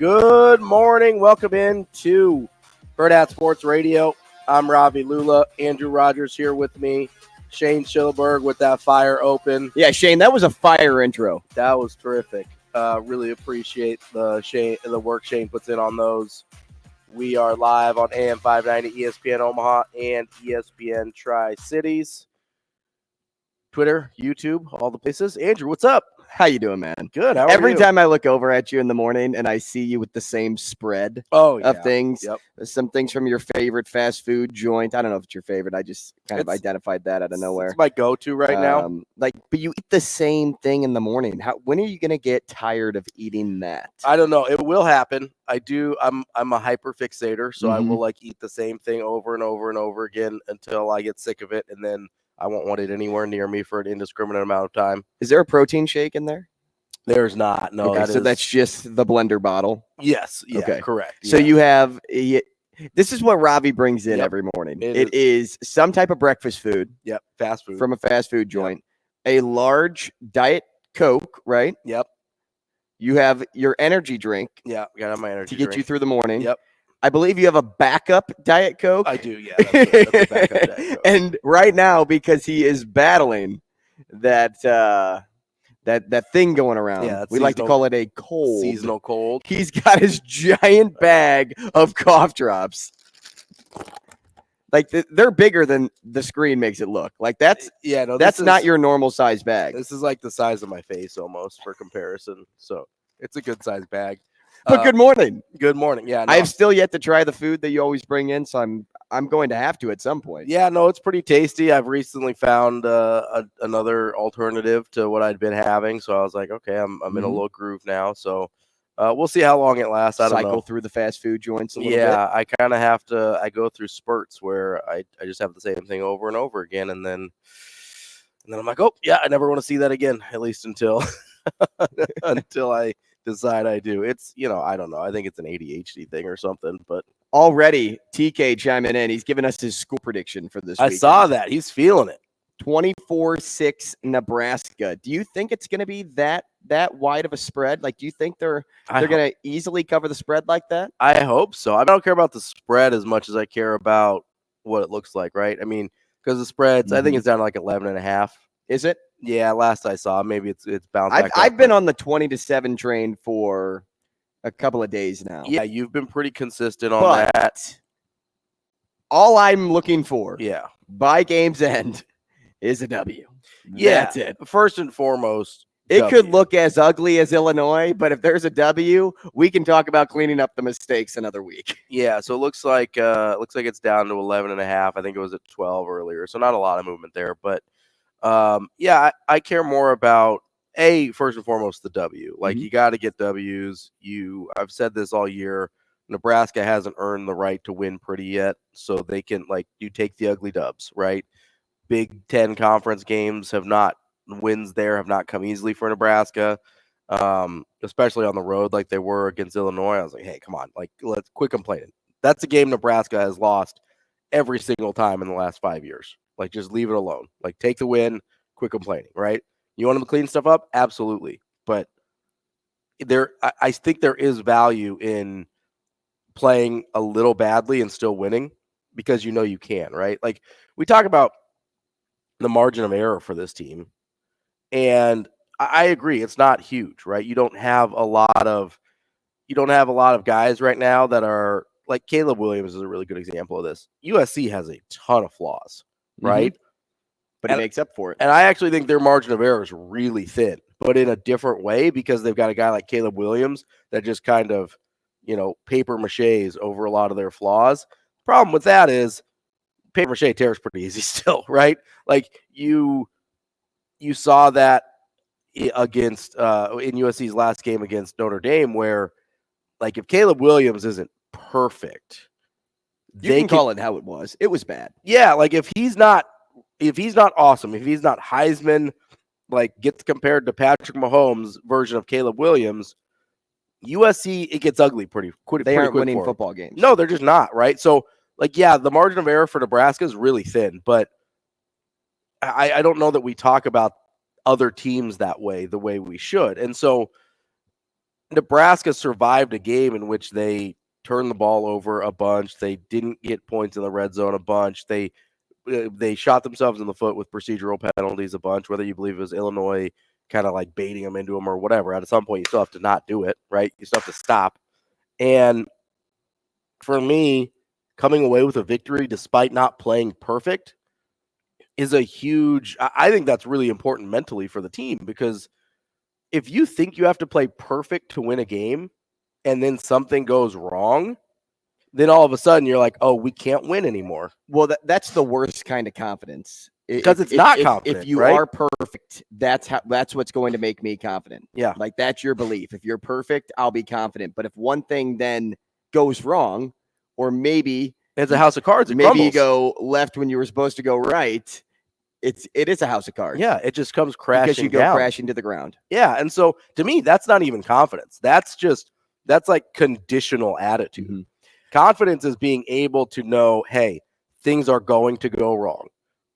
Good morning. Welcome in to Hurrdat Sports Radio. I'm Ravi, Lulla. Andrew Rogers here with me. Shane Schillerberg with that fire open. Yeah, Shane, that was a fire intro. That was terrific. Really appreciate the work Shane puts in on those. We are live on AM 590 ESPN Omaha and ESPN Tri-Cities. Twitter, YouTube, all the places. Andrew, what's up? How you doing, man? Good. How are Every you? time I look over at you in the morning and I see you with the same spread of things, some things from your favorite fast food joint. I don't know if it's your favorite. I just kind of identified that out of nowhere. It's my go-to right now. But you eat the same thing in the morning. When are you going to get tired of eating that? I don't know. It will happen. I do. I'm a hyper fixator, so I will eat the same thing over and over and over again until I get sick of it, and then I won't want it anywhere near me for an indiscriminate amount of time. Is there a protein shake in there? There's not. No. Okay, that's just the blender bottle. Yes. Yeah, okay. Correct. So you have this is what Ravi brings in every morning. It is some type of breakfast food. Yep. Fast food. From a fast food joint. Yep. A large Diet Coke, right? Yep. You have your energy drink. Yeah, got my energy to get you through the morning. Yep. I believe you have a backup Diet Coke. I do, yeah. That's a backup Diet Coke. And right now, because he is battling that thing going around, we like to call it a cold. Seasonal cold. He's got his giant bag of cough drops. Like they're bigger than the screen makes it look. Like that's not your normal size bag. This is like the size of my face almost for comparison. So it's a good size bag. But good morning. Good morning. Yeah, no. I have still yet to try the food that you always bring in, so I'm going to have to at some point. Yeah, no, it's pretty tasty. I've recently found another alternative to what I'd been having, so I was like, okay, I'm in a little groove now. So we'll see how long it lasts. I don't know. Cycle through the fast food joints a little bit. Yeah, I kind of have to. I go through spurts where I just have the same thing over and over again, and then I'm like, oh yeah, I never want to see that again. At least until I decide I do. It's, I don't know. I think it's an ADHD thing or something, but already TK chiming in. He's giving us his score prediction for this weekend. I saw that. He's feeling it. 24-6 Nebraska. Do you think it's going to be that wide of a spread? Like, do you think they're going to easily cover the spread like that? I hope so. I don't care about the spread as much as I care about what it looks like, right? I mean, because the spreads, I think it's down to like 11.5. Is it? Yeah, last I saw, maybe it's bounced back. I've been on the 20-7 train for a couple of days now. Yeah, you've been pretty consistent on that. All I'm looking for, by game's end, is a W. Yeah, that's it. First and foremost, it could look as ugly as Illinois, but if there's a W, we can talk about cleaning up the mistakes another week. Yeah, so it looks like it's down to 11.5. I think it was at 12 earlier, so not a lot of movement there, but. I care more about first and foremost the W. Like you got to get W's. I've said this all year. Nebraska hasn't earned the right to win pretty yet, so they can you take the ugly dubs, right? Big Ten conference games wins there have not come easily for Nebraska, especially on the road like they were against Illinois. I was like, hey, come on, let's quit complaining. That's a game Nebraska has lost every single time in the last 5 years. Just leave it alone. Take the win, quit complaining, right? You want them to clean stuff up? Absolutely. But I think there is value in playing a little badly and still winning because you can, right? We talk about the margin of error for this team, and I agree, it's not huge, right? You don't have a lot of guys right now that are like Caleb Williams is a really good example of this. USC has a ton of flaws. Right? But it makes up for it. And I actually think their margin of error is really thin, but in a different way because they've got a guy like Caleb Williams that just kind of, paper maches over a lot of their flaws. Problem with that is paper mache tears pretty easy still, right? You saw that against in USC's last game against Notre Dame where if Caleb Williams isn't perfect, you can call it how it was. It was bad. Yeah, if he's not awesome, if he's not Heisman, gets compared to Patrick Mahomes' version of Caleb Williams, USC it gets ugly pretty quick. They aren't winning football games. No, they're just not, right? So the margin of error for Nebraska is really thin, but I don't know that we talk about other teams that way, the way we should. And so Nebraska survived a game in which they turned the ball over a bunch. They didn't get points in the red zone a bunch. They shot themselves in the foot with procedural penalties a bunch, whether you believe it was Illinois kind of like baiting them into them or whatever. At some point, you still have to not do it, right? You still have to stop. And for me, coming away with a victory despite not playing perfect is a huge – I think that's really important mentally for the team, because if you think you have to play perfect to win a game and then something goes wrong, then all of a sudden you're like, oh, we can't win anymore. Well, that's the worst kind of confidence. Because it's not confident. If you right? are perfect, that's what's going to make me confident. Yeah. Like, that's your belief. If you're perfect, I'll be confident. But if one thing then goes wrong, or maybe it's a house of cards, maybe crumbles. You go left when you were supposed to go right, it is a house of cards. Yeah, it just comes crashing because you go down. crashing to the ground. Yeah, and so to me, that's not even confidence. That's like conditional attitude. Mm-hmm. Confidence is being able to know, hey, things are going to go wrong.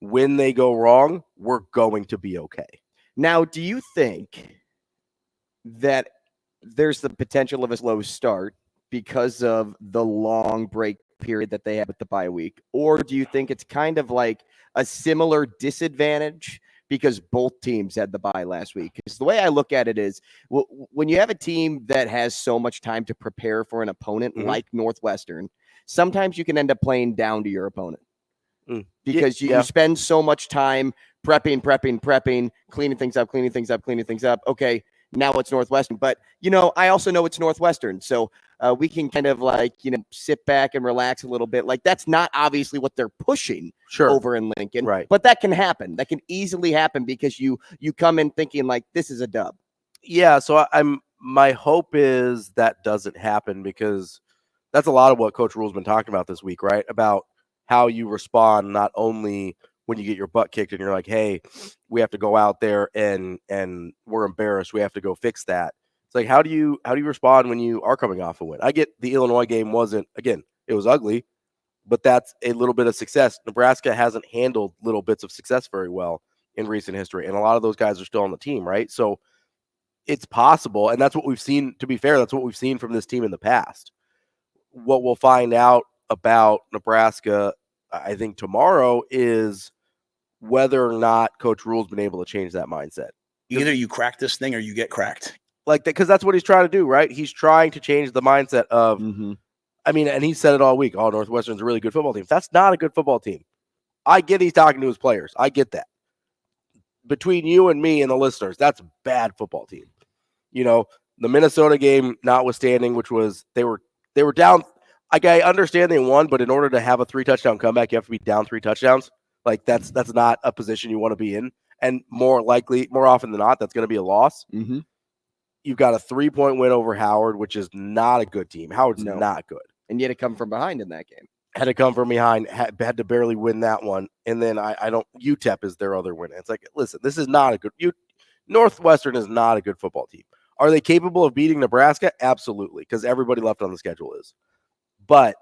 When they go wrong, we're going to be okay. Now, do you think that there's the potential of a slow start because of the long break period that they have with the bye week? Or do you think it's kind of like a similar disadvantage because both teams had the bye last week? Because the way I look at it is, when you have a team that has so much time to prepare for an opponent like Northwestern, sometimes you can end up playing down to your opponent. Because you spend so much time prepping, cleaning things up. Okay, now it's Northwestern. But, I also know it's Northwestern. So we can kind of sit back and relax a little bit. Like, that's not obviously what they're pushing over in Lincoln. Right. But that can happen. That can easily happen because you come in thinking like, this is a dub. Yeah, so my hope is that doesn't happen, because that's a lot of what Coach Rhule's been talking about this week, right? About how you respond not only when you get your butt kicked and you're like, hey, we have to go out there and we're embarrassed, we have to go fix that. It's like, how do you respond when you are coming off a win? I get the Illinois game wasn't, again, it was ugly, but that's a little bit of success. Nebraska hasn't handled little bits of success very well in recent history, and a lot of those guys are still on the team, right? So it's possible, and that's what we've seen. To be fair, that's what we've seen from this team in the past. What we'll find out about Nebraska, I think, tomorrow is whether or not Coach Rhule's been able to change that mindset. Either you crack this thing or you get cracked. Like that, because that's what he's trying to do, right? He's trying to change the mindset of, I mean, and he said it all week, oh, Northwestern's a really good football team. That's not a good football team. I get he's talking to his players. I get that. Between you and me and the listeners, that's a bad football team. The Minnesota game notwithstanding, which was they were down. Like, I understand they won, but in order to have a 3-touchdown comeback, you have to be down 3 touchdowns. Like, that's not a position you want to be in. And more often than not, that's going to be a loss. Mm-hmm. You've got a 3-point win over Howard, which is not a good team. Howard's not good. And you had to come from behind in that game. Had to come from behind, had to barely win that one. And then UTEP is their other win. It's like, listen, this is not a good Northwestern is not a good football team. Are they capable of beating Nebraska? Absolutely, because everybody left on the schedule is. But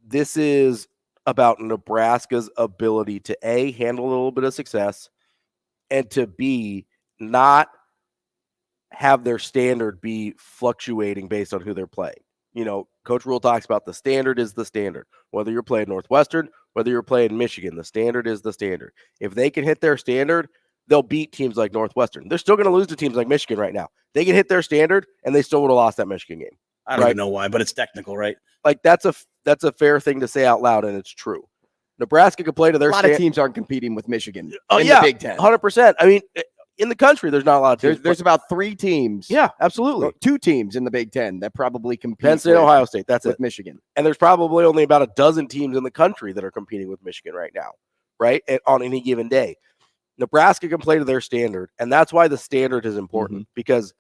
this is about Nebraska's ability to A, handle a little bit of success, and to B, not have their standard be fluctuating based on who they're playing. Coach Rhule talks about the standard is the standard. Whether you're playing Northwestern, whether you're playing Michigan, the standard is the standard. If they can hit their standard, they'll beat teams like Northwestern. They're still going to lose to teams like Michigan right now. They can hit their standard, and they still would have lost that Michigan game. I don't even know why, but it's technical, right? Like, that's a fair thing to say out loud, and it's true. Nebraska could play to their standard. A lot of teams aren't competing with Michigan in the Big Ten. 100%. I mean, in the country, there's not a lot of teams. There's about 3 teams. Yeah, absolutely. 2 teams in the Big Ten that probably compete. Penn State, Ohio State. That's with it. Michigan. And there's probably only about a dozen teams in the country that are competing with Michigan right now, right? On any given day. Nebraska can play to their standard, and that's why the standard is important, because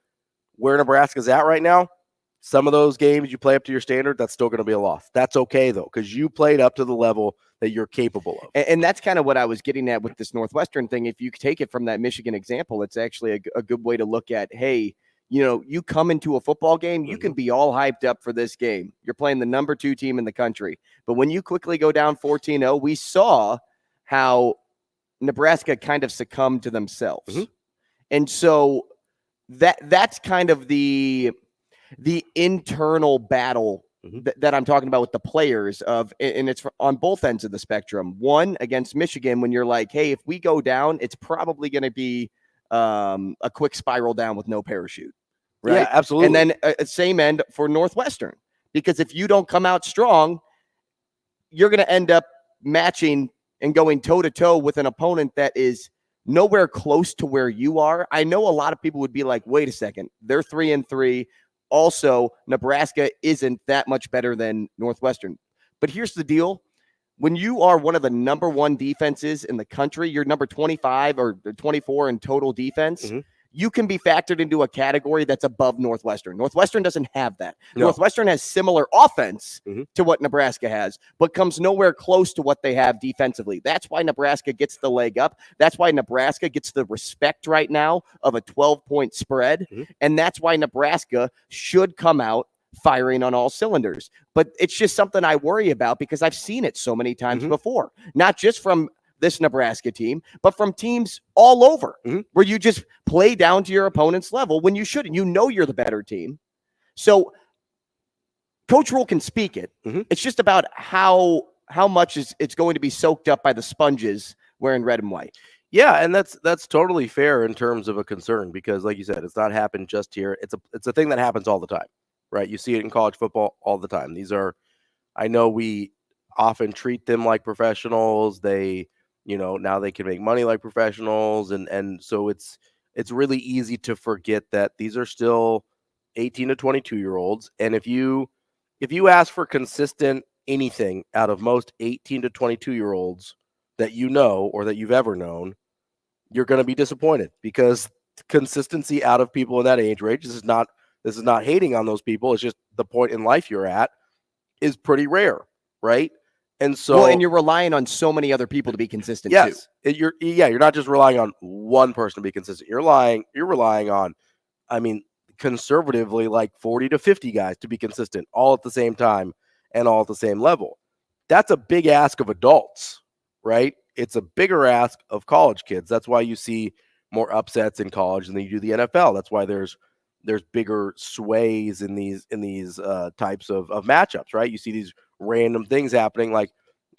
where Nebraska's at right now, some of those games you play up to your standard, that's still going to be a loss. That's okay, though, because you played up to the level that you're capable of. And that's kind of what I was getting at with this Northwestern thing. If you take it from that Michigan example, it's actually a good way to look at, hey, you come into a football game, you can be all hyped up for this game. You're playing the number 2 team in the country. But when you quickly go down 14-0, we saw how Nebraska kind of succumbed to themselves. And so that's kind of the the internal battle that I'm talking about with the players and it's on both ends of the spectrum. One, against Michigan, when you're like, hey, if we go down, it's probably going to be a quick spiral down with no parachute. Right. Yeah, absolutely. And then same end for Northwestern, because if you don't come out strong, you're going to end up matching and going toe to toe with an opponent that is nowhere close to where you are. I know a lot of people would be like, wait a second, they're 3-3. Also, Nebraska isn't that much better than Northwestern. But here's the deal. When you are one of the number one defenses in the country, you're number 25 or 24 in total defense, you can be factored into a category that's above Northwestern. Northwestern doesn't have that. No. Northwestern has similar offense to what Nebraska has, but comes nowhere close to what they have defensively. That's why Nebraska gets the leg up. That's why Nebraska gets the respect right now of a 12-point spread. And that's why Nebraska should come out firing on all cylinders. But it's just something I worry about because I've seen it so many times before, not just from this Nebraska team, but from teams all over where you just play down to your opponent's level when you shouldn't. You know you're the better team. So Coach Rhule can speak it. It's just about how much it's going to be soaked up by the sponges wearing red and white. Yeah, and that's totally fair in terms of a concern because, like you said, it's not happened just here. It's a thing that happens all the time, right? You see it in college football all the time. I know we often treat them like professionals. Now they can make money like professionals. And so it's really easy to forget that these are still 18 to 22-year-olds. And if you ask for consistent anything out of most 18 to 22-year-olds that you know or that you've ever known, you're going to be disappointed because consistency out of people in that age range, this is not hating on those people. It's just the point in life you're at is pretty rare, right? And so, and you're relying on so many other people to be consistent. Yes, too. You're not just relying on one person to be consistent. You're relying on, conservatively, like 40 to 50 guys to be consistent, all at the same time and all at the same level. That's a big ask of adults, right? It's a bigger ask of college kids. That's why you see more upsets in college than you do the NFL. That's why there's bigger sways in these types of matchups, right? You see these random things happening, like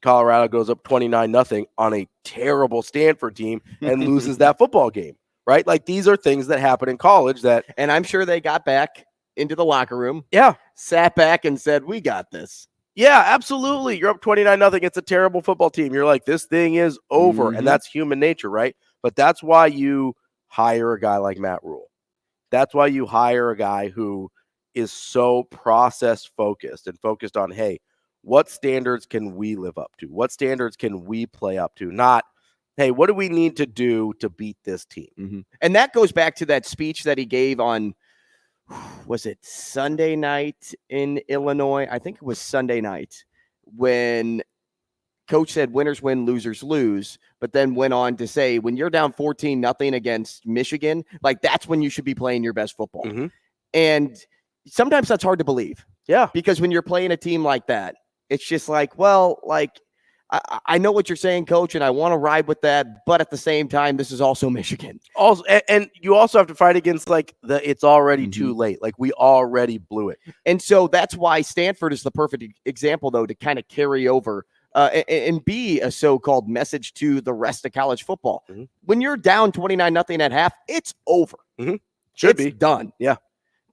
Colorado goes up 29-0 on a terrible Stanford team and loses that football game, right? Like these are things that happen in college and I'm sure they got back into the locker room. Yeah. Sat back and said, we got this. Yeah, absolutely. You're up 29-0. It's a terrible football team. You're like, this thing is over. And that's human nature, right? But that's why you hire a guy like Matt Rhule. That's why you hire a guy who is so process focused and focused on, hey, what standards can we live up to? What standards can we play up to? Not, hey, what do we need to do to beat this team? And that goes back to that speech that he gave on, was it Sunday night in Illinois? I think it was Sunday night when Coach said winners win, losers lose, but then went on to say when you're down 14-0 against Michigan, like that's when you should be playing your best football. And sometimes that's hard to believe. Yeah. Because when you're playing a team like that, it's just like, well, like I know what you're saying, Coach, and I want to ride with that, but at the same time, this is also Michigan. Also, and you also have to fight against like it's already too late. Like we already blew it. And so that's why Stanford is the perfect example, though, to kind of carry over and be a so-called message to the rest of college football. When you're down 29-0 at half, it's over. Should be done. Yeah.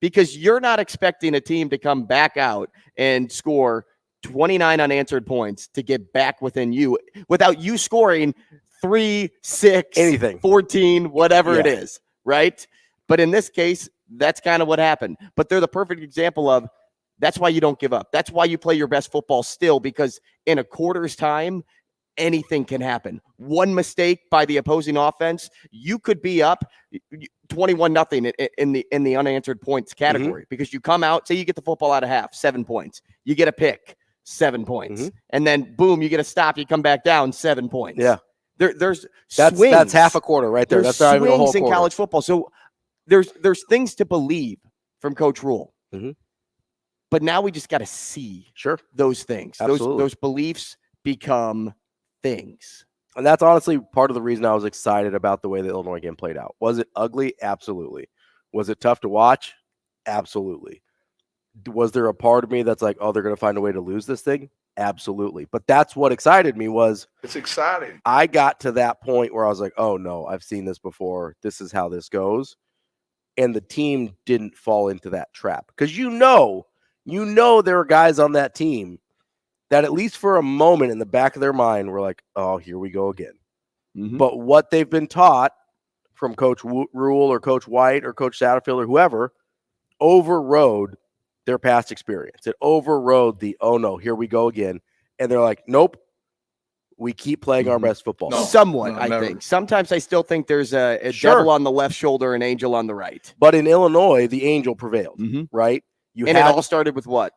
Because you're not expecting a team to come back out and score 29 unanswered points to get back within you without you scoring 3, 6, anything, 14, whatever it is, right? But in this case, that's kind of what happened. But they're the perfect example of that's why you don't give up. That's why you play your best football still, because in a quarter's time, anything can happen. One mistake by the opposing offense, you could be up 21-0 in the unanswered points category because you come out, say you get the football out of half, 7 points. You get a pick, 7 points. And then boom, you get a stop, you come back down 7 points. Yeah. There's swings. That's half a quarter right there. There's that's not even a whole swings in quarter. College football. So there's things to believe from Coach Rhule. But now we just got to see those things. Those beliefs become things. And that's honestly part of the reason I was excited about the way the Illinois game played out. Was it ugly? Absolutely. Was it tough to watch? Absolutely. Was there a part of me that's like, oh, they're going to find a way to lose this thing? Absolutely. But that's what excited me was It's exciting. I got to that point where I was like, oh, no, I've seen this before. This is how this goes. And the team didn't fall into that trap. Because you know there are guys on that team that at least for a moment in the back of their mind were like, oh, here we go again. Mhm. But what they've been taught from Coach Rhule or Coach White or Coach Satterfield or whoever overrode their past experience. It overrode the, oh, no, here we go again. And they're like, nope, we keep playing our best football. No. Somewhat, No, I never. think. Sometimes I still think there's a Sure. devil on the left shoulder, an angel on the right. But in Illinois, the angel prevailed, Mhm. right? You And it all started with what?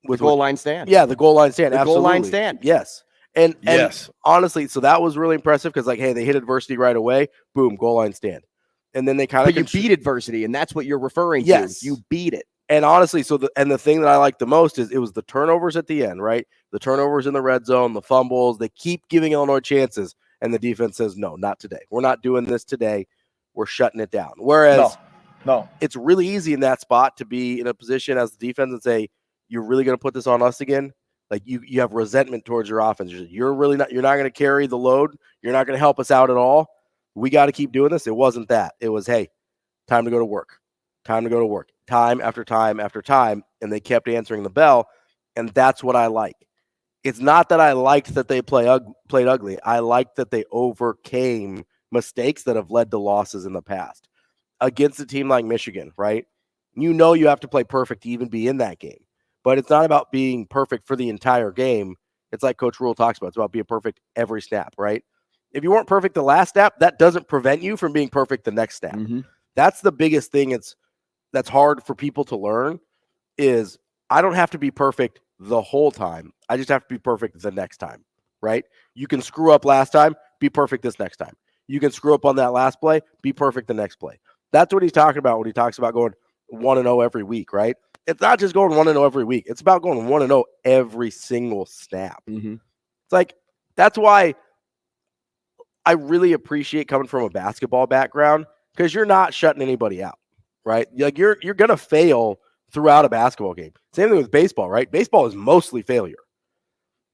with the goal line stand. Yeah, the goal line stand. The absolutely. goal line stand. Yes. And Yes. honestly, so that was really impressive because, like, hey, they hit adversity right away. Boom, goal line stand. And then they kind of But you beat adversity, and that's what you're referring Yes. to. You beat it. And honestly, so the thing that I like the most is it was the turnovers at the end, right? The turnovers in the red zone, the fumbles. They keep giving Illinois chances, and the defense says, no, not today. We're not doing this today. We're shutting it down. Whereas No. it's really easy in that spot to be in a position as the defense and say, you're really going to put this on us again? Like you have resentment towards your offense. You're not going to carry the load. You're not going to help us out at all. We got to keep doing this. It wasn't that. It was, hey, time to go to work. Time to go to work. Time after time after time. And they kept answering the bell. And that's what I like. It's not that I liked that they played ugly. I liked that they overcame mistakes that have led to losses in the past. Against a team like Michigan, right? You know you have to play perfect to even be in that game. But it's not about being perfect for the entire game. It's like Coach Rhule talks about. It's about being perfect every snap, right? If you weren't perfect the last snap, that doesn't prevent you from being perfect the next snap. Mm-hmm. That's the biggest thing that's hard for people to learn is I don't have to be perfect the whole time. I just have to be perfect the next time, right? You can screw up last time, be perfect this next time. You can screw up on that last play, be perfect the next play. That's what he's talking about when he talks about going 1-0 every week, right? It's not just going 1-0 every week. It's about going 1-0 every single snap. Mm-hmm. It's like, that's why I really appreciate coming from a basketball background because you're not shutting anybody out, right? Like you're going to fail throughout a basketball game. Same thing with baseball, right? Baseball is mostly failure.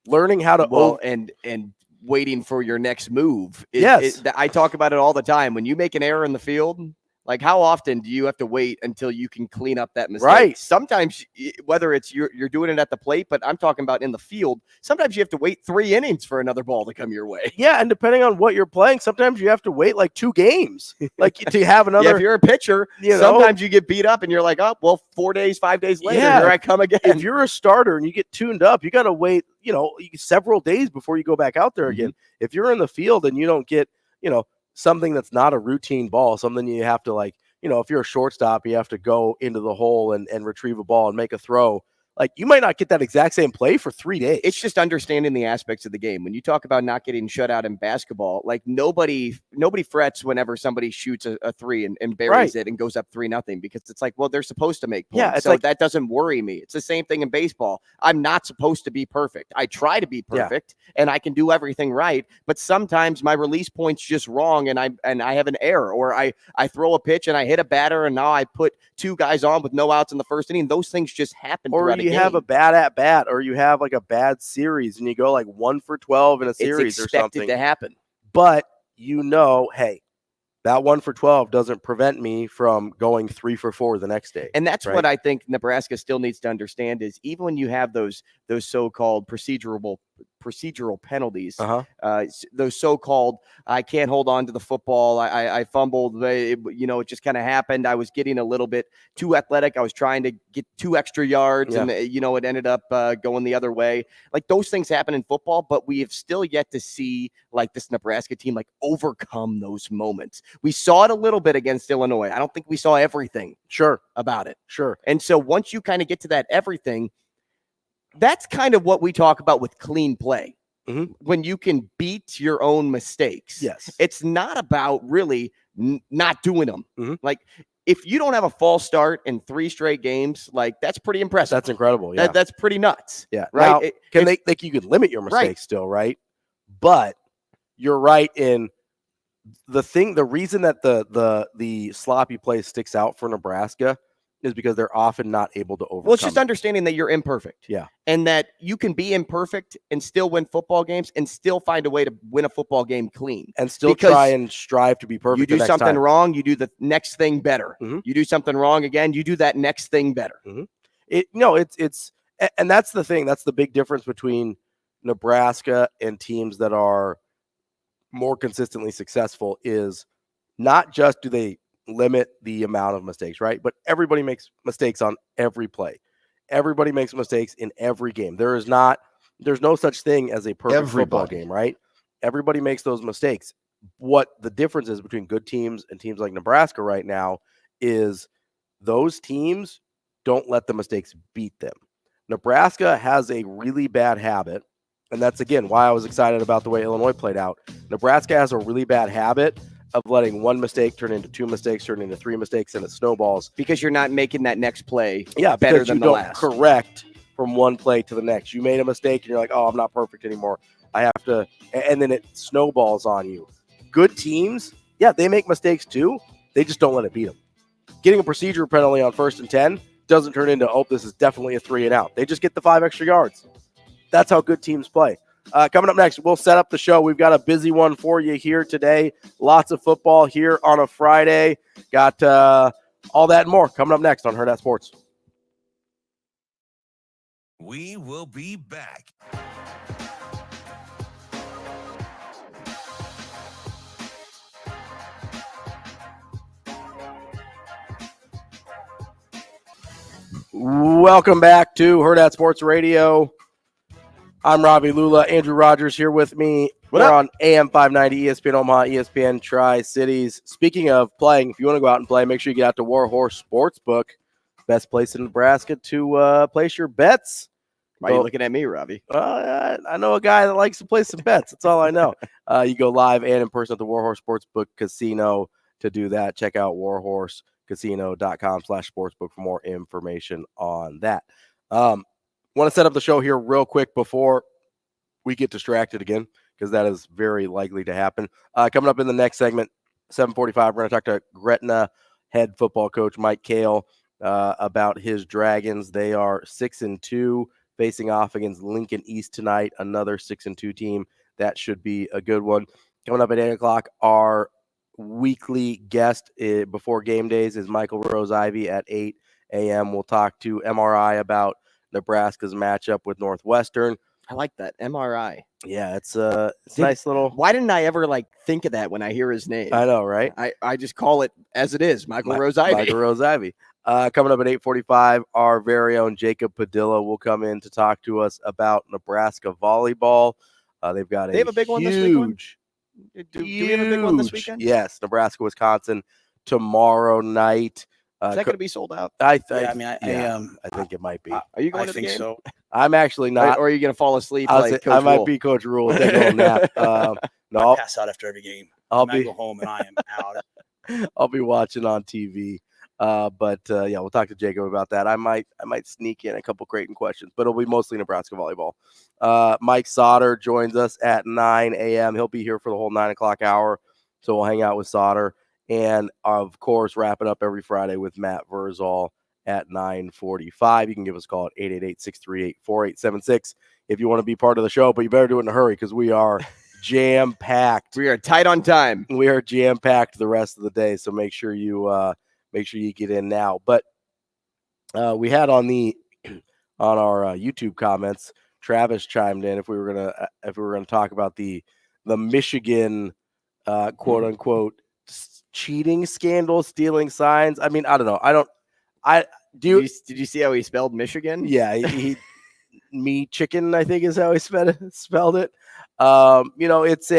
Learning how to and waiting for your next move. Yes. I talk about it all the time. When you make an error in the field, like how often do you have to wait until you can clean up that mistake? Right. Sometimes, whether it's you're doing it at the plate, but I'm talking about in the field, sometimes you have to wait 3 innings for another ball to come your way. Yeah, and depending on what you're playing, sometimes you have to wait like 2 games, like to have another. Yeah, if you're a pitcher, sometimes you get beat up and you're like, oh, well, 4 days, 5 days later, here I come again. If you're a starter and you get tuned up, you got to wait, several days before you go back out there again. If you're in the field and you don't get, something that's not a routine ball, something you have to if you're a shortstop, you have to go into the hole and retrieve a ball and make a throw. Like you might not get that exact same play for 3 days. It's just understanding the aspects of the game. When you talk about not getting shut out in basketball, like nobody frets whenever somebody shoots a 3 and buries it and goes up 3-0 because it's like, well, they're supposed to make points. Yeah, it's so like, that doesn't worry me. It's the same thing in baseball. I'm not supposed to be perfect. I try to be perfect and I can do everything right, but sometimes my release point's just wrong and I have an error, or I throw a pitch and I hit a batter and now I put 2 guys on with no outs in the first inning. Those things just happen. Or you have a bad at bat, or you have like a bad series and you go like 1 for 12 in a series or something. It's expected to happen. But hey, that 1 for 12 doesn't prevent me from going 3 for 4 the next day. And that's what I think Nebraska still needs to understand is even when you have those so-called procedural penalties, those so-called, I can't hold on to the football, I fumbled, it just kind of happened. I was getting a little bit too athletic. I was trying to get 2 extra yards and, it ended up going the other way. Like those things happen in football, but we have still yet to see like this Nebraska team, like overcome those moments. We saw it a little bit against Illinois. I don't think we saw everything about it. And so once you kind of get to that everything, that's kind of what we talk about with clean play. When you can beat your own mistakes. Yes. It's not about really not doing them. Like if you don't have a false start in 3 straight games, like that's pretty impressive. That's incredible. Yeah. That's pretty nuts. Yeah. Right. Now, you can limit your mistakes still, right? But you're right in the reason that the sloppy play sticks out for Nebraska is because they're often not able to overcome. Well, it's just it. understanding that you're imperfect. Yeah. And that you can be imperfect and still win football games and still find a way to win a football game clean. And still try and strive to be perfect. You do the next something time. wrong, you do the next thing better. Mhm. You do something wrong again, you do that next thing better. It's and that's the thing. That's the big difference between Nebraska and teams that are more consistently successful is not just do they limit the amount of mistakes, right? But everybody makes mistakes on every play. Everybody makes mistakes in every game. There's no such thing as a perfect football game, right? Everybody makes those mistakes. What the difference is between good teams and teams like Nebraska right now is those teams don't let the mistakes beat them. Nebraska has a really bad habit, and that's, again, why I was excited about the way Illinois played out. Nebraska has a really bad habit of letting one mistake turn into two mistakes, turn into three mistakes, and it snowballs. Because you're not making that next play better than you the don't last. correct from one play to the next. You made a mistake, and you're like, oh, I'm not perfect anymore. I have to – and then it snowballs on you. Good teams, they make mistakes too. They just don't let it beat them. Getting a procedure penalty on 1st and 10 doesn't turn into, oh, this is definitely a 3 and out. They just get the 5 extra yards. That's how good teams play. Coming up next, we'll set up the show. We've got a busy one for you here today. Lots of football here on a Friday. Got all that and more coming up next on Hurrdat Sports. We will be back. Welcome back to Hurrdat Sports Radio. I'm Ravi, Lulla. Andrew Rogers here with me. We're on AM 590, ESPN Omaha, ESPN Tri-Cities. Speaking of playing, if you want to go out and play, make sure you get out to Warhorse Sportsbook. Best place in Nebraska to place your bets. Why are you looking at me, Ravi? I know a guy that likes to play some bets. That's all I know. You go live and in person at the Warhorse Sportsbook Casino to do that. Check out warhorsecasino.com/sportsbook for more information on that. Want to set up the show here real quick before we get distracted again, because that is very likely to happen. Coming up in the next segment, 7:45, we're going to talk to Gretna head football coach Mike Kayl about his Dragons. They are 6-2, facing off against Lincoln East tonight, another 6-2 team. That should be a good one. Coming up at 8 o'clock, our weekly guest before game days is Michael Rose-Ivey at 8 a.m. We'll talk to MRI about Nebraska's matchup with Northwestern. I like that, MRI. Yeah, it's a nice little. Why didn't I ever think of that when I hear his name? I know, right? I just call it as it is, Michael Rose-Ivey. Michael Rose-Ivey. Coming up at 8:45, our very own Jacob Padilla will come in to talk to us about Nebraska volleyball. They have a big one this weekend. Do we have a big one this weekend? Yes, Nebraska, Wisconsin tomorrow night. Is that going to be sold out? I I think it might be. Are you going to the think game? so. I'm actually not. Or are you going to fall asleep I like Coach might Rhule? be Coach Rhule. Take a little nap. I No, pass out after every game. I'll I be go home and I am out. I'll be watching on TV. But we'll talk to Jacob about that. I might sneak in a couple Creighton questions, but it'll be mostly Nebraska volleyball. Mike Sautter joins us at 9 a.m. He'll be here for the whole 9 o'clock hour, so we'll hang out with Sautter. And, of course, wrapping up every Friday with Matt Vrzal at 9:45. You can give us a call at 888-638-4876 if you want to be part of the show, but you better do it in a hurry because we are jam-packed. We are tight on time. We are jam-packed the rest of the day, so make sure you get in now. But we had on our YouTube comments, Travis chimed in if we were gonna talk about the Michigan quote unquote cheating scandal, stealing signs. I mean, I don't know. Did you see how he spelled Michigan? Yeah, he me chicken, I think is how he spelled it. It's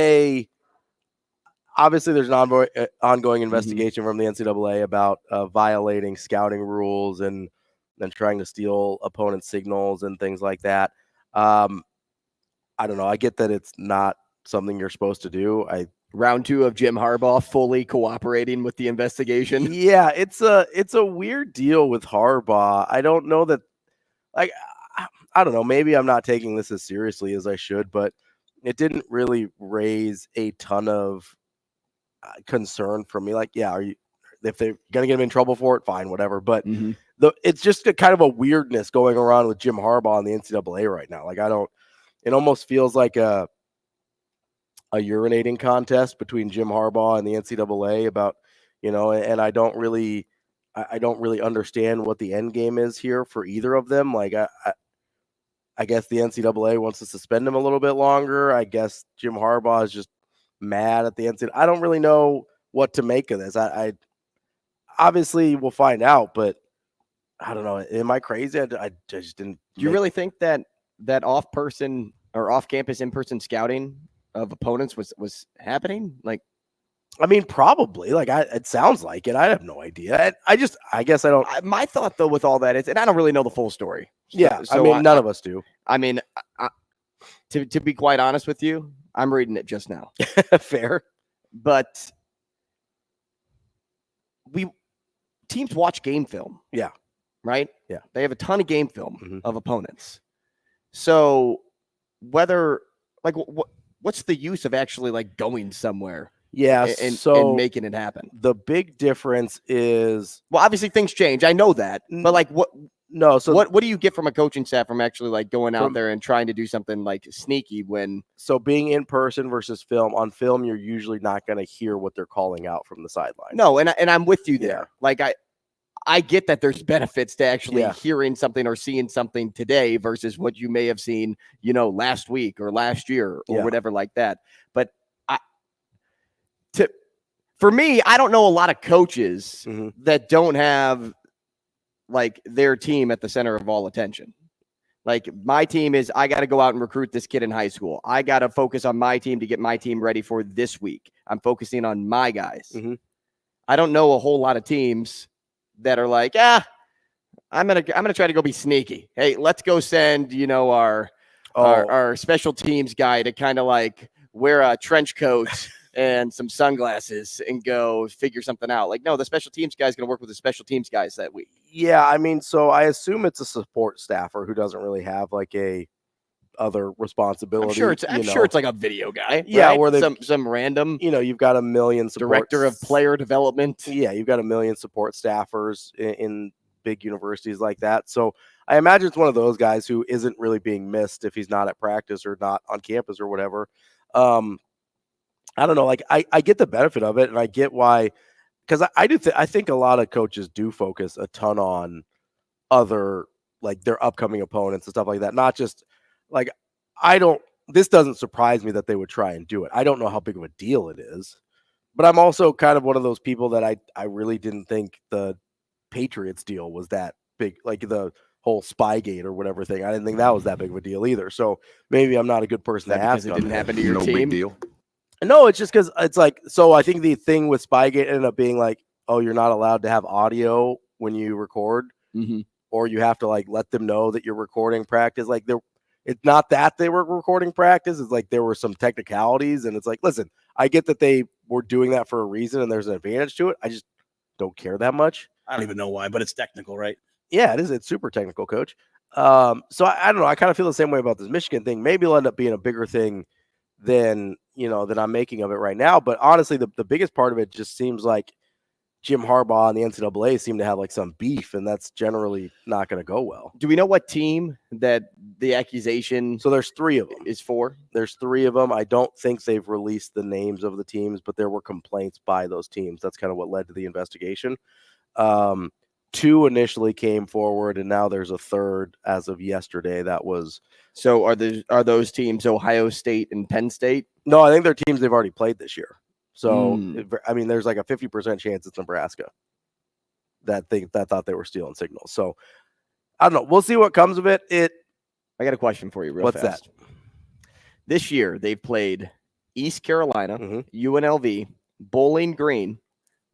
obviously there's an ongoing investigation from the NCAA about violating scouting rules and trying to steal opponent signals and things like that. I don't know. I get that it's not something you're supposed to do. Round 2 of Jim Harbaugh fully cooperating with the investigation. Yeah, it's a weird deal with Harbaugh. I don't know that, I don't know. Maybe I'm not taking this as seriously as I should, but it didn't really raise a ton of concern for me. If they're gonna get him in trouble for it, fine, whatever. But it's just a kind of a weirdness going around with Jim Harbaugh in the NCAA right now. Like it almost feels like a urinating contest between Jim Harbaugh and the NCAA about, and I don't really understand what the end game is here for either of them. Like I guess the NCAA wants to suspend him a little bit longer. I guess Jim Harbaugh is just mad at the NCAA. I don't really know what to make of this. I obviously we'll find out, but I don't know. Am I crazy? I just didn't. Do you really think that off-person or off-campus in-person scouting of opponents was happening? Like, I mean, probably. Like, it sounds like it. I have no idea. I guess I don't. My thought though with all that is, and I don't really know the full story. Yeah, so I mean, none of us do. I mean, to be quite honest with you, I'm reading it just now. Fair, but teams watch game film. Yeah. Right? Yeah. They have a ton of game film of opponents. So whether what's the use of actually like going somewhere? Yeah. And making it happen. The big difference is, well, obviously things change. I know that, but like what? No. So what do you get from a coaching staff from actually like going out there and trying to do something like sneaky when? So being in person versus film. On film, you're usually not going to hear what they're calling out from the sideline. No, and I'm with you there. Yeah. Like I get that there's benefits to actually hearing something or seeing something today versus what you may have seen, last week or last year or whatever like that. But for me, I don't know a lot of coaches that don't have like their team at the center of all attention. Like my team is, I got to go out and recruit this kid in high school. I got to focus on my team to get my team ready for this week. I'm focusing on my guys. I don't know a whole lot of teams that are like, I'm gonna try to go be sneaky. Hey, let's go send our special teams guy to kind of like wear a trench coat and some sunglasses and go figure something out. Like, no, the special teams guy's gonna work with the special teams guys that week. Yeah, I mean, so I assume it's a support staffer who doesn't really have like a other responsibility. I'm sure it's like a video guy. Yeah, right? where they some random. You've got a million director of player development. Yeah, you've got a million support staffers in big universities like that. So I imagine it's one of those guys who isn't really being missed if he's not at practice or not on campus or whatever. I don't know. Like I get the benefit of it, and I get why, because I think a lot of coaches do focus a ton on other like their upcoming opponents and stuff like that. Not just like this doesn't surprise me that they would try and do it. I don't know how big of a deal it is, but I'm also kind of one of those people that I really didn't think the Patriots deal was that big, like the whole Spygate or whatever thing. I didn't think that was that big of a deal either. So maybe I'm not a good person to ask. Because it didn't happen to your team. Big deal. No, it's just because it's like, so I think the thing with Spygate ended up being like, oh, you're not allowed to have audio when you record, or you have to like let them know that you're recording practice. Like it's not that they were recording practice. It's like there were some technicalities, and it's like, listen, I get that they were doing that for a reason and there's an advantage to it. I just don't care that much. I don't even know why, but it's technical, right? Yeah, it is. It's super technical, coach. So I don't know. I kind of feel the same way about this Michigan thing. Maybe it'll end up being a bigger thing than I'm making of it right now. But honestly, the biggest part of it just seems like Jim Harbaugh and the NCAA seem to have like some beef, and that's generally not going to go well. Do we know what team that the accusation? So there's 3 of them. Is for? There's 3 of them. I don't think they've released the names of the teams, but there were complaints by those teams. That's kind of what led to the investigation. 2 initially came forward, and now there's a 3rd as of yesterday. That was. So are those teams Ohio State and Penn State? No, I think they're teams they've already played this year. So I mean, there's like a 50% chance it's Nebraska that thought they were stealing signals. So I don't know. We'll see what comes of it. I got a question for you real fast. What's that? This year they've played East Carolina, UNLV, Bowling Green,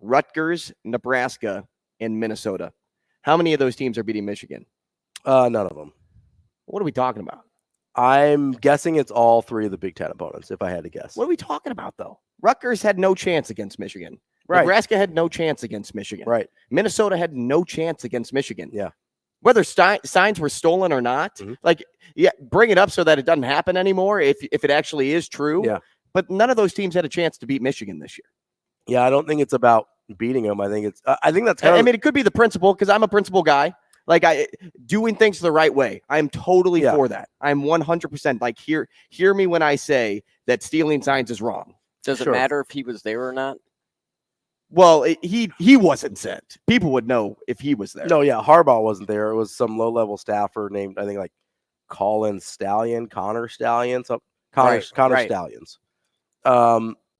Rutgers, Nebraska, and Minnesota. How many of those teams are beating Michigan? None of them. What are we talking about? I'm guessing it's all 3 of the Big Ten opponents, if I had to guess. What are we talking about, though? Rutgers had no chance against Michigan. Right. Nebraska had no chance against Michigan. Right. Minnesota had no chance against Michigan. Yeah. Whether signs were stolen or not, bring it up so that it doesn't happen anymore if it actually is true. Yeah. But none of those teams had a chance to beat Michigan this year. Yeah, I don't think it's about beating them. I think that's I mean, it could be the principle because I'm a principle guy. Like doing things the right way. I'm totally for that. I'm 100% like hear me when I say that stealing signs is wrong. Does it matter if he was there or not? Well, he wasn't sent. People would know if he was there. No, yeah, Harbaugh wasn't there. It was some low-level staffer named, I think, like Connor Stallions.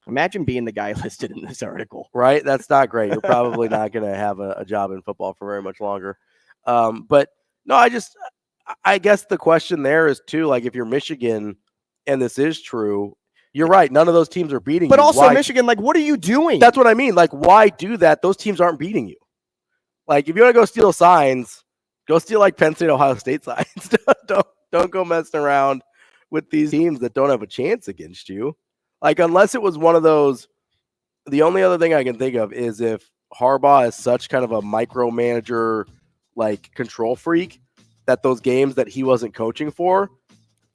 Imagine being the guy listed in this article. Right? That's not great. You're probably not going to have a job in football for very much longer. But no, I guess the question there is too, like if you're Michigan and this is true, you're right. None of those teams are beating you. But also Michigan, like, what are you doing? That's what I mean. Like, why do that? Those teams aren't beating you. Like, if you want to go steal signs, go steal like Penn State, Ohio State signs. Don't go messing around with these teams that don't have a chance against you. Like, unless it was one of those, the only other thing I can think of is if Harbaugh is such kind of a micromanager, like control freak, that those games that he wasn't coaching for,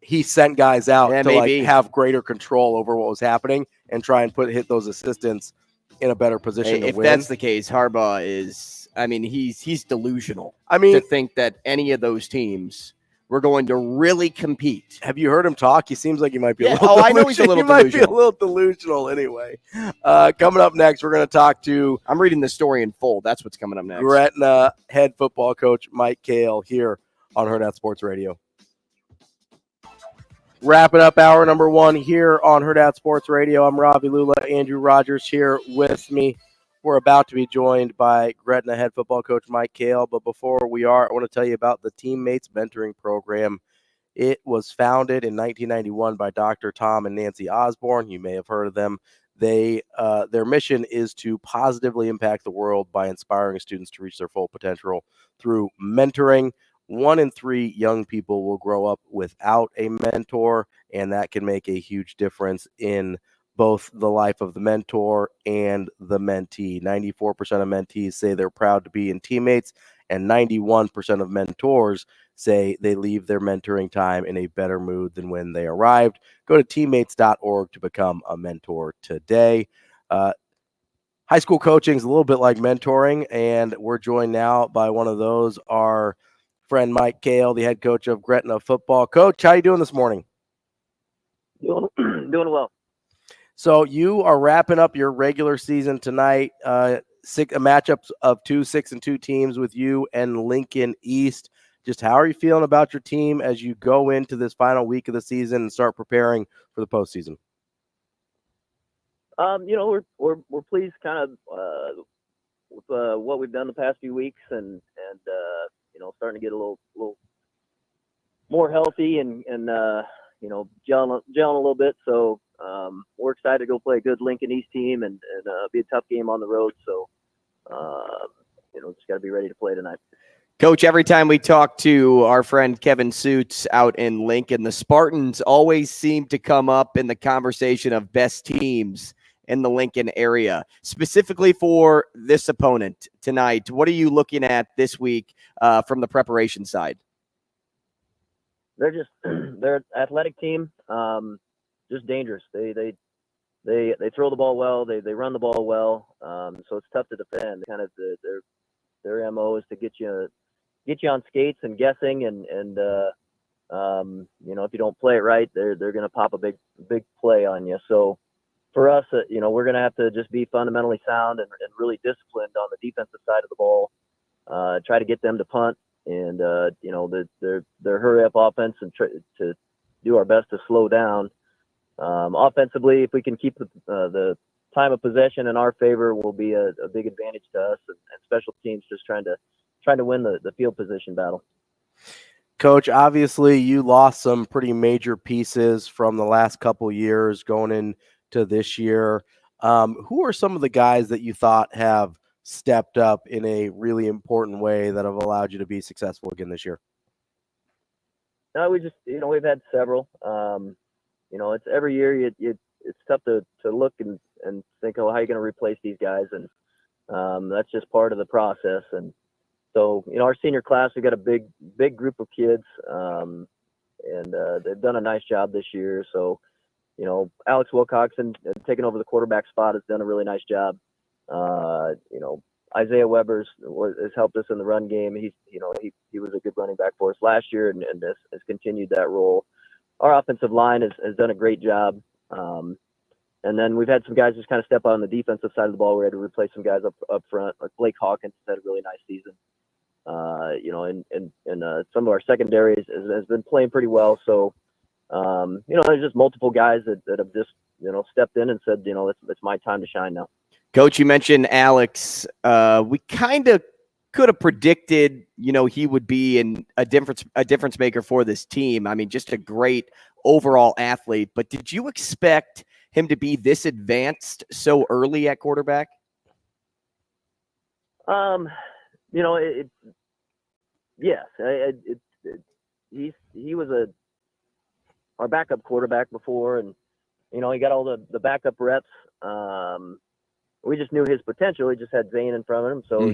he sent guys out to like have greater control over what was happening and try and hit those assistants in a better position to if win. That's the case, Harbaugh is, I mean, he's delusional. I mean, to think that any of those teams were going to really compete. Have you heard him talk? He seems like he might be a little delusional. I know he's a little delusional. Might be a little delusional anyway. Coming up next, we're going to talk to... I'm reading the story in full. That's what's coming up next. Gretna head football coach Mike Kayl here on Hurrdat Sports Radio. Wrapping up hour number 1 here on Hurrdat Sports Radio. I'm Ravi, Lulla, Andrew Rogers here with me. We're about to be joined by Gretna head football coach Mike Kayl, but before we are, I want to tell you about the Teammates Mentoring Program. It was founded in 1991 by Dr. Tom and Nancy Osborne. You may have heard of them. Their mission is to positively impact the world by inspiring students to reach their full potential through mentoring. 1 in 3 young people will grow up without a mentor, and that can make a huge difference in both the life of the mentor and the mentee. 94% of mentees say they're proud to be in teammates, and 91% of mentors say they leave their mentoring time in a better mood than when they arrived. Go to teammates.org to become a mentor today. High school coaching is a little bit like mentoring, and we're joined now by one of those, our friend Mike Kayl, the head coach of Gretna football. Coach, how you doing this morning? Doing well. So you are wrapping up your regular season tonight. Matchups of 2 6-2 teams with you and Lincoln East. Just how are you feeling about your team as you go into this final week of the season and start preparing for the postseason? We're pleased kind of with what we've done the past few weeks and starting to get a little more healthy and gelling a little bit. So we're excited to go play a good Lincoln East team and be a tough game on the road. So just got to be ready to play tonight. Coach, every time we talk to our friend Kevin Suits out in Lincoln, the Spartans always seem to come up in the conversation of best teams in the Lincoln area. Specifically for this opponent tonight, what are you looking at this week from the preparation side? They're an athletic team, just dangerous. They throw the ball well. They run the ball well. So it's tough to defend. Kind of their MO is to get you on skates and guessing, and if you don't play it right, they're going to pop a big play on you. So for us, we're going to have to just be fundamentally sound and really disciplined on the defensive side of the ball. Try to get them to punt and their hurry up offense and try to do our best to slow down. Offensively, if we can keep the time of possession in our favor, will be a big advantage to us, and special teams just trying to win the field position battle. Coach, obviously you lost some pretty major pieces from the last couple years going into this year. Who are some of the guys that you thought have stepped up in a really important way that have allowed you to be successful again this year? No, we've had several. It's every year it's tough to look and think, how are you going to replace these guys? And that's just part of the process. And so, our senior class, we've got a big group of kids, and they've done a nice job this year. So, Alex Wilcoxon taking over the quarterback spot has done a really nice job. Isaiah Weber's has helped us in the run game. He was a good running back for us last year and has continued that role. Our offensive line has done a great job. And then we've had some guys just kind of step out on the defensive side of the ball. We had to replace some guys up front. Like Blake Hawkins had a really nice season. And some of our secondaries has been playing pretty well. So, there's just multiple guys that have just, stepped in and said, it's my time to shine now. Coach, you mentioned Alex. We kind of could have predicted, he would be a difference maker for this team. I mean, just a great overall athlete. But did you expect him to be this advanced so early at quarterback? Yes. He was our backup quarterback before, and he got all the backup reps. We just knew his potential. He just had Zane in front of him, so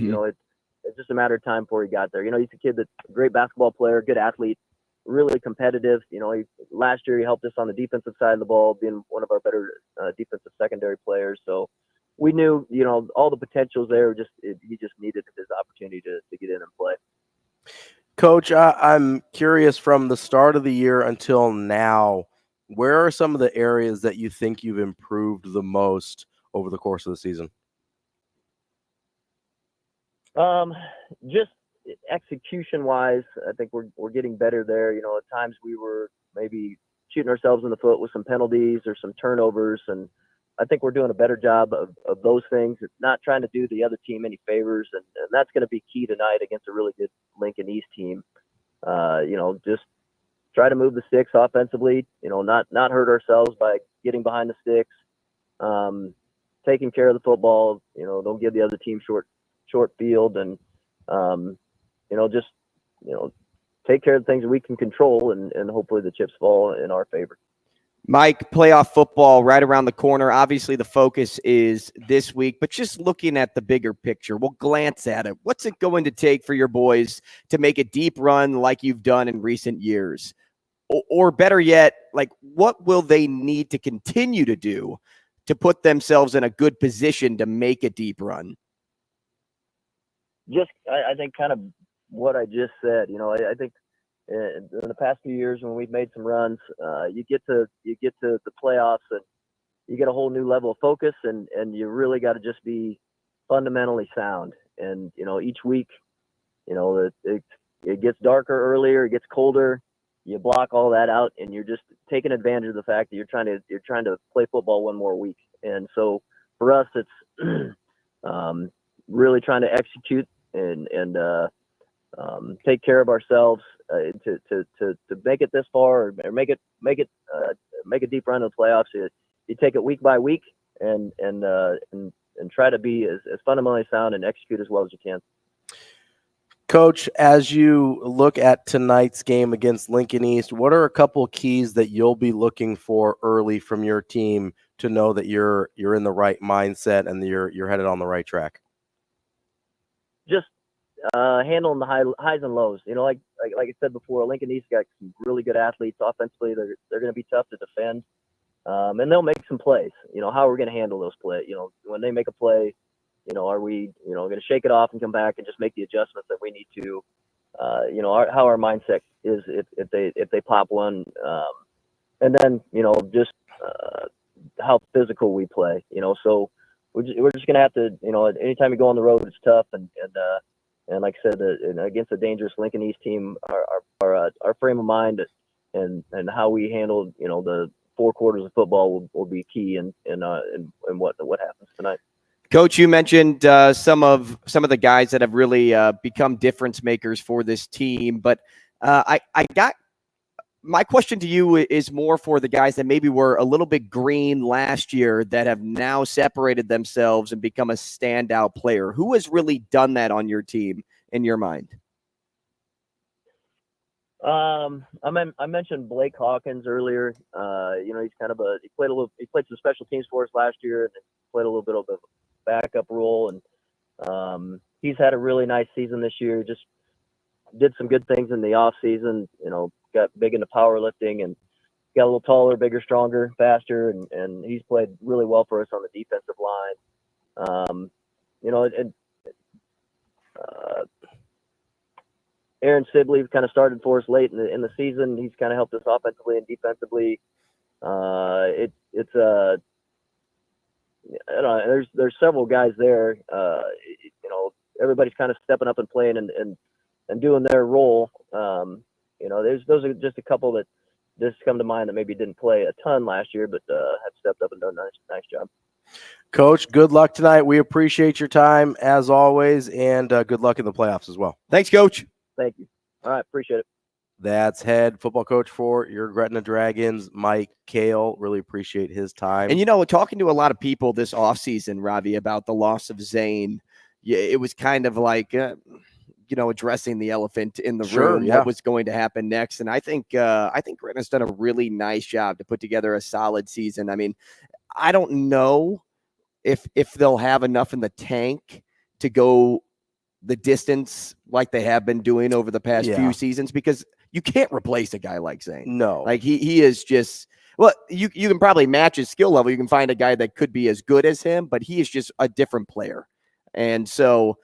it's just a matter of time before he got there. He's a kid that's a great basketball player, good athlete, really competitive. Last year he helped us on the defensive side of the ball, being one of our better defensive secondary players. So we knew, all the potentials there. He just needed his opportunity to get in and play. Coach, I'm curious, from the start of the year until now, where are some of the areas that you think you've improved the most over the course of the season? Just execution wise, I think we're getting better there. At times we were maybe shooting ourselves in the foot with some penalties or some turnovers, and I think we're doing a better job of those things. It's not trying to do the other team any favors, and that's going to be key tonight against a really good Lincoln East team. Just try to move the sticks offensively, not hurt ourselves by getting behind the sticks, taking care of the football, don't give the other team short field, and just take care of the things that we can control, and hopefully the chips fall in our favor. Mike, playoff football right around the corner. Obviously, the focus is this week, but just looking at the bigger picture, we'll glance at it. What's it going to take for your boys to make a deep run like you've done in recent years? Or better yet, what will they need to continue to do to put themselves in a good position to make a deep run? I think kind of what I just said. I think in the past few years when we've made some runs, you get to the playoffs and you get a whole new level of focus, and you really got to just be fundamentally sound. And each week, it gets darker earlier, it gets colder. You block all that out, and you're just taking advantage of the fact that you're trying to play football one more week. And so for us, it's really trying to execute and take care of ourselves to make it this far, or make a deep run in the playoffs. You take it week by week and try to be as fundamentally sound and execute as well as you can. Coach, as you look at tonight's game against Lincoln East, what are a couple of keys that you'll be looking for early from your team to know that you're in the right mindset and you're headed on the right track? Just handling the highs and lows. Like I said before, Lincoln East got some really good athletes offensively. They're going to be tough to defend, and they'll make some plays. How we're going to handle those plays. When they make a play, are we going to shake it off and come back and just make the adjustments that we need to? How our mindset is if they pop one, and then just how physical we play. So we're just going to have to. Anytime we go on the road, it's tough, and like I said, against a dangerous Lincoln East team, our frame of mind and how we handle the 4 quarters of football will be key in what happens tonight. Coach, you mentioned some of the guys that have really become difference makers for this team, but my question to you is more for the guys that maybe were a little bit green last year that have now separated themselves and become a standout player. Who has really done that on your team in your mind? I mentioned Blake Hawkins earlier. He's kind of he played some special teams for us last year and played a little bit of a backup role, and he's had a really nice season this year. Just did some good things in the off season. Got big into powerlifting and got a little taller, bigger, stronger, faster, and he's played really well for us on the defensive line. Aaron Sibley kind of started for us late in the season. He's kind of helped us offensively and defensively. I don't know, there's several guys there. Everybody's kind of stepping up and playing and doing their role. Those are just a couple that just come to mind that maybe didn't play a ton last year, but have stepped up and done a nice job. Coach, good luck tonight. We appreciate your time as always, and good luck in the playoffs as well. Thanks, Coach. Thank you. All right, appreciate it. That's head football coach for your Gretna Dragons, Mike Kayl. Really appreciate his time. And, talking to a lot of people this offseason, Ravi, about the loss of Zane, it was kind of like, addressing the elephant in the room, what was going to happen next. And I think Gretna's done a really nice job to put together a solid season. I mean, I don't know if they'll have enough in the tank to go the distance like they have been doing over the past few seasons, because you can't replace a guy like Zane. No. Like he is just, well, you can probably match his skill level. You can find a guy that could be as good as him, but he is just a different player. And so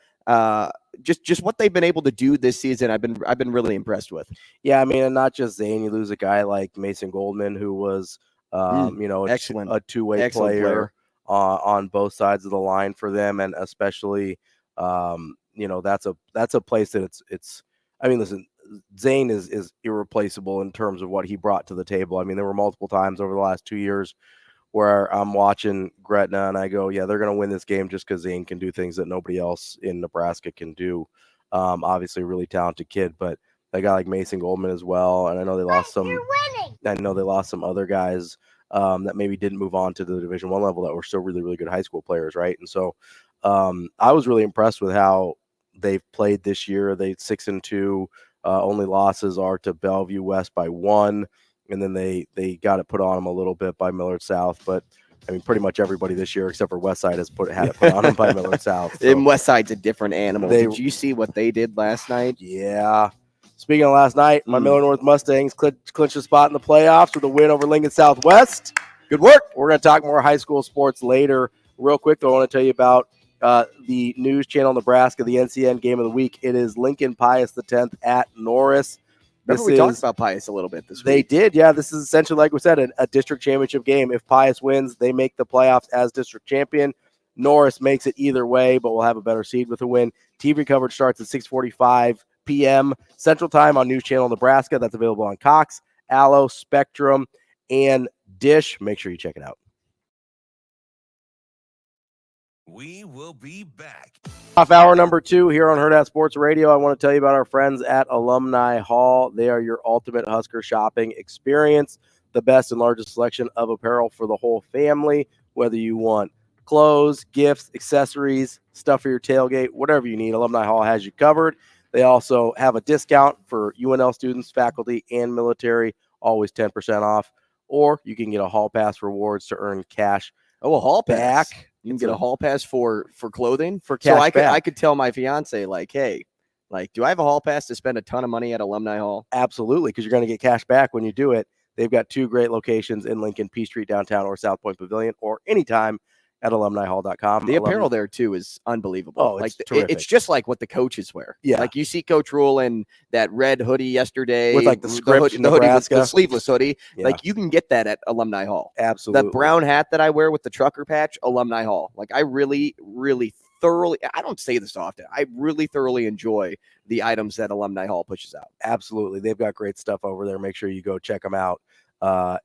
just what they've been able to do this season, I've been really impressed with. Yeah, I mean, and not just Zane. You lose a guy like Mason Goldman, who was excellent, a two-way player on both sides of the line for them, and especially that's a place that it's. I mean, listen, Zane is irreplaceable in terms of what he brought to the table. I mean, there were multiple times over the last 2 years where I'm watching Gretna and I go, yeah, they're going to win this game just because Zane can do things that nobody else in Nebraska can do. Obviously, a really talented kid, but a guy like Mason Goldman as well. And I know they lost some. I know they lost some other guys that maybe didn't move on to the Division I level that were still really, really good high school players, right? And so I was really impressed with how they've played this year. They 6-2. Only losses are to Bellevue West by 1. And then they got it put on them a little bit by Millard South, but I mean, pretty much everybody this year except for Westside has had it put on them by Millard South. So. And Westside's a different animal. Did you see what they did last night? Yeah. Speaking of last night, my Miller North Mustangs clinched a spot in the playoffs with a win over Lincoln Southwest. Good work. We're going to talk more high school sports later. Real quick, though, I want to tell you about the News Channel Nebraska, the NCN Game of the Week. It is Lincoln Pius X at Norris. We talked about Pius a little bit this week. They did, yeah. This is essentially, like we said, a district championship game. If Pius wins, they make the playoffs as district champion. Norris makes it either way, but we'll have a better seed with a win. TV coverage starts at 6:45 p.m. Central Time on News Channel Nebraska. That's available on Cox, Allo, Spectrum, and Dish. Make sure you check it out. We will be back. Off hour number 2 here on Hurrdat Sports Radio. I want to tell you about our friends at Alumni Hall. They are your ultimate Husker shopping experience. The best and largest selection of apparel for the whole family, whether you want clothes, gifts, accessories, stuff for your tailgate, whatever you need. Alumni Hall has you covered. They also have a discount for UNL students, faculty, and military, always 10% off. Or you can get a Hall Pass rewards to earn cash. Oh, a Hall Pass. Back. You can get a Hall Pass for clothing? For cash so back. I could tell my fiance, like, hey, like, do I have a Hall Pass to spend a ton of money at Alumni Hall? Absolutely, because you're going to get cash back when you do it. They've got 2 great locations in Lincoln, P Street downtown or South Point Pavilion, or anytime at alumnihall.com. The apparel there, too, is unbelievable. Oh, it's terrific. It's just like what the coaches wear. Yeah. Like, you see Coach Rhule in that red hoodie yesterday. With, like, the script in the hoodie with Nebraska. the sleeveless hoodie. Yeah. Like, you can get that at Alumni Hall. Absolutely. That brown hat that I wear with the trucker patch, Alumni Hall. Like, I really, really thoroughly, I don't say this often, I really thoroughly enjoy the items that Alumni Hall pushes out. Absolutely. They've got great stuff over there. Make sure you go check them out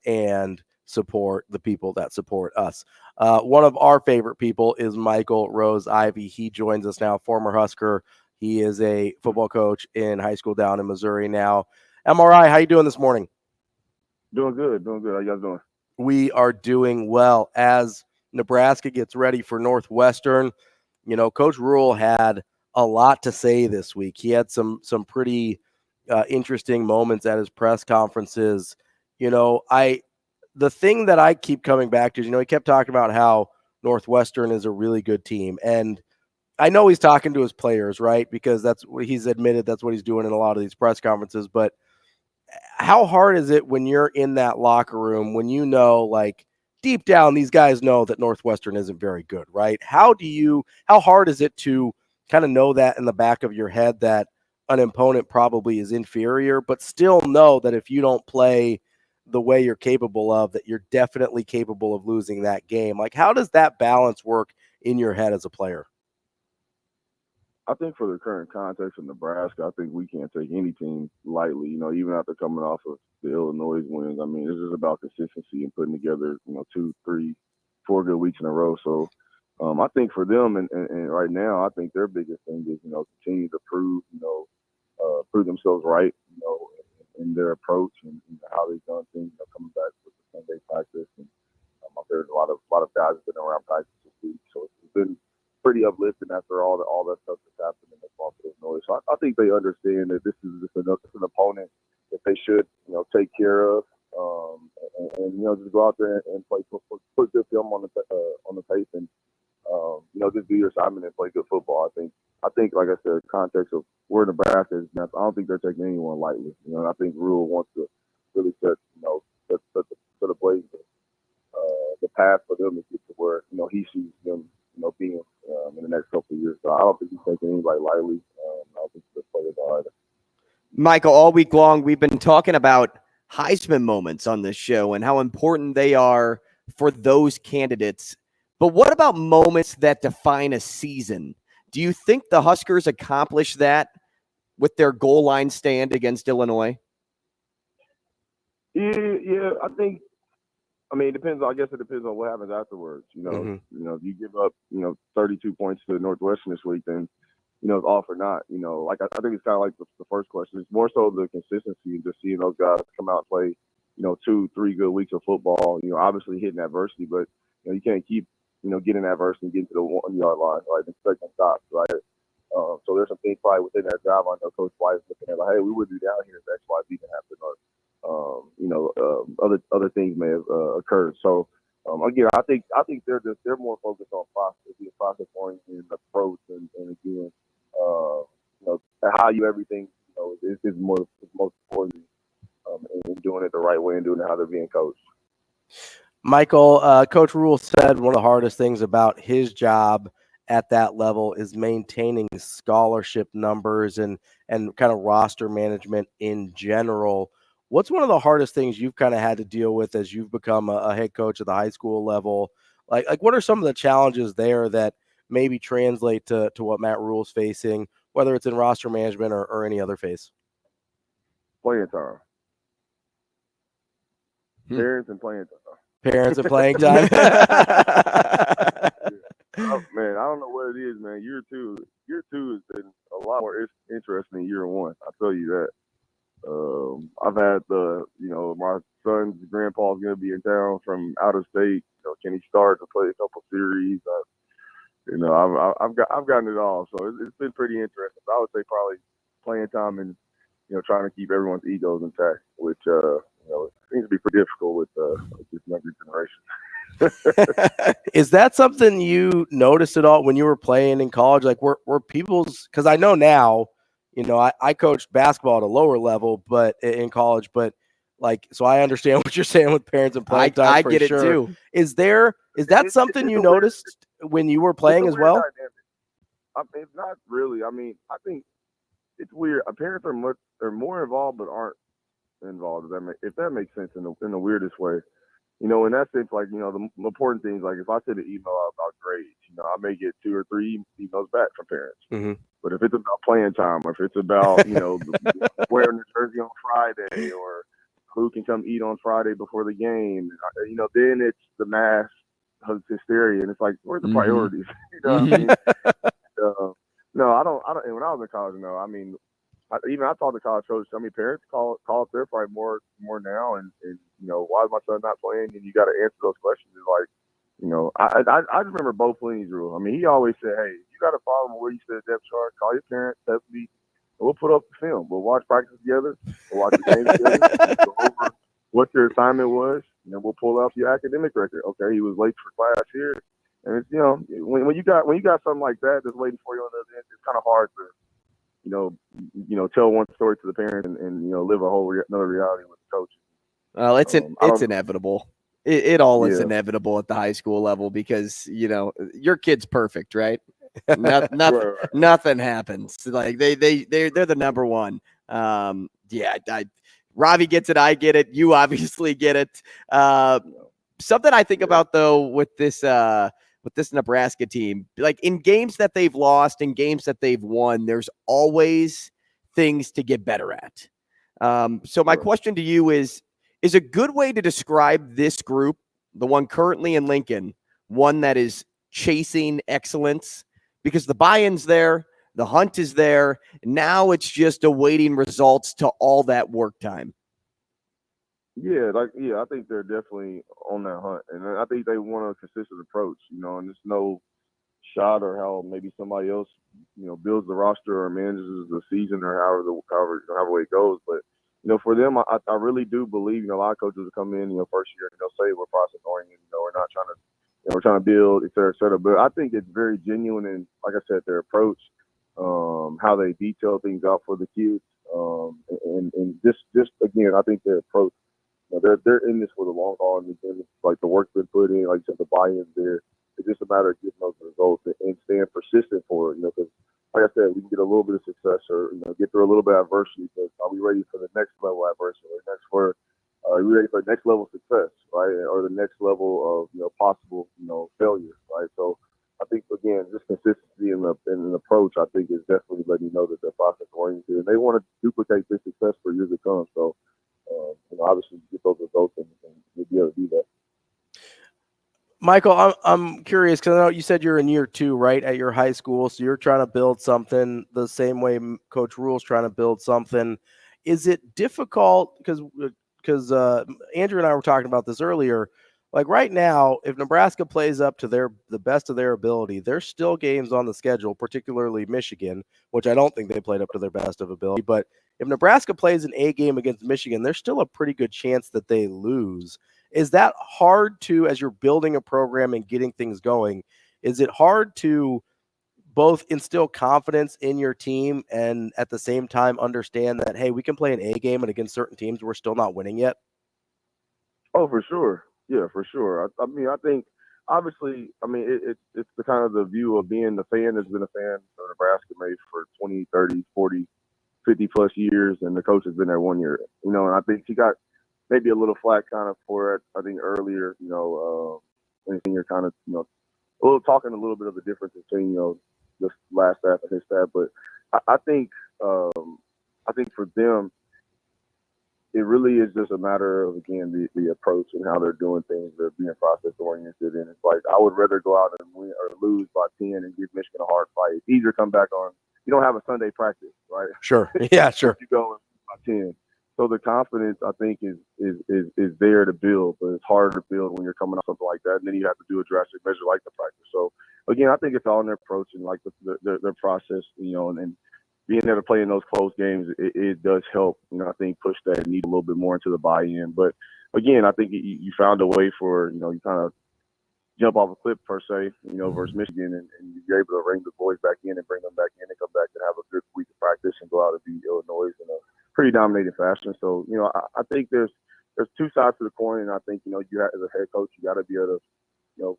and support the people that support us. One of our favorite people is Michael Rose-Ivey. He joins us now, former Husker. He is a football coach in high school down in Missouri now. MRI, how you doing this morning? Doing good. How you guys doing? We are doing well. As Nebraska gets ready for Northwestern, Coach Rhule had a lot to say this week. He had some pretty interesting moments at his press conferences. The thing that I keep coming back to is, he kept talking about how Northwestern is a really good team. And I know he's talking to his players, right? Because that's what he's admitted, that's what he's doing in a lot of these press conferences. But how hard is it when you're in that locker room, when like deep down, these guys know that Northwestern isn't very good, right? How hard is it to kind of know that in the back of your head that an opponent probably is inferior, but still know that if you don't play the way you're capable of, that you're definitely capable of losing that game? Like, how does that balance work in your head as a player? I think for the current context of Nebraska, I think we can't take any team lightly, even after coming off of the Illinois wins. I mean, it's just about consistency and putting together, 2, 3, 4 good weeks in a row. So I think for them and right now, I think their biggest thing is, continue to prove themselves right, in their approach and how they've done things, coming back with the Sunday practice. And there's a lot of guys have been around practice this week. So it's been pretty uplifting after all that stuff that's happened in the loss of Illinois. So I think they understand that this is just an opponent that they should, take care of, and just go out there and play, put good film on the tape, and just do your assignment and play good football. I think, like I said, context of where Nebraska is now, I don't think they're taking anyone lightly. And I think Rhule wants to really set the blaze the path for them to get to where he sees them being in the next couple of years. So I don't think he's taking anybody lightly. I don't think the players are either. Michael, all week long we've been talking about Heisman moments on this show and how important they are for those candidates. But what about moments that define a season? Do you think the Huskers accomplished that with their goal line stand against Illinois? Yeah, it depends. I guess it depends on what happens afterwards. If you give up, 32 points to Northwestern this week, then, it's off or not. I think it's kind of like the first question. It's more so the consistency and just seeing those guys come out and play, 2, 3 good weeks of football. Obviously hitting adversity, but you can't keep, getting adversity and getting to the 1-yard line, right? And expecting stops, right? So there's some things probably within that drive. I know Coach White is looking at hey, we would be down here if X, Y, Z didn't happen, or other things may have occurred. So again, I think they're more focused on process oriented approach, and again, how you everything is most important in doing it the right way and doing it how they're being coached. Michael, Coach Rhule said one of the hardest things about his job at that level is maintaining scholarship numbers and kind of roster management in general. What's one of the hardest things you've kind of had to deal with as you've become a head coach at the high school level? Like what are some of the challenges there that maybe translate to what Matt Rhule's facing, whether it's in roster management or any other phase? Playing time. Parents and playing time. Parents and playing time. Oh, man, I don't know what it is, man. Year two has been a lot more interesting than year one. I'll tell you that. I've had my son's grandpa's going to be in town from out of state. Can he start to play a couple series? I've gotten it all, so it's been pretty interesting. I would say probably playing time and trying to keep everyone's egos intact, which seems to be pretty difficult with this younger generation. Is that something you noticed at all when you were playing in college? Like were people's, because I know now, I coached basketball at a lower level, but in college, but so I understand what you're saying with parents and playing time. I for get sure. it too. Is that something you noticed when you were playing as well? It's not really. I think it's weird. Parents are more involved, but aren't involved. If that makes sense in the weirdest way. In that sense, the important things, like if I send an email out about grades, I may get 2 or 3 emails back from parents. Mm-hmm. But if it's about playing time, or if it's about, wearing the jersey on Friday, or who can come eat on Friday before the game, then it's the mass hysteria. And it's like, where's the priorities? What I mean? No, I don't. And when I was in college, I talked to college coaches. Parents call up there probably more now, and why is my son not playing? And you got to answer those questions. It's like, I just remember Bo Pelini's rule. He always said, hey, if you got a problem with where you sit at depth chart, call your parents, text me, and we'll put up the film. We'll watch practice together. We'll watch the game together. We'll go over what your assignment was, and then we'll pull up your academic record. Okay, he was late for class here, and it's when you got something like that that's waiting for you on the other end, it's kind of hard to tell one story to the parents and live a whole another reality with the coaches. Well, it's inevitable. It all is Yeah. inevitable at the high school level because, your kid's perfect, right? Nothing, Right. nothing happens. Like they're the number one. Ravi gets it. I get it. You obviously get it. Something I think about though with this Nebraska team, like in games that they've lost and games that they've won, there's always things to get better at. So my question to you is a good way to describe this group, the one currently in Lincoln, one that is chasing excellence, because the buy-in's there, the hunt is there. Now it's just awaiting results to all that work time. Yeah, I think they're definitely on that hunt, and I think they want a consistent approach, and it's no shot or how maybe somebody else, builds the roster or manages the season or however way it goes. But for them, I really do believe, a lot of coaches will come in, first year and they'll say we're process oriented, we're not trying to, we're trying to build, et cetera, et cetera. But I think it's very genuine, and like I said, their approach, how they detail things out for the kids, and just again, I think their approach. They're in this for the long haul, and again, like the work's been put in, like you said, the buy-in there. It's just a matter of getting those results and staying persistent for it. Because, like I said, we can get a little bit of success or get through a little bit of adversity. But are we ready for the next level of adversity? Are we ready for the next level of success, right? Or the next level of possible failure, right? So I think again, just consistency in the approach, I think is definitely letting you know that they're process oriented and they want to duplicate this success for years to come. So. Obviously, get those results and you'll be able to do that. Michael, I'm curious because I know you said you're in year 2, right, at your high school. So you're trying to build something the same way Coach Rhule's trying to build something. Is it difficult because Andrew and I were talking about this earlier? Like right now, if Nebraska plays up to the best of their ability, there's still games on the schedule, particularly Michigan, which I don't think they played up to their best of ability. But if Nebraska plays an A game against Michigan, there's still a pretty good chance that they lose. Is that hard to, as you're building a program and getting things going, is it hard to both instill confidence in your team and at the same time understand that, hey, we can play an A game and against certain teams we're still not winning yet? Oh, for sure. Yeah, for sure. I mean, I think obviously, it's the kind of the view of being the fan that's been a fan of Nebraska maybe for 20, 30, 40, 50 plus years, and the coach has been there 1 year, and I think he got maybe a little flack kind of for it, I think earlier, anything you're kind of, talking a little bit of the difference between, this last staff and his staff, but I think for them, it really is just a matter of, again, the approach and how they're doing things. They're being process oriented, and it's like I would rather go out and win or lose by 10 and give Michigan a hard fight. It's easier to come back on. You don't have a Sunday practice, right? Sure. Yeah, sure. You go by 10. So the confidence, I think, is there to build, but it's harder to build when you're coming off something like that, and then you have to do a drastic measure like the practice. So again, I think it's all in their approach and like their process, and being there to play in those close games, it does help. I think push that need a little bit more into the buy-in. But again, I think you found a way for you kind of jump off a cliff per se, versus Michigan, and you're able to bring the boys back in and bring them back in and come back and have a good week of practice and go out and beat Illinois in a pretty dominating fashion. So I think there's two sides to the coin, and I think you as a head coach, you got to be able to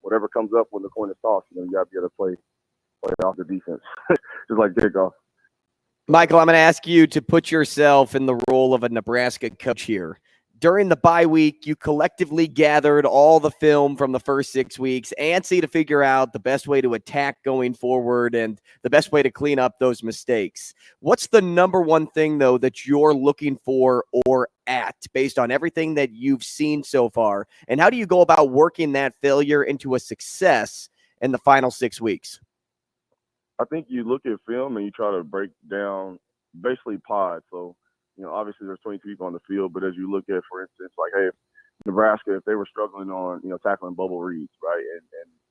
whatever comes up when the coin is tossed, you got to be able to play off the defense, just like kickoff. Michael, I'm going to ask you to put yourself in the role of a Nebraska coach here. During the bye week, you collectively gathered all the film from the first 6 weeks, antsy to figure out the best way to attack going forward and the best way to clean up those mistakes. What's the number one thing, though, that you're looking for or at based on everything that you've seen so far? And how do you go about working that failure into a success in the final 6 weeks? I think you look at film and you try to break down basically pods. So, obviously there's 22 people on the field, but as you look at, for instance, like, hey, Nebraska, if they were struggling on, tackling bubble reads, right,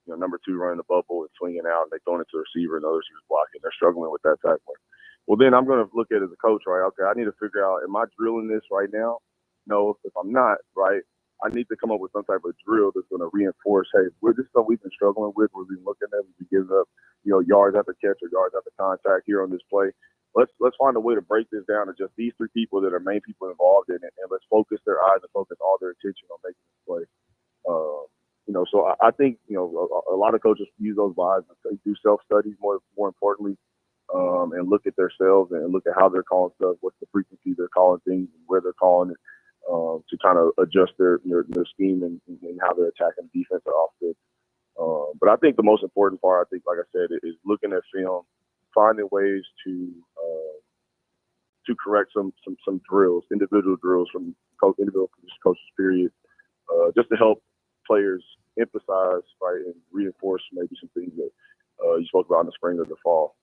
and number 2 running the bubble and swinging out and they throwing it to the receiver and the other receiver's blocking, they're struggling with that tackling. Well, then I'm going to look at it as a coach, right, okay, I need to figure out, am I drilling this right now? No, if I'm not, right, I need to come up with some type of drill that's going to reinforce, hey, this is something we've been struggling with. We've been looking at, we've been giving up, yards after catch or yards after contact here on this play. let's find a way to break this down to just these three people that are main people involved in it, and let's focus their eyes and focus all their attention on making this play. So I think, a lot of coaches use those vibes and do self-studies more importantly, and look at themselves and look at how they're calling stuff, what's the frequency they're calling things, and where they're calling it, to kind of adjust their scheme and how they're attacking defense or offense. But I think the most important part, I think, like I said, is looking at film, finding ways to correct some drills, individual drills from individual coaches, period, just to help players emphasize, right, and reinforce maybe some things that you spoke about in the spring or the fall.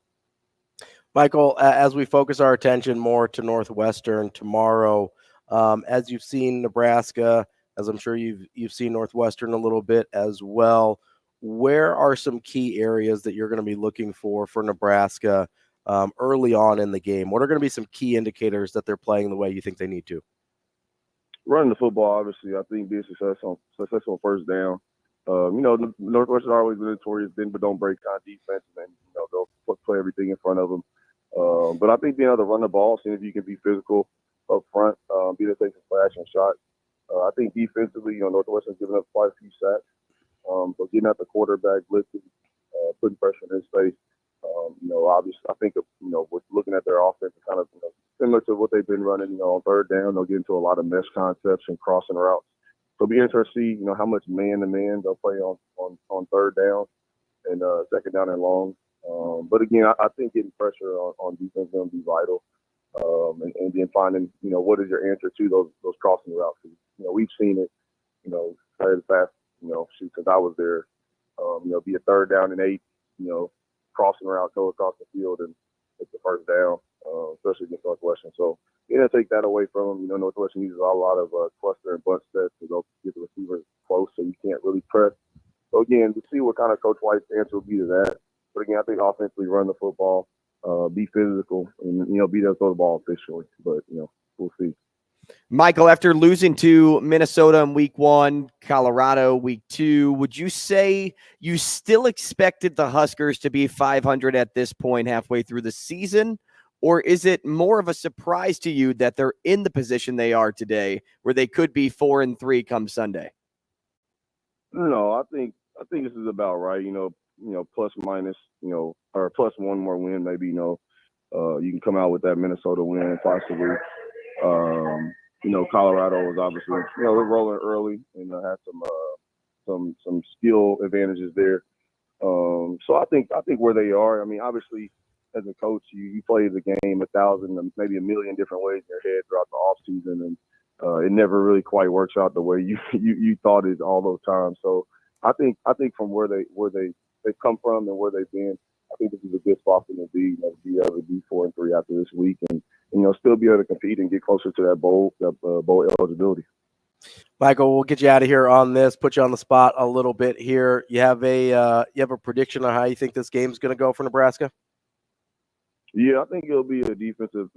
Michael, as we focus our attention more to Northwestern tomorrow, as you've seen Nebraska, as I'm sure you've seen Northwestern a little bit as well, where are some key areas that you're going to be looking for Nebraska early on in the game? What are going to be some key indicators that they're playing the way you think they need to? Running the football, obviously, I think being successful on first down. Northwestern always been notorious, but don't break kind of defense, and they'll play everything in front of them. But I think being able to run the ball, seeing if you can be physical up front, be able to take some flash and shots. I think defensively, Northwestern's giving up quite a few sacks. So getting at the quarterback, blitzing, putting pressure in his face. Obviously, I think, we're looking at their offense kind of, similar to what they've been running, on third down. They'll get into a lot of mesh concepts and crossing routes. So be interested to see, how much man-to-man they'll play on third down and second down and long. But again, I think getting pressure on defense is going to be vital. And then finding, what is your answer to those crossing routes? We've seen it, very fast, since I was there, be a third down and 8, crossing route, go across the field and it's the first down, especially against Northwestern. So, take that away from them. Northwestern uses a lot of cluster and bunch sets to go get the receivers close so you can't really press. So, again, to see what kind of Coach White's answer will be to that. But, again, I think offensively run the football, be physical, and, be there to throw the ball efficiently. But, we'll see. Michael, after losing to Minnesota in week 1, Colorado week 2, would you say you still expected the Huskers to be 500 at this point halfway through the season? Or is it more of a surprise to you that they're in the position they are today where they could be 4-3 come Sunday? No, I think this is about right, plus minus, or plus one more win, maybe, you can come out with that Minnesota win possibly. Colorado was obviously, they're rolling early and had some skill advantages there. So I think where they are, obviously as a coach, you play the game 1,000, maybe 1,000,000 different ways in your head throughout the off season, and it never really quite works out the way you thought it all those times. So I think from where they've come from and where they've been, I think this is a good spot for them to be able to be 4-3 after this week, and still be able to compete and get closer to that bowl eligibility. Michael, we'll get you out of here on this. Put you on the spot a little bit here. You have a prediction on how you think this game's going to go for Nebraska? Yeah, I think it'll be a defensive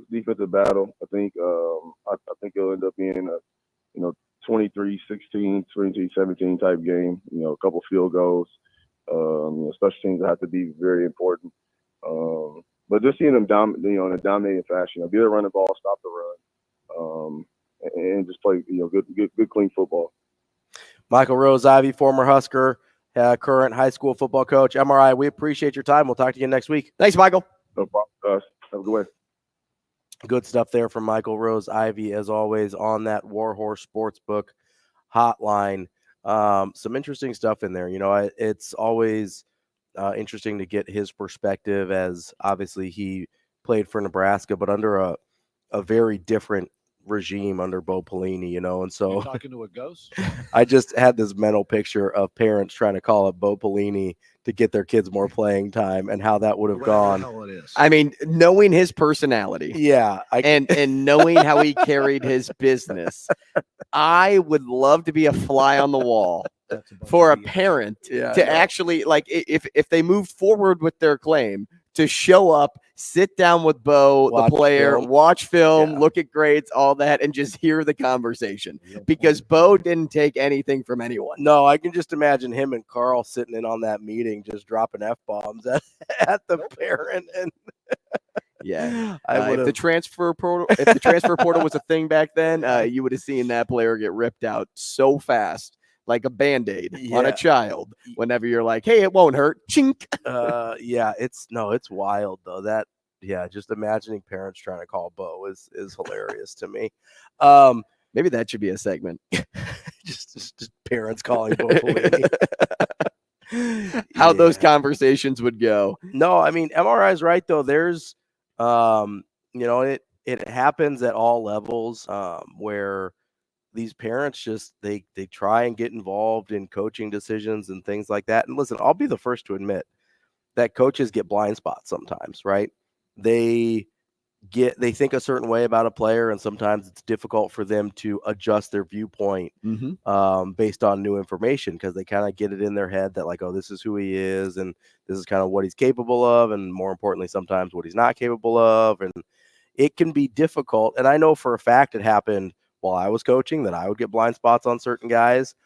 battle. I think it'll end up being a 23-16, 23-17 type game. A couple field goals. Special teams have to be very important. But just seeing them in a dominating fashion, be able to run the ball, stop the run, and just play good clean football. Michael Rose-Ivey, former Husker, current high school football coach. MRI, we appreciate your time. We'll talk to you next week. Thanks, Michael. No problem, guys. Have a good one. Good stuff there from Michael Rose-Ivey, as always, on that Warhorse Sportsbook hotline. Some interesting stuff in there. It's always interesting to get his perspective, as obviously he played for Nebraska, but under a very different regime under Bo Pelini, and so you're talking to a ghost. I just had this mental picture of parents trying to call up Bo Pelini to get their kids more playing time and how that would have gone. Knowing his personality, yeah, and knowing how he carried his business, I would love to be a fly on the wall for a parent to actually, like, if they move forward with their claim, to show up, sit down with Bo, the player, watch film, look at grades, all that, and just hear the conversation. Because Bo didn't take anything from anyone. No, I can just imagine him and Carl sitting in on that meeting, just dropping F-bombs at the parent. And Yeah. I would if the have. transfer portal was a thing back then, you would have seen that player get ripped out so fast, like a Band-Aid on Yeah. a child. Whenever you're like, hey, it won't hurt. Chink. Yeah, it's wild though. Just imagining parents trying to call Bo is hilarious to me. Maybe that should be a segment. just parents calling Bo Pelini. How those conversations would go. No, I mean MRI is right though. There's it happens at all levels where these parents just they try and get involved in coaching decisions and things like that. And listen, I'll be the first to admit that coaches get blind spots sometimes, right? They think a certain way about a player, and sometimes it's difficult for them to adjust their viewpoint based on new information, because they kind of get it in their head that like, oh, this is who he is, and this is kind of what he's capable of, and more importantly, sometimes what he's not capable of, and it can be difficult. And I know for a fact it happened while I was coaching that I would get blind spots on certain guys,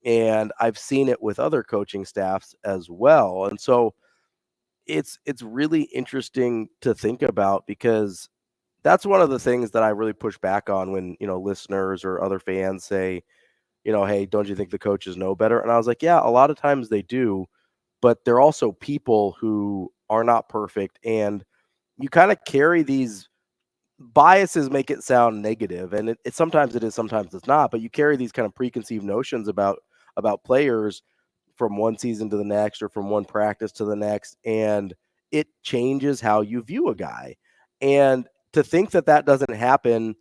and I've seen it with other coaching staffs as well. And so it's really interesting to think about, because that's one of the things that I really push back on when, listeners or other fans say, hey, don't you think the coaches know better? And I was like, yeah, a lot of times they do, but they're also people who are not perfect. And you kind of carry these biases, make it sound negative. And it sometimes it is, sometimes it's not, but you carry these kind of preconceived notions about players from one season to the next, or from one practice to the next, and it changes how you view a guy. And to think that doesn't happen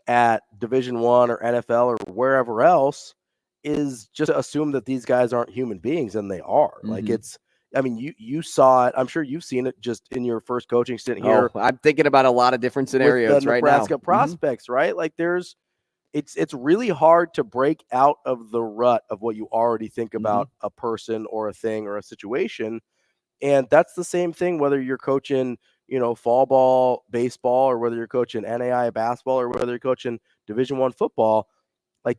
at Division I or NFL or wherever else is just to assume that these guys aren't human beings, and they are. Like you saw it. I'm sure you've seen it just in your first coaching stint here. I'm thinking about a lot of different scenarios with the right now. Nebraska prospects, right? Like it's really hard to break out of the rut of what you already think about a person or a thing or a situation. And that's the same thing whether you're coaching, fall ball, baseball, or whether you're coaching NAI basketball, or whether you're coaching Division I football. Like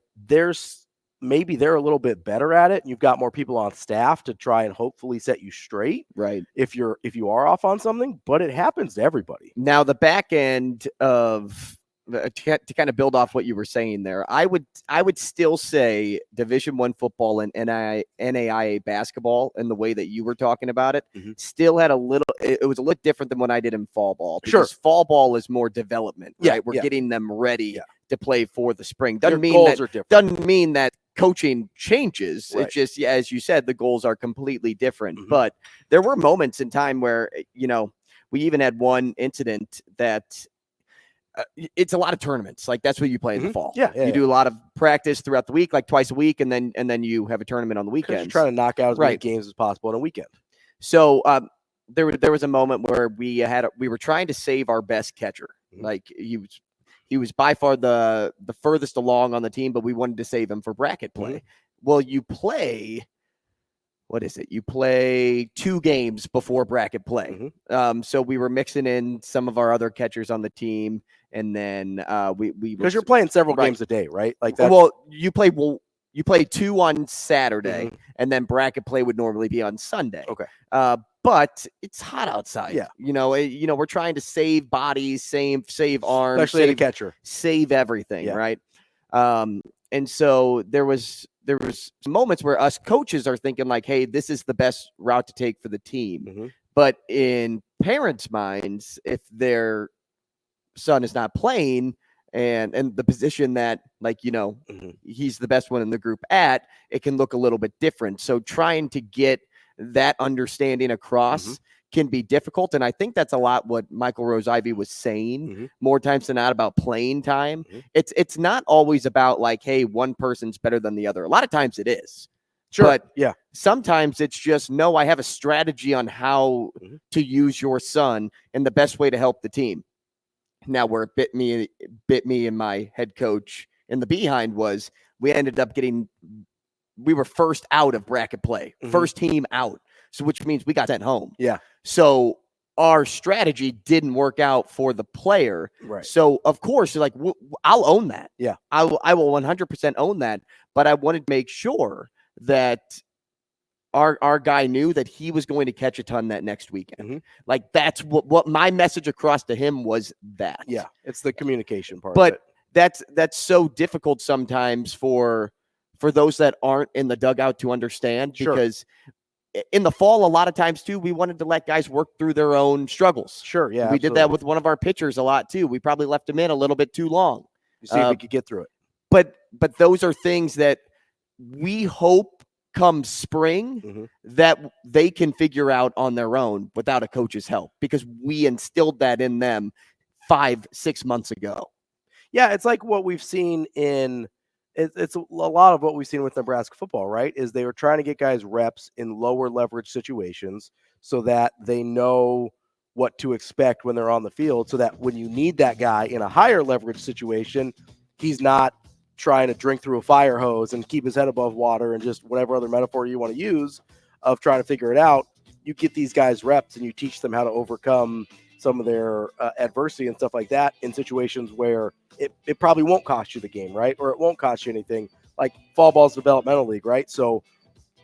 maybe they're a little bit better at it, and you've got more people on staff to try and hopefully set you straight, right? If you are off on something, but it happens to everybody. Now the back end of to kind of build off what you were saying there, I would still say Division I football and NAIA basketball, and the way that you were talking about it, still had it was a little different than what I did in fall ball. Because fall ball is more development, right? We're getting them ready to play for the spring. Doesn't mean that coaching changes. Right. It's just, as you said, the goals are completely different. But there were moments in time where, we even had one incident that it's a lot of tournaments. Like that's what you play in the fall. You do a lot of practice throughout the week, like twice a week, and then you have a tournament on the weekends. You're trying to knock out as many games as possible on a weekend. So there was a moment where we were trying to save our best catcher. Like he was by far the furthest along on the team, but we wanted to save him for bracket play. Well, you play. What is it? You play 2 games before bracket play. So we were mixing in some of our other catchers on the team, and then because you're playing several games a day, right? Like that. Well, you play 2 on Saturday, and then bracket play would normally be on Sunday. Okay. But it's hot outside. Yeah. We're trying to save bodies, save arms, especially a catcher, save everything, right? And so there was moments where us coaches are thinking like, hey, this is the best route to take for the team. But in parents' minds, if their son is not playing and the position that he's the best one in the group at, it can look a little bit different. So trying to get that understanding across can be difficult. And I think that's a lot what Michael Rose-Ivey was saying more times than not about playing time. It's not always about like, hey, one person's better than the other. A lot of times it is. Sure. But sometimes it's just, no, I have a strategy on how to use your son and the best way to help the team. Now, where it bit me and my head coach in the behind was we ended up we were first out of bracket play, first team out. So which means we got sent home. Yeah. So our strategy didn't work out for the player. Right. So of course, like I'll own that. Yeah. I will 100% own that. But I wanted to make sure that our guy knew that he was going to catch a ton that next weekend. Mm-hmm. Like that's what my message across to him was that. Yeah, it's the communication part but of it. that's so difficult sometimes for those that aren't in the dugout to understand, because in the fall, a lot of times too, we wanted to let guys work through their own struggles. Sure, yeah. We did that with one of our pitchers a lot too. We probably left him in a little bit too long. You see if we could get through it. But those are things that we hope come spring that they can figure out on their own without a coach's help, because we instilled that in them 5-6 months ago. Yeah, it's like what we've seen it's a lot of what we've seen with Nebraska football, right? Is they were trying to get guys reps in lower leverage situations so that they know what to expect when they're on the field, so that when you need that guy in a higher leverage situation, he's not trying to drink through a fire hose and keep his head above water and just whatever other metaphor you want to use of trying to figure it out. You get these guys reps and you teach them how to overcome some of their adversity and stuff like that in situations where it probably won't cost you the game, right? Or it won't cost you anything. Like fall ball's developmental league, right? So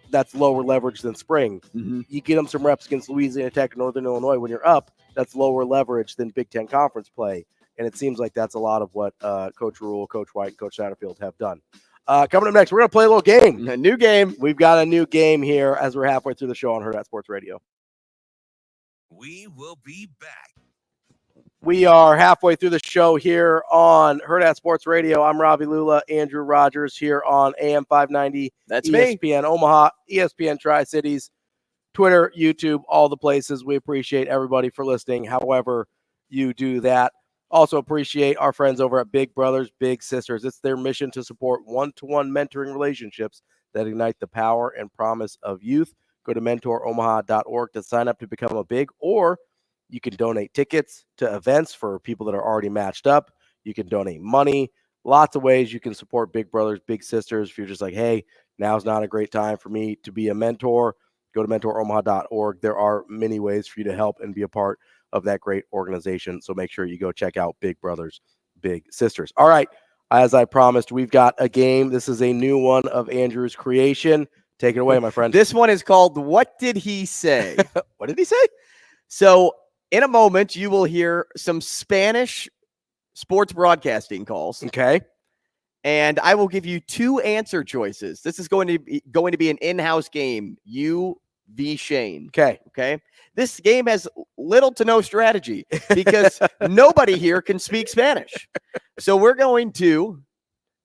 that's lower leverage than spring. You get them some reps against Louisiana Tech and Northern Illinois when you're up. That's lower leverage than Big Ten conference play. And it seems like that's a lot of what Coach Rhule, Coach White, and Coach Satterfield have done. Coming up next, we're going to play a little game. A new game. We've got a new game here as we're halfway through the show on Hurrdat Sports Radio. We will be back. We are halfway through the show here on Hurrdat Sports Radio. I'm Ravi, Lulla, Andrew Rogers here on AM 590. That's ESPN Omaha, ESPN Tri-Cities, Twitter, YouTube, all the places. We appreciate everybody for listening, however you do that. Also appreciate our friends over at Big Brothers, Big Sisters. It's their mission to support one-to-one mentoring relationships that ignite the power and promise of youth. Go to mentoromaha.org to sign up to become a big, or you can donate tickets to events for people that are already matched up. You can donate money. Lots of ways you can support Big Brothers, Big Sisters. If you're just like, hey, now's not a great time for me to be a mentor, go to mentoromaha.org. There are many ways for you to help and be a part of that great organization. So make sure you go check out Big Brothers, Big Sisters. All right. As I promised, we've got a game. This is a new one of Andrew's creation. Take it away, my friend. This one is called What Did He Say? What did he say? So in a moment, you will hear some Spanish sports broadcasting calls. Okay. And I will give you two answer choices. This is going to be an in-house game. You v. Shane. Okay. This game has little to no strategy because nobody here can speak Spanish. So we're going to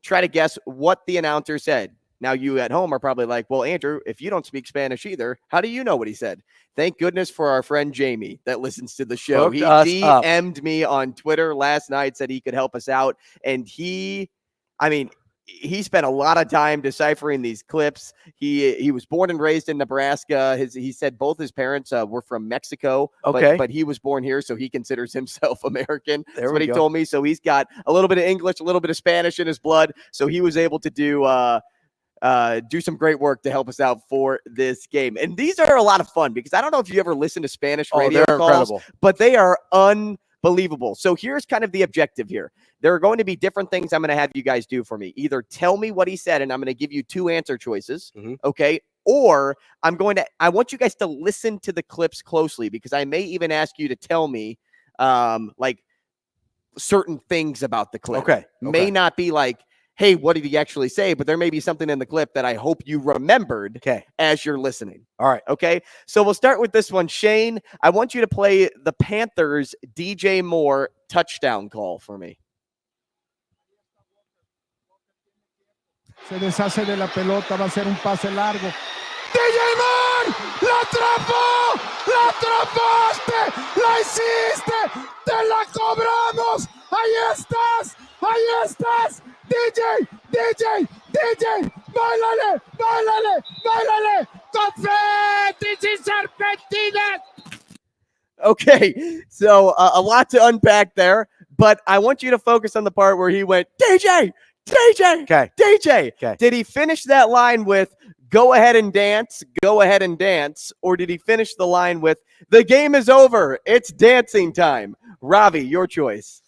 try to guess what the announcer said. Now, you at home are probably like, well, Andrew, if you don't speak Spanish either, how do you know what he said? Thank goodness for our friend Jamie that listens to the show. He DM'd me on Twitter last night, said he could help us out. And he spent a lot of time deciphering these clips. He was born and raised in Nebraska. He said both his parents were from Mexico, but he was born here, so he considers himself American. That's what he told me. So he's got a little bit of English, a little bit of Spanish in his blood. So he was able to do some great work to help us out for this game. And these are a lot of fun because I don't know if you ever listen to Spanish radio calls, incredible, but they are unbelievable. So here's kind of the objective here. There are going to be different things I'm going to have you guys do for me. Either tell me what he said, and I'm going to give you two answer choices. Okay. Or I want you guys to listen to the clips closely because I may even ask you to tell me like certain things about the clip. Okay. May not be like, hey, what did he actually say? But there may be something in the clip that I hope you remembered as you're listening. All right. Okay. So we'll start with this one. Shane, I want you to play the Panthers DJ Moore touchdown call for me. Se deshace de la pelota, va a ser un pase largo. DJ Moore, la atrapó, la atrapaste, la hiciste, te la cobramos. Ahí estás. DJ, bailale, confetti sin serpentinas. Okay, so a lot to unpack there, but I want you to focus on the part where he went, DJ. Okay. DJ. Okay. Did he finish that line with go ahead and dance, or did he finish the line with the game is over, it's dancing time? Ravi, your choice.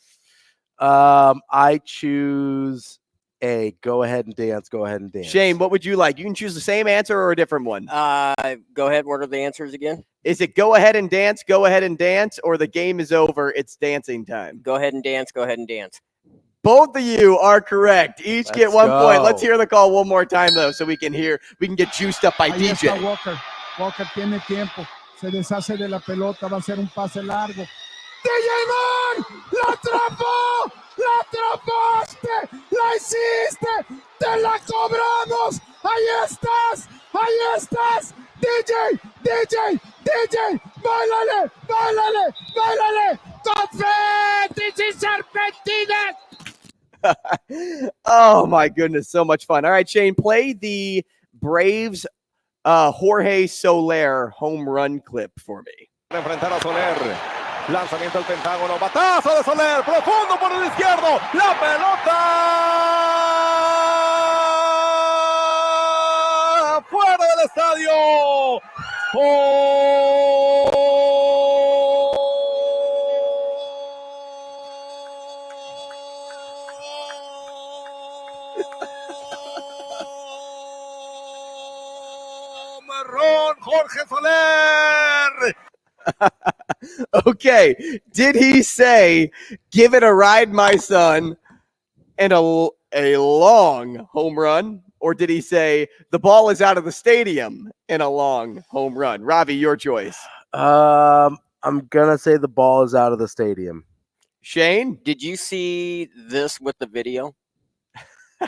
I choose A, go ahead and dance, go ahead and dance. Shane, what would you like? You can choose the same answer or a different one. Go ahead. What are the answers again? Is it go ahead and dance, or the game is over, it's dancing time? Go ahead and dance, go ahead and dance. Both of you are correct. Each get 1 go. point. Let's hear the call one more time, though, so we can get juiced up by Ahí está DJ. Walker. Walker tiene tiempo. Se deshace de la pelota. Va a ser un pase largo. DJ Man, la atrapó. La atrapaste. La hiciste. Te la cobramos. Ahí estás. Ahí estás. DJ. Báilale. Confetti serpentinas. Oh, my goodness. So much fun. All right, Shane, play the Braves Jorge Soler home run clip for me. Enfrentar a Soler. Lanzamiento al Pentágono. Batazo de Soler. Profundo por el izquierdo. La pelota. Fuera del estadio. Jorge Soler. Okay. Did he say, give it a ride, my son, and a long home run? Or did he say, the ball is out of the stadium and a long home run? Ravi, your choice. I'm going to say the ball is out of the stadium. Shane? Did you see this with the video?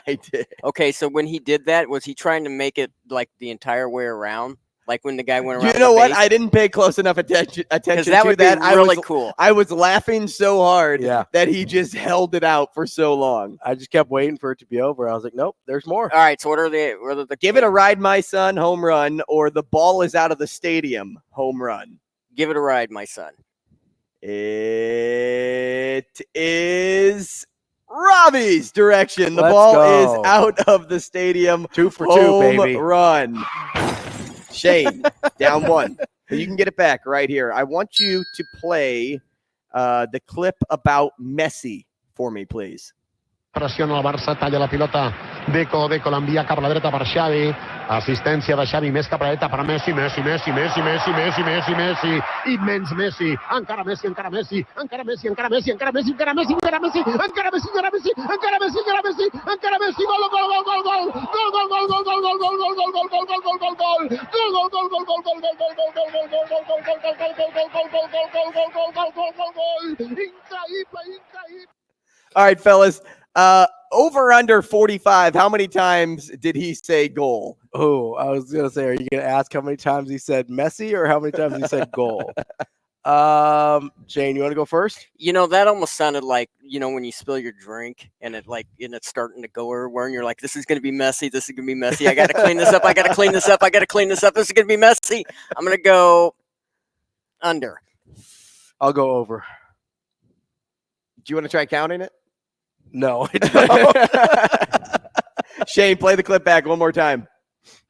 I did. Okay, so when he did that, was he trying to make it like the entire way around? Like when the guy went around. You know what? base? I didn't pay close enough attention that to would that. Be really cool. I was laughing so hard Yeah. that he just held it out for so long. I just kept waiting for it to be over. I was like, nope, there's more. All right, so what are the Give it a ride, my son, home run, or the ball is out of the stadium, home run. Give it a ride, my son. It is Ravi's direction. The Let's ball go. is out of the stadium. 2 for 2, home baby. run. Shane, down 1. But you can get it back right here. I want you to play the clip about Messi for me, please. Pressiona el Barça, talla la pilota. Deco l'envia cap a la dreta per Xavi. Assistència de Xavi, més cap a la dreta per Messi. Immens Messi. Encara Messi. Gol, increïble. All right, fellas. Over under 45. How many times did he say goal? Oh, I was going to say, are you going to ask how many times he said Messi or how many times he said goal? Shane, you want to go first? You know, that almost sounded like, you know, when you spill your drink and it's starting to go everywhere and you're like, this is going to be messy. This is going to be messy. I got to clean this up. This is going to be messy. I'm going to go under. I'll go over. Do you want to try counting it? No, I don't. Shane, play the clip back one more time.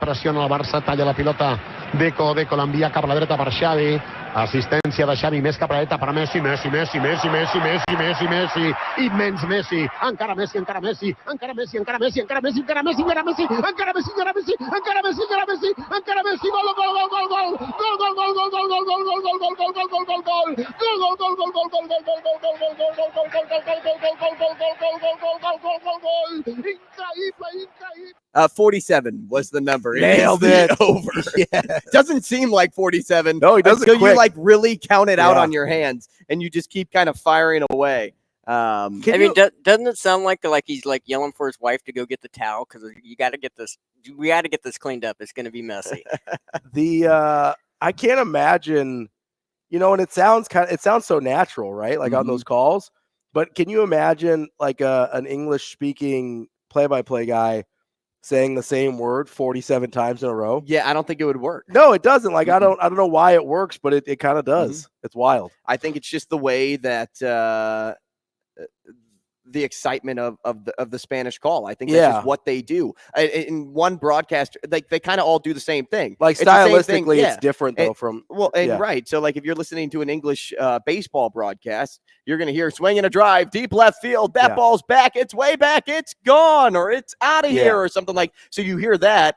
Pressiona el Barça, talla la pilota. Deco l'envia cap a la dreta per Xavi. Assistència de Xavi, més cap a la dreta per Messi. Immens Messi. Encara Messi. Gol. Increïble. 47 was the number. Nailed it. it. Over. Yeah. Doesn't seem like 47. No, he does it until quick. you like really count it out Yeah. on your hands and you just keep kind of firing away. Doesn't it sound like he's like yelling for his wife to go get the towel because we got to get this cleaned up. It's going to be messy. I can't imagine, you know, and it sounds so natural, right? Like on those calls. But can you imagine like an English speaking play-by-play guy saying the same word 47 times in a row? Yeah, I don't think it would work. No, it doesn't. Like I don't know why it works, but it kind of does. It's wild. I think it's just the way that the excitement of the Spanish call. I think that's just what they do. In one broadcaster, like they kind of all do the same thing. Like it's stylistically, it's different though. Right. So like if you're listening to an English baseball broadcast, you're gonna hear swing and a drive, deep left field. That ball's back. It's way back. It's gone, or it's out of here, or something like. So you hear that.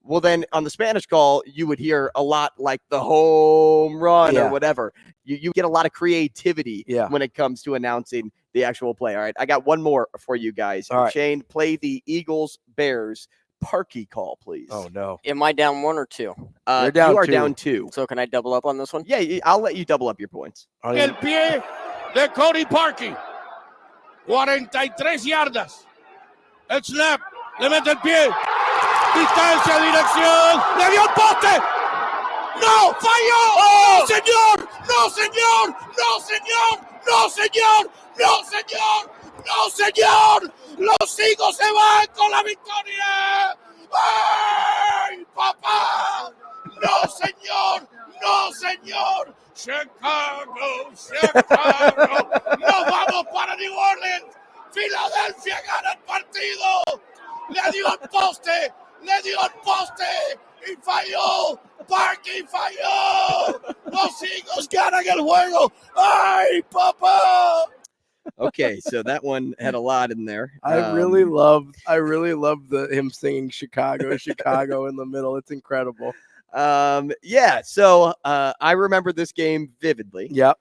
Well, then on the Spanish call, you would hear a lot like the home run or whatever. You get a lot of creativity when it comes to announcing the actual play. All right, I got one more for you guys. All right. Shane, play the Eagles-Bears Parkey call, please. Oh, no. Am I down 1 or 2? You're down you are 2. down 2. So can I double up on this one? Yeah, I'll let you double up your points. El pie de Cody Parkey. 43 yardas. El snap. Le mete el pie. Distancia, dirección. Le dio el poste. ¡No! ¡Falló! ¡No, señor! ¡No, señor! ¡No, señor! ¡No, señor! ¡No, señor! ¡No, señor! ¡Los Eagles se van con la victoria! ¡Ay, papá! ¡No, señor! ¡No, señor! ¡Chicago! ¡Chicago! ¡Nos vamos para New Orleans! ¡Filadelfia gana el partido! ¡Le dio el poste! ¡Le dio el poste! ¡Y falló! ¡Parkey falló! ¡Los Eagles ganan el juego! ¡Ay, papá! Okay, so that one had a lot in there. I really love him singing Chicago, Chicago in the middle. It's incredible. So I remember this game vividly. Yep.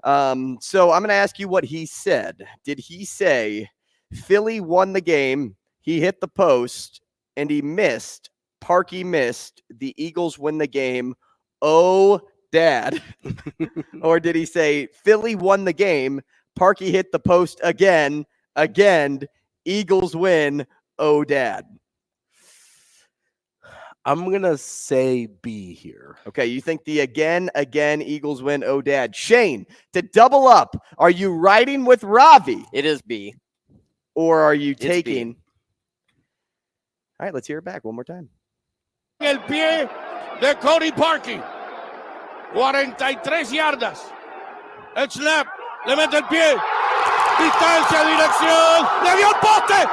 So I'm going to ask you what he said. Did he say Philly won the game, he hit the post, and he missed? Parkey missed. The Eagles win the game. Oh, Dad. Or did he say Philly won the game, Parkey hit the post again, Eagles win. Oh, Dad. I'm going to say B here. Okay, you think the again, Eagles win. Oh, Dad. Shane, to double up, are you riding with Ravi? It is B. Or are you It's taking? B. All right, let's hear it back one more time. El pie de Cody Parkey. 43 yardas. El snap. Le mete el pie. Distancia, dirección. Le dio el poste.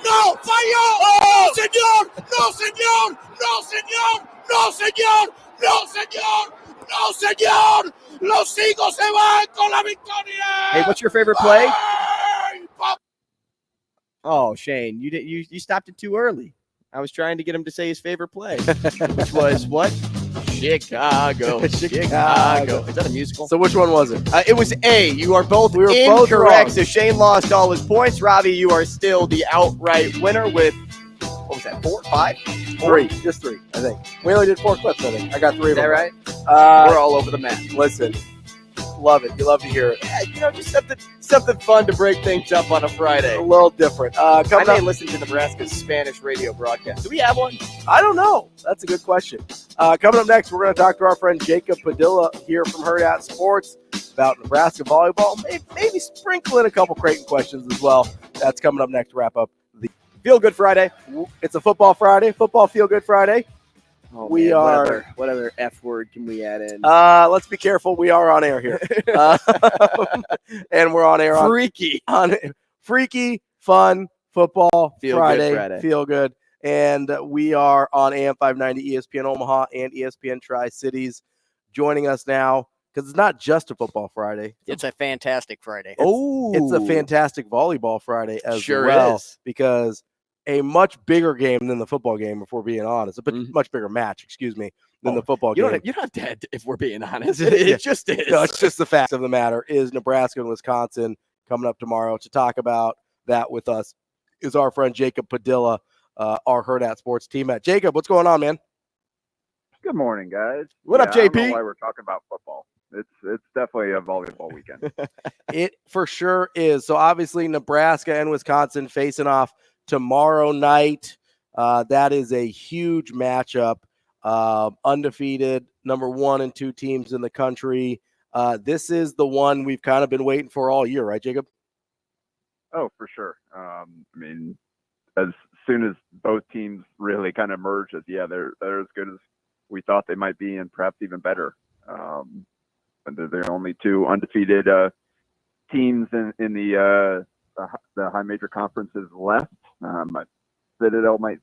¡No! ¡Falló! ¡No, señor! ¡No, señor! ¡No, señor! ¡No, señor! ¡No, señor! ¡No, señor! ¡Los Eagles se van con la victoria! Hey, what's your favorite play? ¡Ay, papá! Oh, Shane, you stopped it too early. I was trying to get him to say his favorite play, which was what? Chicago. Chicago. Is that a musical? So which one was it? It was A. You are both We were incorrect. both wrong. So Shane lost all his points. Ravi, you are still the outright winner with, what was that, 4, 5? 3. Just 3, I think. We only did 4 clips, I think. I got 3 of Is that them. right? Right? We're all over the map. Listen, love it. You love to hear it. Yeah, just something fun to break things up on a Friday. A little different. I Coming may up, listen to Nebraska's Spanish radio broadcast. Do we have one? I don't know. That's a good question. Coming up next, we're going to talk to our friend Jacob Padilla here from Hurrdat Sports about Nebraska volleyball. Maybe sprinkle in a couple Creighton questions as well. That's coming up next to wrap up the Feel Good Friday. It's a football Friday, football Feel Good Friday. Oh, we man, are. What other F word can we add in? Let's be careful. We are on air here, and we're on air on freaky fun football Feel Friday. Good Friday. Feel good, and we are on AM 590 ESPN Omaha and ESPN Tri-Cities. Joining us now because it's not just a football Friday. It's a fantastic Friday. It's a fantastic volleyball Friday as Sure well is. because a much bigger game than the football game, if we're being honest. A much bigger match, than the football You game. don't have to, if we're being honest. It just is. No, it's just the fact of the matter is Nebraska and Wisconsin coming up tomorrow. To talk about that with us is our friend Jacob Padilla, our Hurrdat Sports teammate. Jacob, what's going on, man? Good morning, guys. What up, I don't JP? know why we're talking about football. It's definitely a volleyball weekend. It for sure is. So obviously Nebraska and Wisconsin facing off tomorrow night. That is a huge matchup. Undefeated, number 1 and 2 teams in the country. This is the one we've kind of been waiting for all year, right, Jacob? Oh, for sure. I mean, as soon as both teams really kind of merged, they're as good as we thought they might be, and perhaps even better. And they're the only 2 undefeated teams in the the high major conferences left. Citadel might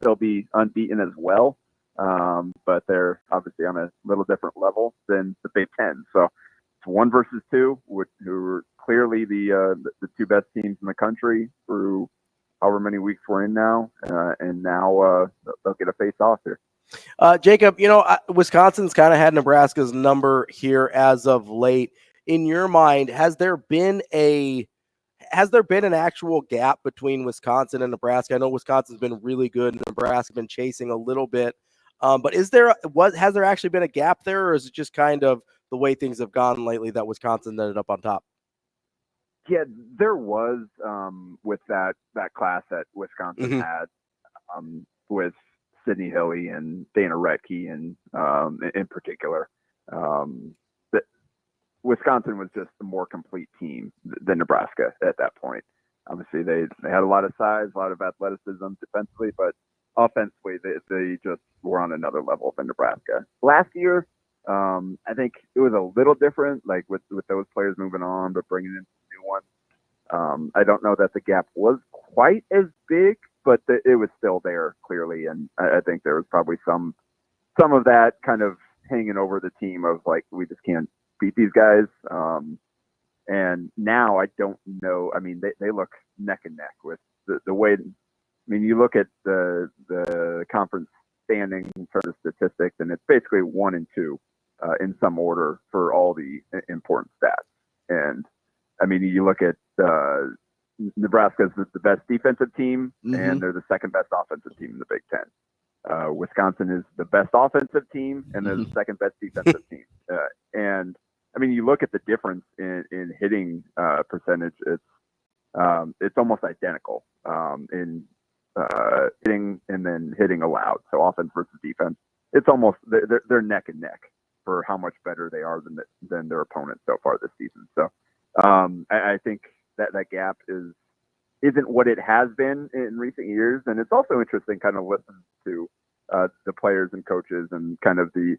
still be unbeaten as well, but they're obviously on a little different level than the Big Ten. So it's 1 versus 2, who are clearly the 2 best teams in the country through however many weeks we're in now, and now they'll get a face-off here. Jacob, Wisconsin's kind of had Nebraska's number here as of late. In your mind, has there been an actual gap between Wisconsin and Nebraska? I know Wisconsin's been really good, and Nebraska's been chasing a little bit. But has there actually been a gap there, or is it just kind of the way things have gone lately that Wisconsin ended up on top? Yeah, there was with that class that Wisconsin had with Sidney Hilly and Dana Retke, and in particular, that Wisconsin was just a more complete team than Nebraska at that point. Obviously, they had a lot of size, a lot of athleticism defensively, but offensively, they just were on another level than Nebraska. Last year, I think it was a little different, like with those players moving on, but bringing in some new ones. I don't know that the gap was quite as big, but it was still there clearly, and I think there was probably some of that kind of hanging over the team of like, we just can't beat these guys. And now I don't know. I mean, they look neck and neck with the way. I mean, you look at the conference standing in terms of statistics, and it's basically 1 and 2 in some order for all the important stats. And I mean, you look at Nebraska's the best defensive team, and they're the second best offensive team in the Big Ten. Wisconsin is the best offensive team, and they're the second best defensive team. And I mean, you look at the difference in hitting percentage; it's almost identical in hitting and then hitting allowed. So offense versus defense, it's almost they're neck and neck for how much better they are than their opponents so far this season. So I think that gap isn't what it has been in recent years, and it's also interesting kind of listen to the players and coaches and kind of the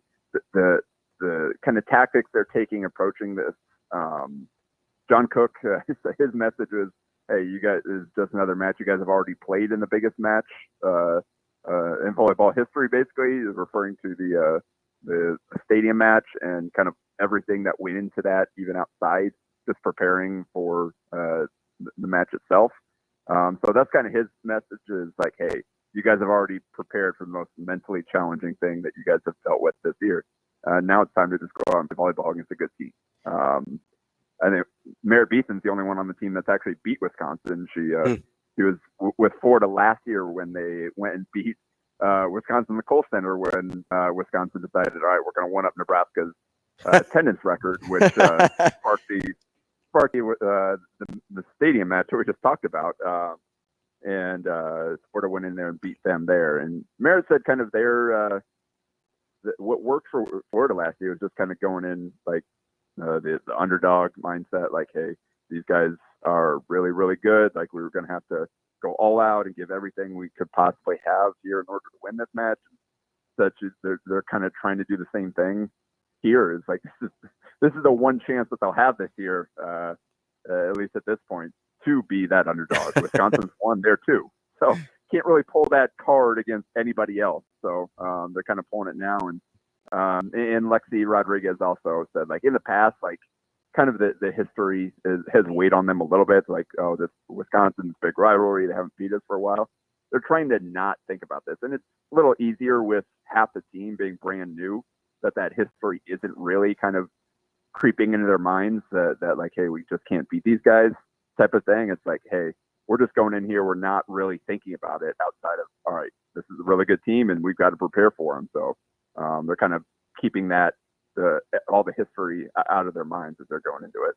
kind of tactics they're taking approaching this. John Cook, his message was, "Hey, you guys, is just another match. You guys have already played in the biggest match in volleyball history." Basically, is referring to the stadium match and kind of everything that went into that, even outside, just preparing for the match itself. So that's kind of his message, is like, hey, you guys have already prepared for the most mentally challenging thing that you guys have dealt with this year. Now it's time to just go out and play volleyball against a good team. I think Merritt Beeson's the only one on the team that's actually beat Wisconsin. She was with Florida last year when they went and beat Wisconsin in the Kohl Center, when Wisconsin decided, all right, we're going to one up Nebraska's attendance record, which sparked the stadium match that we just talked about. And Florida went in there and beat them there. And Merritt said kind of their what worked for Florida last year was just kind of going in like the underdog mindset, like, hey, these guys are really, really good. Like, we were going to have to go all out and give everything we could possibly have here in order to win this match. Such as they're kind of trying to do the same thing here. It's like, this is the one chance that they'll have this year, at least at this point, to be that underdog. Wisconsin's won there too, so can't really pull that card against anybody else. So they're kind of pulling it now. And Lexi Rodriguez also said, like, in the past, like, kind of the history has weighed on them a little bit. Like, oh, this Wisconsin's big rivalry, they haven't beat us for a while. They're trying to not think about this, and it's a little easier with half the team being brand new, that history isn't really kind of creeping into their minds, that like, hey, we just can't beat these guys type of thing. It's like, hey, we're just going in here, we're not really thinking about it outside of, all right, this is a really good team and we've got to prepare for them. So they're kind of keeping that all the history out of their minds as they're going into it.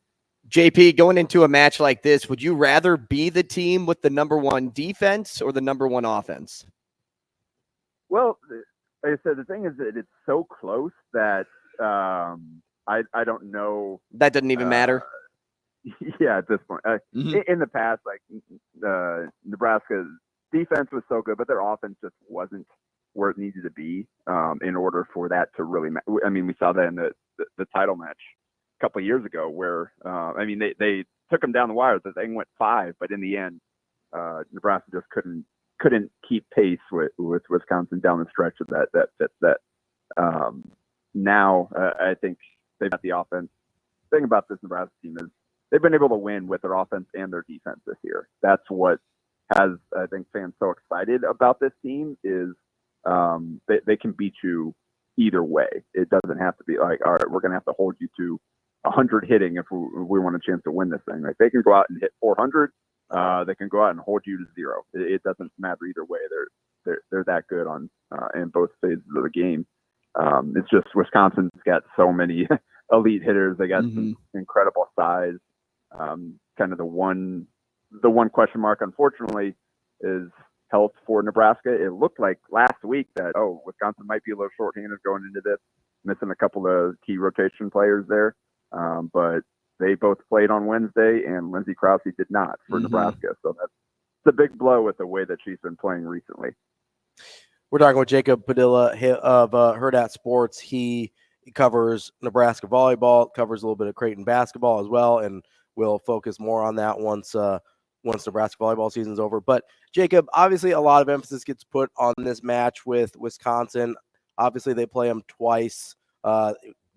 JP, going into a match like this, would you rather be the team with the number one defense or the number one offense? Well, like I said, the thing is that it's so close that I don't know. That doesn't even matter. Yeah, at this point. In the past, like, Nebraska's defense was so good, but their offense just wasn't where it needed to be in order for that to really I mean, we saw that in the title match a couple of years ago where, I mean, they took them down the wire. The thing went 5, but in the end, Nebraska just couldn't keep pace with Wisconsin down the stretch of that. Now I think they've got the offense. The thing about this Nebraska team is they've been able to win with their offense and their defense this year. That's what has, I think, fans so excited about this team is they can beat you either way. It doesn't have to be like, all right, we're going to have to hold you to 100 hitting if we want a chance to win this thing. Like they can go out and hit 400. They can go out and hold you to 0. It doesn't matter either way. They're that good on in both phases of the game. It's just Wisconsin's got so many elite hitters. They got some incredible size. Kind of the one question mark, unfortunately, is health for Nebraska. It looked like last week that Wisconsin might be a little shorthanded going into this, missing a couple of key rotation players there. But they both played on Wednesday, and Lindsey Krause did not for Nebraska. So that's a big blow with the way that she's been playing recently. We're talking with Jacob Padilla of Hurrdat Sports. He covers Nebraska volleyball, covers a little bit of Creighton basketball as well, and we'll focus more on that once Nebraska volleyball season's over. But Jacob, obviously a lot of emphasis gets put on this match with Wisconsin. Obviously they play them twice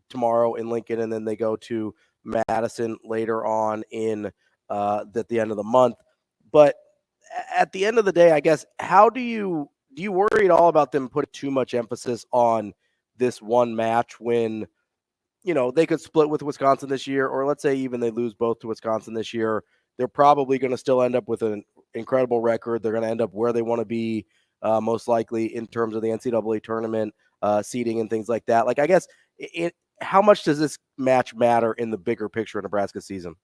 tomorrow in Lincoln, and then they go to Madison later on at the end of the month. But at the end of the day, I guess, how do you worry at all about them putting too much emphasis on this one match when, they could split with Wisconsin this year, or let's say even they lose both to Wisconsin this year, they're probably going to still end up with an incredible record. They're going to end up where they want to be, most likely in terms of the NCAA tournament seeding and things like that. Like, I guess, how much does this match matter in the bigger picture of Nebraska season?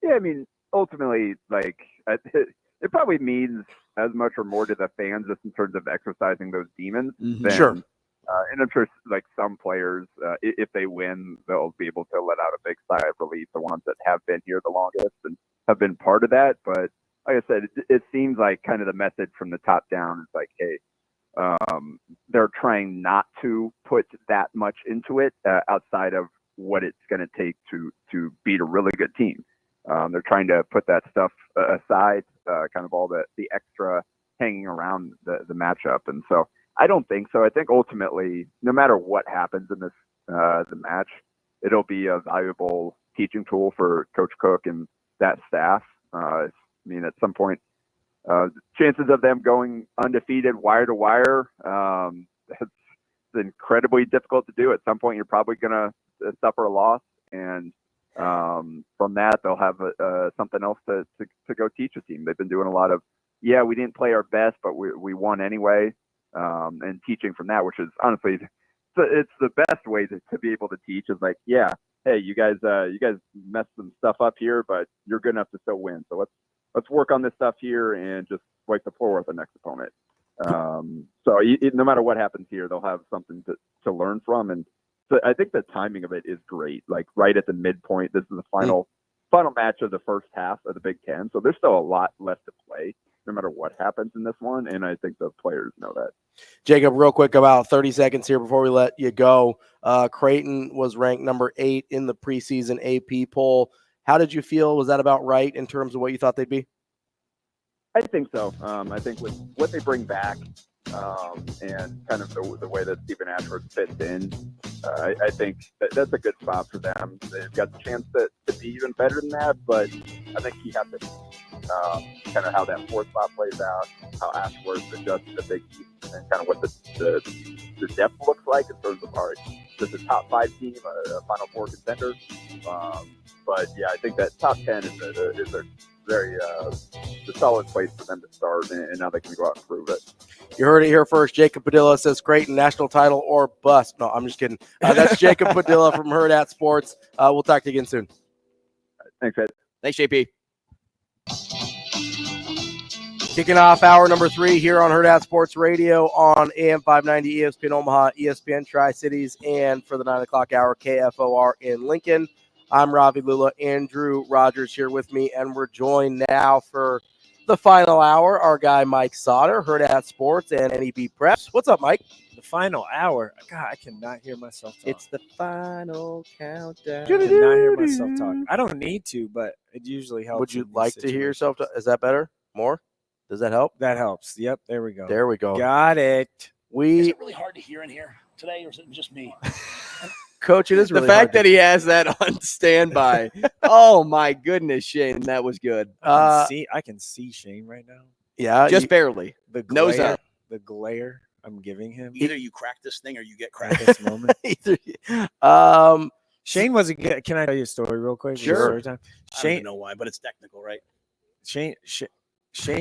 Yeah, I mean, ultimately, like, it probably means as much or more to the fans just in terms of exercising those demons. Sure. And I'm sure, like, some players, if they win, they'll be able to let out a big sigh of relief, the ones that have been here the longest and have been part of that. But like I said, it seems like kind of the message from the top down is like, hey, they're trying not to put that much into it outside of what it's going to take to beat a really good team. They're trying to put that stuff aside, kind of all the extra hanging around the matchup. And so I don't think so. I think ultimately, no matter what happens in this the match, it'll be a valuable teaching tool for Coach Cook and that staff. I mean, at some point, chances of them going undefeated wire to wire, it's incredibly difficult to do. At some point, you're probably going to suffer a loss, and from that, they'll have something else to go teach a team. They've been doing a lot of, we didn't play our best, but we won anyway. And teaching from that, which is honestly, it's the best way to be able to teach is like, hey, you guys messed some stuff up here, but you're good enough to still win. So let's work on this stuff here and just wipe the floor with the next opponent. So no matter what happens here, they'll have something to learn from. And so I think the timing of it is great. Like right at the midpoint, this is the final match of the first half of the Big Ten. So there's still a lot left to play, no matter what happens in this one. And I think the players know that. Jacob, real quick, about 30 seconds here before we let you go. Creighton was ranked number 8 in the preseason AP poll. How did you feel? Was that about right in terms of what you thought they'd be? I think so. I think with what they bring back and kind of the way that Stephen Ashford fits in, I think that's a good spot for them. They've got the chance to be even better than that, but I think you have to kind of how that 4th spot plays out, how Ashford adjusts the Big East, and kind of what the depth looks like in terms of, all right, just a top 5 team, a Final Four contender. But yeah, I think that top 10 is a very solid place for them to start, and now they can go out and prove it. You heard it here first. Jacob Padilla says Creighton national title or bust. No, I'm just kidding. That's Jacob Padilla from Hurrdat Sports. We'll talk to you again soon. Thanks, Ed. Thanks, JP. Kicking off hour number 3 here on Hurrdat Sports Radio on AM 590 ESPN Omaha, ESPN Tri-Cities, and for the 9 o'clock hour, KFOR in Lincoln. I'm Ravi, Lulla, Andrew Rogers here with me, and we're joined now for the final hour, our guy Mike Sautter, Hurrdat Sports and NEB Preps. What's up, Mike? The final hour. God, I cannot hear myself talk. It's the final countdown. I cannot hear myself talk. I don't need to, but it usually helps. Would you like to hear yourself talk? Is that better? More? Does that help? That helps. Yep, there we go. There we go. Got it. Is it really hard to hear in here today, or is it just me? Coach, it is really the fact hard that he has that on standby. Oh my goodness, Shane, that was good. I can see Shane right now. Yeah, just barely. The nose glare, up. The glare I'm giving him. Either you crack this thing or you get At cracked. this moment. Either, Shane wasn't good. Can I tell you a story real quick? Sure. Story time? I don't Shane, even know why, but it's technical, right? Shane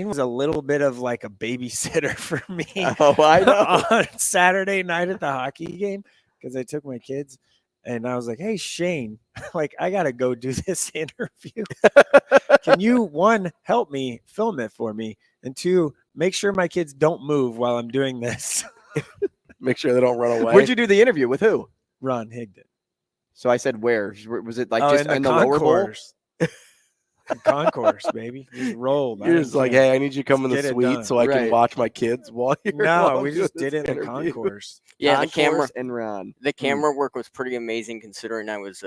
was a little bit of like a babysitter for me. Oh, I know. On Saturday night at the hockey game because I took my kids. And I was like, hey, Shane, like, I got to go do this interview. Can you, one, help me film it for me? And two, make sure my kids don't move while I'm doing this. make sure they don't run away. Where'd you do the interview? With who? Ron Higdon. So I said, where? Was it like just in the lower bowl? concourse. Concourse, baby. Just rolled. You're just like, hey, I need you to come in the suite so I can watch my kids while you're No, we just did it in the concourse. Yeah, the camera and Ron. The camera work was pretty amazing considering I was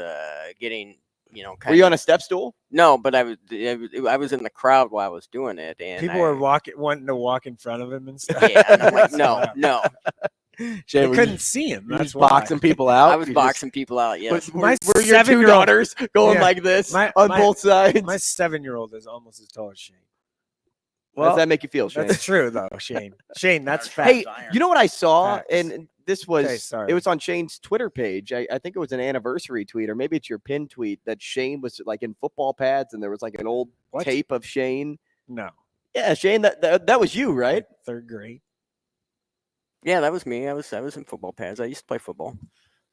getting, Were you on a step stool? No, but I was in the crowd while I was doing it, and people were wanting to walk in front of him and stuff. Yeah, and I'm like, no. Shane, I couldn't see him. You That's just boxing people out. I was boxing people out. Yes. Were your two daughters going like this on both sides? My 7-year-old is almost as tall as Shane. Well, how does that make you feel, Shane? That's true, though, Shane. Shane, that's fact. Hey, you know what I saw? Facts. And this was Okay, it was on Shane's Twitter page. I think it was an anniversary tweet, or maybe it's your pin tweet that Shane was like in football pads, and there was like an old tape of Shane. No. Yeah, Shane, that was you, right? Third grade. Yeah, that was me. I was in football pads. I used to play football.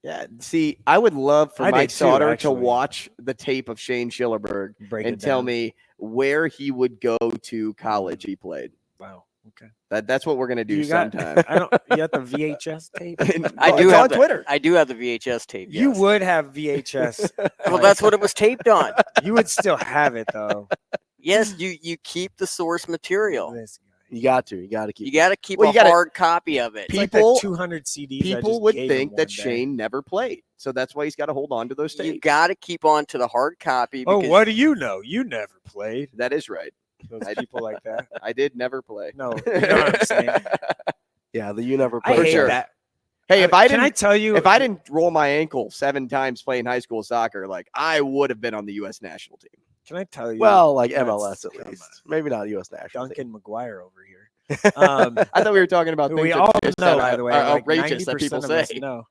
Yeah. See, I would love for I Mike did too, Sautter to actually. watch the tape of Shane Schillerberg Break and it tell down. me where he would go to college he played. Wow. Okay. That's what we're gonna do You got- sometime. I don't. You got the VHS tape? I do It's have on Twitter. I do have the VHS tape. You yes. would have VHS. Well, that's what it was taped on. You would still have it though. Yes, you keep the source material. This guy. You got to keep. You got to keep Well, a you gotta- hard copy of it. It's like People- the 200 CDs. I People just would gave think him that one day. Shane never played, so that's why he's got to hold on to those tapes. You got to keep on to the hard copy. Oh, because what do you know? You never played. That is right. Those people like that. I did never play. No, you know what I'm saying. Yeah, you never I played. hate sure. that. Hey, if I Can didn't, I tell you? if I didn't roll my ankle 7 times playing high school soccer, like I would have been on the U.S. national team. Can I tell you? Well, like that's- MLS at come least. on. Maybe not U.S. national. team. Duncan McGuire over here. I thought we were talking about who things we that all just know, are by the way. are Like outrageous that 90% people of us say. know.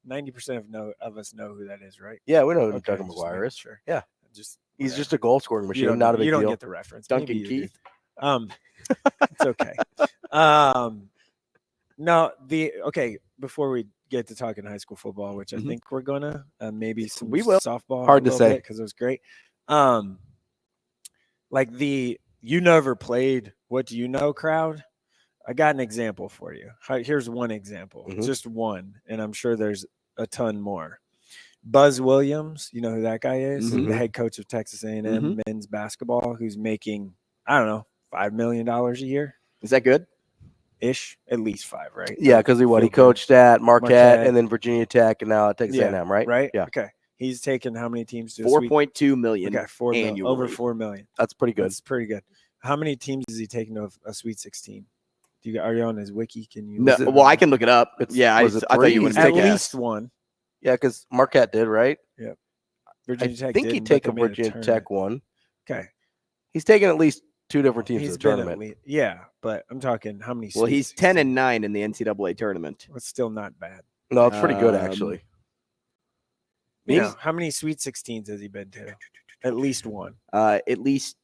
90% of us know who that is, right? Yeah, we know who Okay, Duncan just McGuire making is. sure. Yeah, Just he's just a goal scoring you machine. don't, Not a big you don't deal. get the reference. Duncan Maybe you Keith. do. It's okay. No, okay. Before we get to talking high school football, which I think we're gonna maybe some We will. softball. Hard to say. because it was great. Like the you never played. What do you know? Crowd. I got an example for you. Here's one example, just one, and I'm sure there's a ton more. Buzz Williams, you know who that guy is? The head coach of Texas A&M men's basketball, who's making, I don't know, $5 million a year Is that good? ish, at least 5, right? Yeah, because he Feel good. coached at Marquette Marquette. and then Virginia Tech and now at Texas A&M, right? Right. Yeah, Okay. He's taken how many teams to a Sweet- 4.2 million Okay, 4 million, annually. over 4 million. that's pretty good. That's pretty good. How many teams has he taken to a Sweet 16? Are you on his wiki? Can you? No, well, I can look it up. It's- Yeah, I was it thought you three? would at take least it. one. Yeah, because Marquette did, right? Virginia I Tech think he didn't, but take they a made Virginia tournament. Tech one. Okay. He's taken at least 2 different teams to He's the been tournament. yeah, but I'm talking how many? Well, Sweet he's 10-9 in the NCAA tournament. It's still not bad. No, it's pretty good actually. You know, how many Sweet 16s has he been to? At least one. At least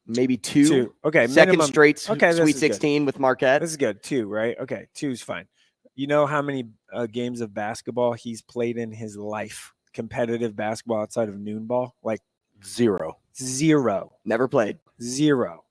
maybe 2. 2. Okay. Second minimum. straight Okay, this Sweet is good. 16 with Marquette. This is good. 2, right? Okay. 2's fine. You know how many games of basketball he's played in his life? Competitive basketball outside of noon ball? Like 0. 0. Never played. 0.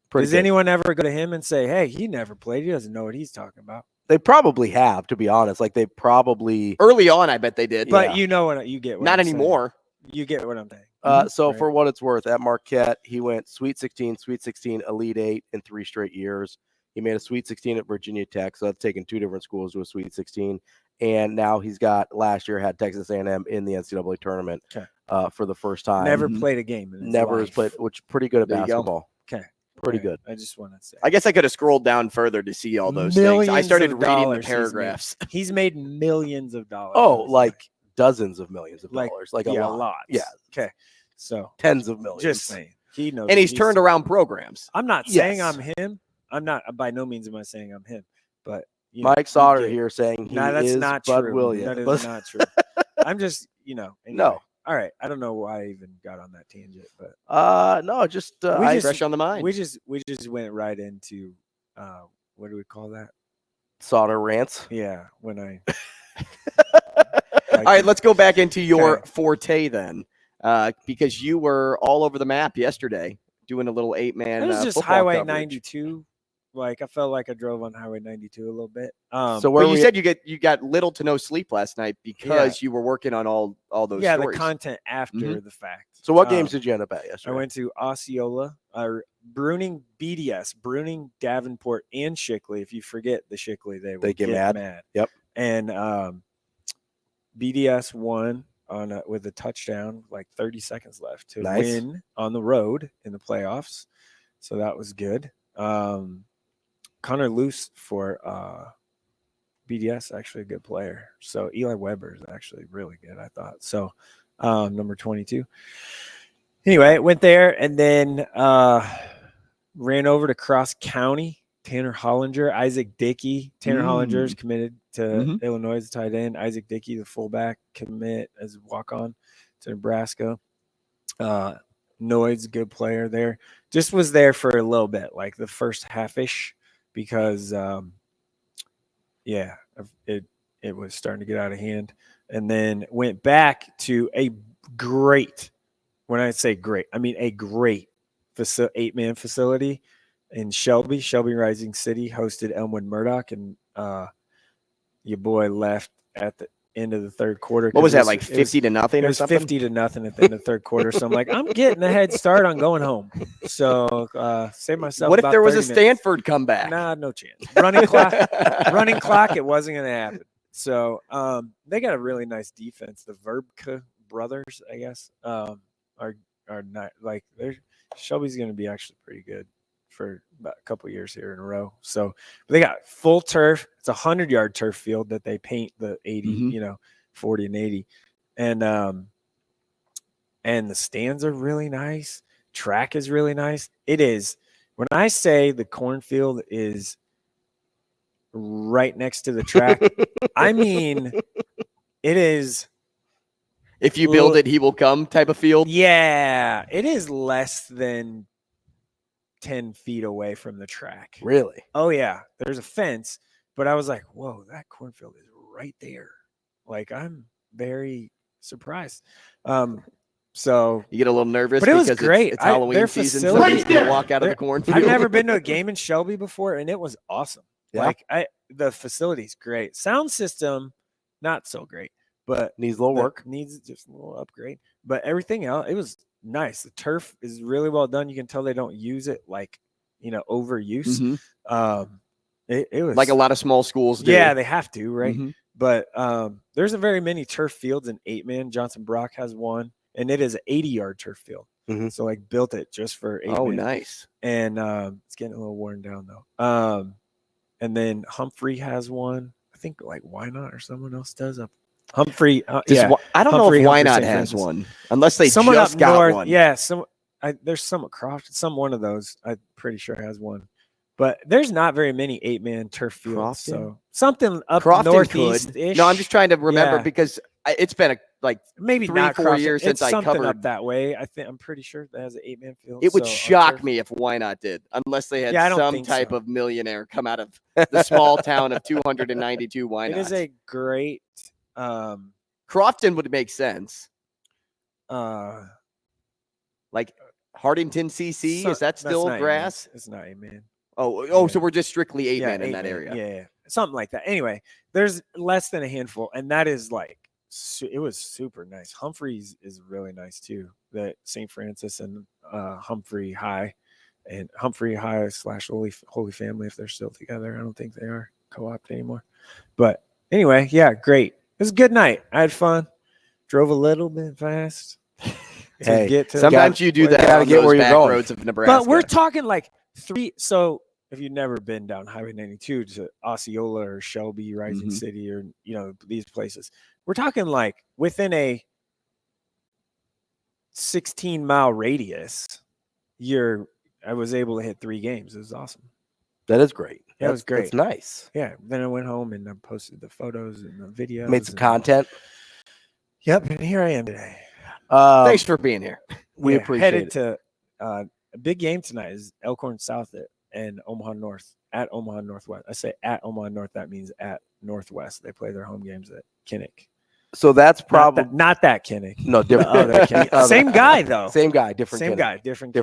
Pretty Does good. anyone ever go to him and say, hey, he never played? He doesn't know what he's talking about. They probably have, to be honest. Like they probably. Early on, I bet they did. But you know what you get. What Not I'm saying. anymore. You get what I'm saying. So Right. for what it's worth, at Marquette, he went Sweet 16, Sweet 16, Elite 8 in 3 straight years. He made a Sweet 16 at Virginia Tech, so that's taken 2 different schools to a Sweet 16. And now he's got last year had Texas A&M in the NCAA tournament for the first time. Never played a game. In his Never life. has played, which is pretty good at There you go. basketball. Okay. Pretty Okay. good. I just want to say. I guess I could have scrolled down further to see all those things. I started reading the paragraphs. He's made millions of dollars. Oh, like dozens of millions of Like, dollars. Like yeah, a lot. lots. Yeah. Okay. So Tens of millions. just saying. He knows. And what he's turned around programs. I'm not saying Yes. I'm him. I'm not. By no means am I saying I'm him. But you know, Mike Sautter here saying he that's is not Bud true. Williams. That is not true. I'm just, anyway. No. All right. I don't know why I even got on that tangent, but No, just fresh on the mind. we just went right into what do we call that? Sautter rants. Yeah, when I All right, let's go back into your forte then, because you were all over the map yesterday doing a little 8-man. It was just football Highway coverage. 92. Like I felt like I drove on Highway 92 a little bit. So where But you said you got little to no sleep last night because you were working on all those the stories. content after the fact. So what games did you end up at yesterday? I went to Osceola, Bruning, BDS, Bruning, Davenport, and Shickley. If you forget the Shickley, they will get mad. Yep. And BDS won with a touchdown, like 30 seconds left to win on the road in the playoffs. So that was good. Connor Luce for BDS, actually a good player. So Eli Weber is actually really good, I thought. So number 22. Anyway, went there and then ran over to Cross County. Tanner Hollinger, Isaac Dickey. Tanner Hollinger is committed to Illinois as a tight end. Isaac Dickey, the fullback, commit as a walk-on to Nebraska. Noid's a good player there. Just was there for a little bit, like the first half-ish, because it was starting to get out of hand. And then went back to a great, when I say great, I mean a great 8-man facility in Shelby Rising City, hosted Elmwood Murdoch, and your boy left at the end of the third quarter. What was that, like 50 to nothing It or was something? 50 to nothing at the end of the third quarter. So I'm like, I'm getting a head start on going home. So save myself. What if about there was a 30 minutes. Stanford comeback? Nah, no chance. Running clock, it wasn't going to happen. So they got a really nice defense. The Verbka brothers, I guess, are not like Shelby's going to be actually pretty good for about a couple years here in a row. So they got full turf. It's a 100-yard turf field that they paint the 80, 40 and 80. And the stands are really nice. Track is really nice. It is. When I say the cornfield is right next to the track, I mean, it is. If you build it, he will come type of field. Yeah, it is less than 10 feet away from the track. Really? Oh, yeah. There's a fence, but I was like, whoa, that cornfield is right there. Like, I'm very surprised. So you get a little nervous, but it was because great. It's Halloween their season. facility- Somebody's gonna walk out of the cornfield. I've never been to a game in Shelby before, and it was awesome. Yeah. Like, the facility's great. Sound system, not so great, but needs a little work. Needs just a little upgrade. But everything else, it was nice. The turf is really well done. You can tell they don't use it like, overuse. It was like a lot of small schools do. Yeah, they have to, right? But there's a very many turf fields in 8-man. Johnson Brock has one, and it is an 80-yard turf field. So like built it just for 8-man. Oh, nice. And it's getting a little worn down though. And then Humphrey has one. I think like Why Not or someone else does up. Humphrey, I don't know if Why Not has one, unless they someone just up got north, one. Yeah, there's some at Crofton, one of those. I'm pretty sure has one, but there's not very many 8-man turf fields. Crofton? So something up Crofton northeast. No, I'm just trying to remember because it's been maybe 3-4 Crofton. years It's since I something covered. up that way. I'm pretty sure that has an 8-man field. It would so, shock me if Why Not did, unless they had Yeah, I don't some think type so. of millionaire come out of the small town of 292 Why Not. It is a great. Crofton would make sense. Like Hardington CC, is that still grass? It's not 8-man. Oh, so we're just strictly 8-man in that 8-man. area. Yeah, something like that. Anyway, there's less than a handful, and that is like it was super nice. Humphreys is really nice too. That St. Francis and Humphrey High, and Humphrey High / Holy Family, if they're still together. I don't think they are co-opted anymore. But anyway, yeah, great. It was a good night. I had fun. Drove a little bit fast. Hey, get to sometimes you do that. gotta On get those where you're back going. roads of Nebraska. But we're talking like 3. So if you've never been down Highway 92 to Osceola or Shelby, Rising City, or these places, we're talking like within a 16-mile radius. I was able to hit 3 games. It was awesome. That is great. Yeah, it was great. That's nice. Yeah. Then I went home and I posted the photos and the videos. Made some content. Yep. And here I am today. Thanks for being here. We appreciate headed it. to a big game tonight is Elkhorn South and Omaha North at Omaha Northwest. I say at Omaha North. That means at Northwest. They play their home games at Kinnick. So that's probably not that Kinnick. No, different. Kinnick. Same guy though. Same guy, different. Same Kinnick. guy, different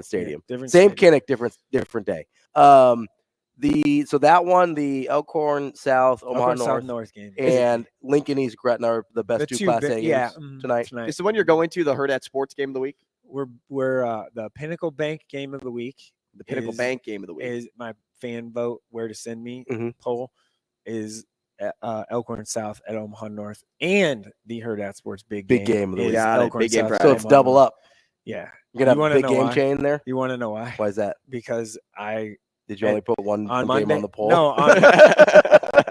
stadium. Yeah, different Same stadium. Kinnick, different day. So that one, the Elkhorn South, Omaha Elkhorn South North, North game, and Lincoln East Gretna are the best The two Class big- A games yeah, tonight. Is the one you're going to the Hurrdat Sports game of the week? We're the Pinnacle Bank game of the week. The Pinnacle Bank game of the week is my fan vote. Where to send me poll is Elkhorn South at Omaha North, and the Hurrdat Sports big game of the is week. Elkhorn big game South for at So it's Omaha double North. up. Yeah, You're gonna have a wanna big know game why? chain there. You want to know why? Why is that? Because Did you only put one game Monday, on the poll? No,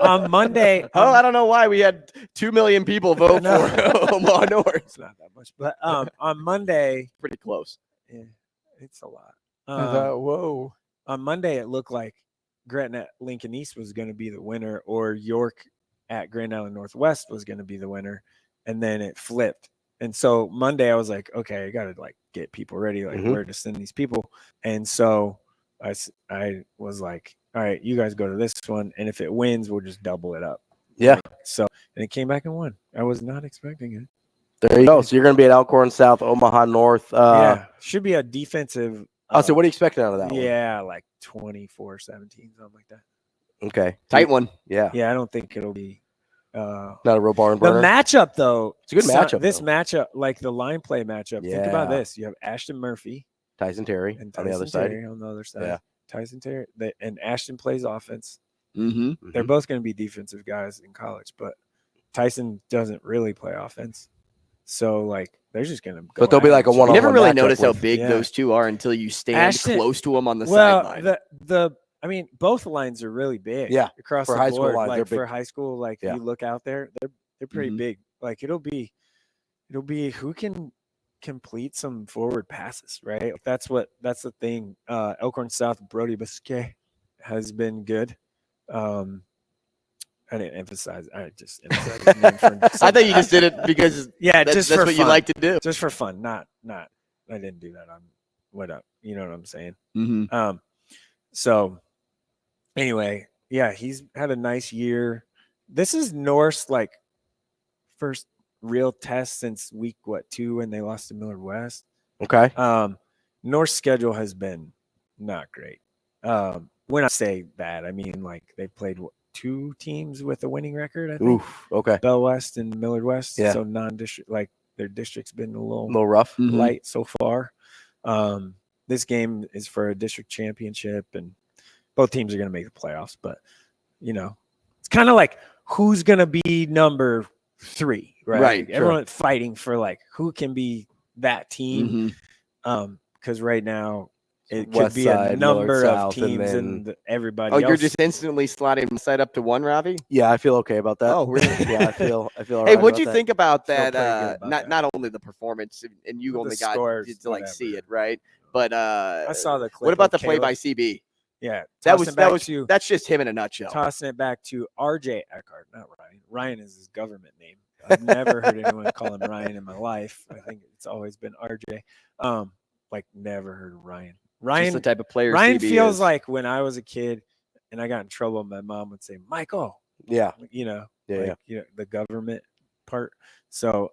on Monday. I don't know why we had 2 million people vote for Omaha North. It's not that much, but on Monday, pretty close. Yeah, it's a lot. Whoa. On Monday, it looked like Gretna at Lincoln East was going to be the winner, or York at Grand Island Northwest was going to be the winner, and then it flipped. And so Monday, I was like, okay, I got to like get people ready, like where to send these people. And so I was like, all right, you guys go to this one, and if it wins, we'll just double it up. Yeah. So and it came back and won. I was not expecting it. There you go. So you're going to be at Elkhorn South, Omaha North. Yeah, should be a defensive. So what are you expecting out of that one? Yeah, like 24-17, something like that. Okay. Tight one. Yeah. Yeah, I don't think it'll be. Not a real barn The burner. matchup, though, It's a good matchup. This though. matchup, like the line play matchup. Think about Yeah. this: you have Ashton Murphy Tyson Terry and on the other Tyson side. Terry on the other side. Yeah. Tyson Terry and Ashton plays offense. Mm-hmm. They're both going to be defensive guys in college, but Tyson doesn't really play offense. So like they're just going to. But they'll be like a You one-on-one. never really matchup notice how with- big Yeah. those two are until you stand Ashton- close to them on the sideline. I mean, both lines are really big. Yeah, across for the high school board. lines, Like they're big. for high school, like Yeah. you look out there, they're pretty big. Like it'll be who can complete some forward passes, right? That's the thing. Elkhorn South Brody Biscay has been good. I didn't emphasize. I just emphasized his name for I thought you just did it because just that's for what fun. you like to do. Just for fun, not. I didn't do that on what up. You know what I'm saying? Mm-hmm. So anyway, yeah, he's had a nice year. This is North's like first real test since week 2 when they lost to Millard West. Okay. North's schedule has been not great. When I say that, I mean like they played 2 teams with a winning record. I think. Oof. Okay. Bell West and Millard West. Yeah. So non-district, like their district's been a little rough. light so far. This game is for a district championship, and both teams are going to make the playoffs. But it's kind of like who's going to be number 3, right? Right, Everyone fighting for like who can be that team. Mm-hmm. Because right now it could West be side, a number Millard of South, and teams then- and everybody. Oh, else. you're just instantly slotting the side up to 1, Ravi? Yeah, I feel okay about that. Oh, really? Yeah, I feel. All Hey, right what'd about you that. think about Feel that? pretty good about that. Not only the performance, and you The only got scores, to like see whatever. it, right? But I saw the clip. what about the of play Kayl. by CB? Yeah, That's just him in a nutshell. tossing it back to RJ Eckhart, not Ryan. Ryan is his government name. I've never heard anyone call him Ryan in my life. I think it's always been RJ. Like never heard of Ryan. Just the type of player Ryan CB feels is. like when I was a kid and I got in trouble, my mom would say, Michael, Yeah. Yeah, Yeah. the government part. So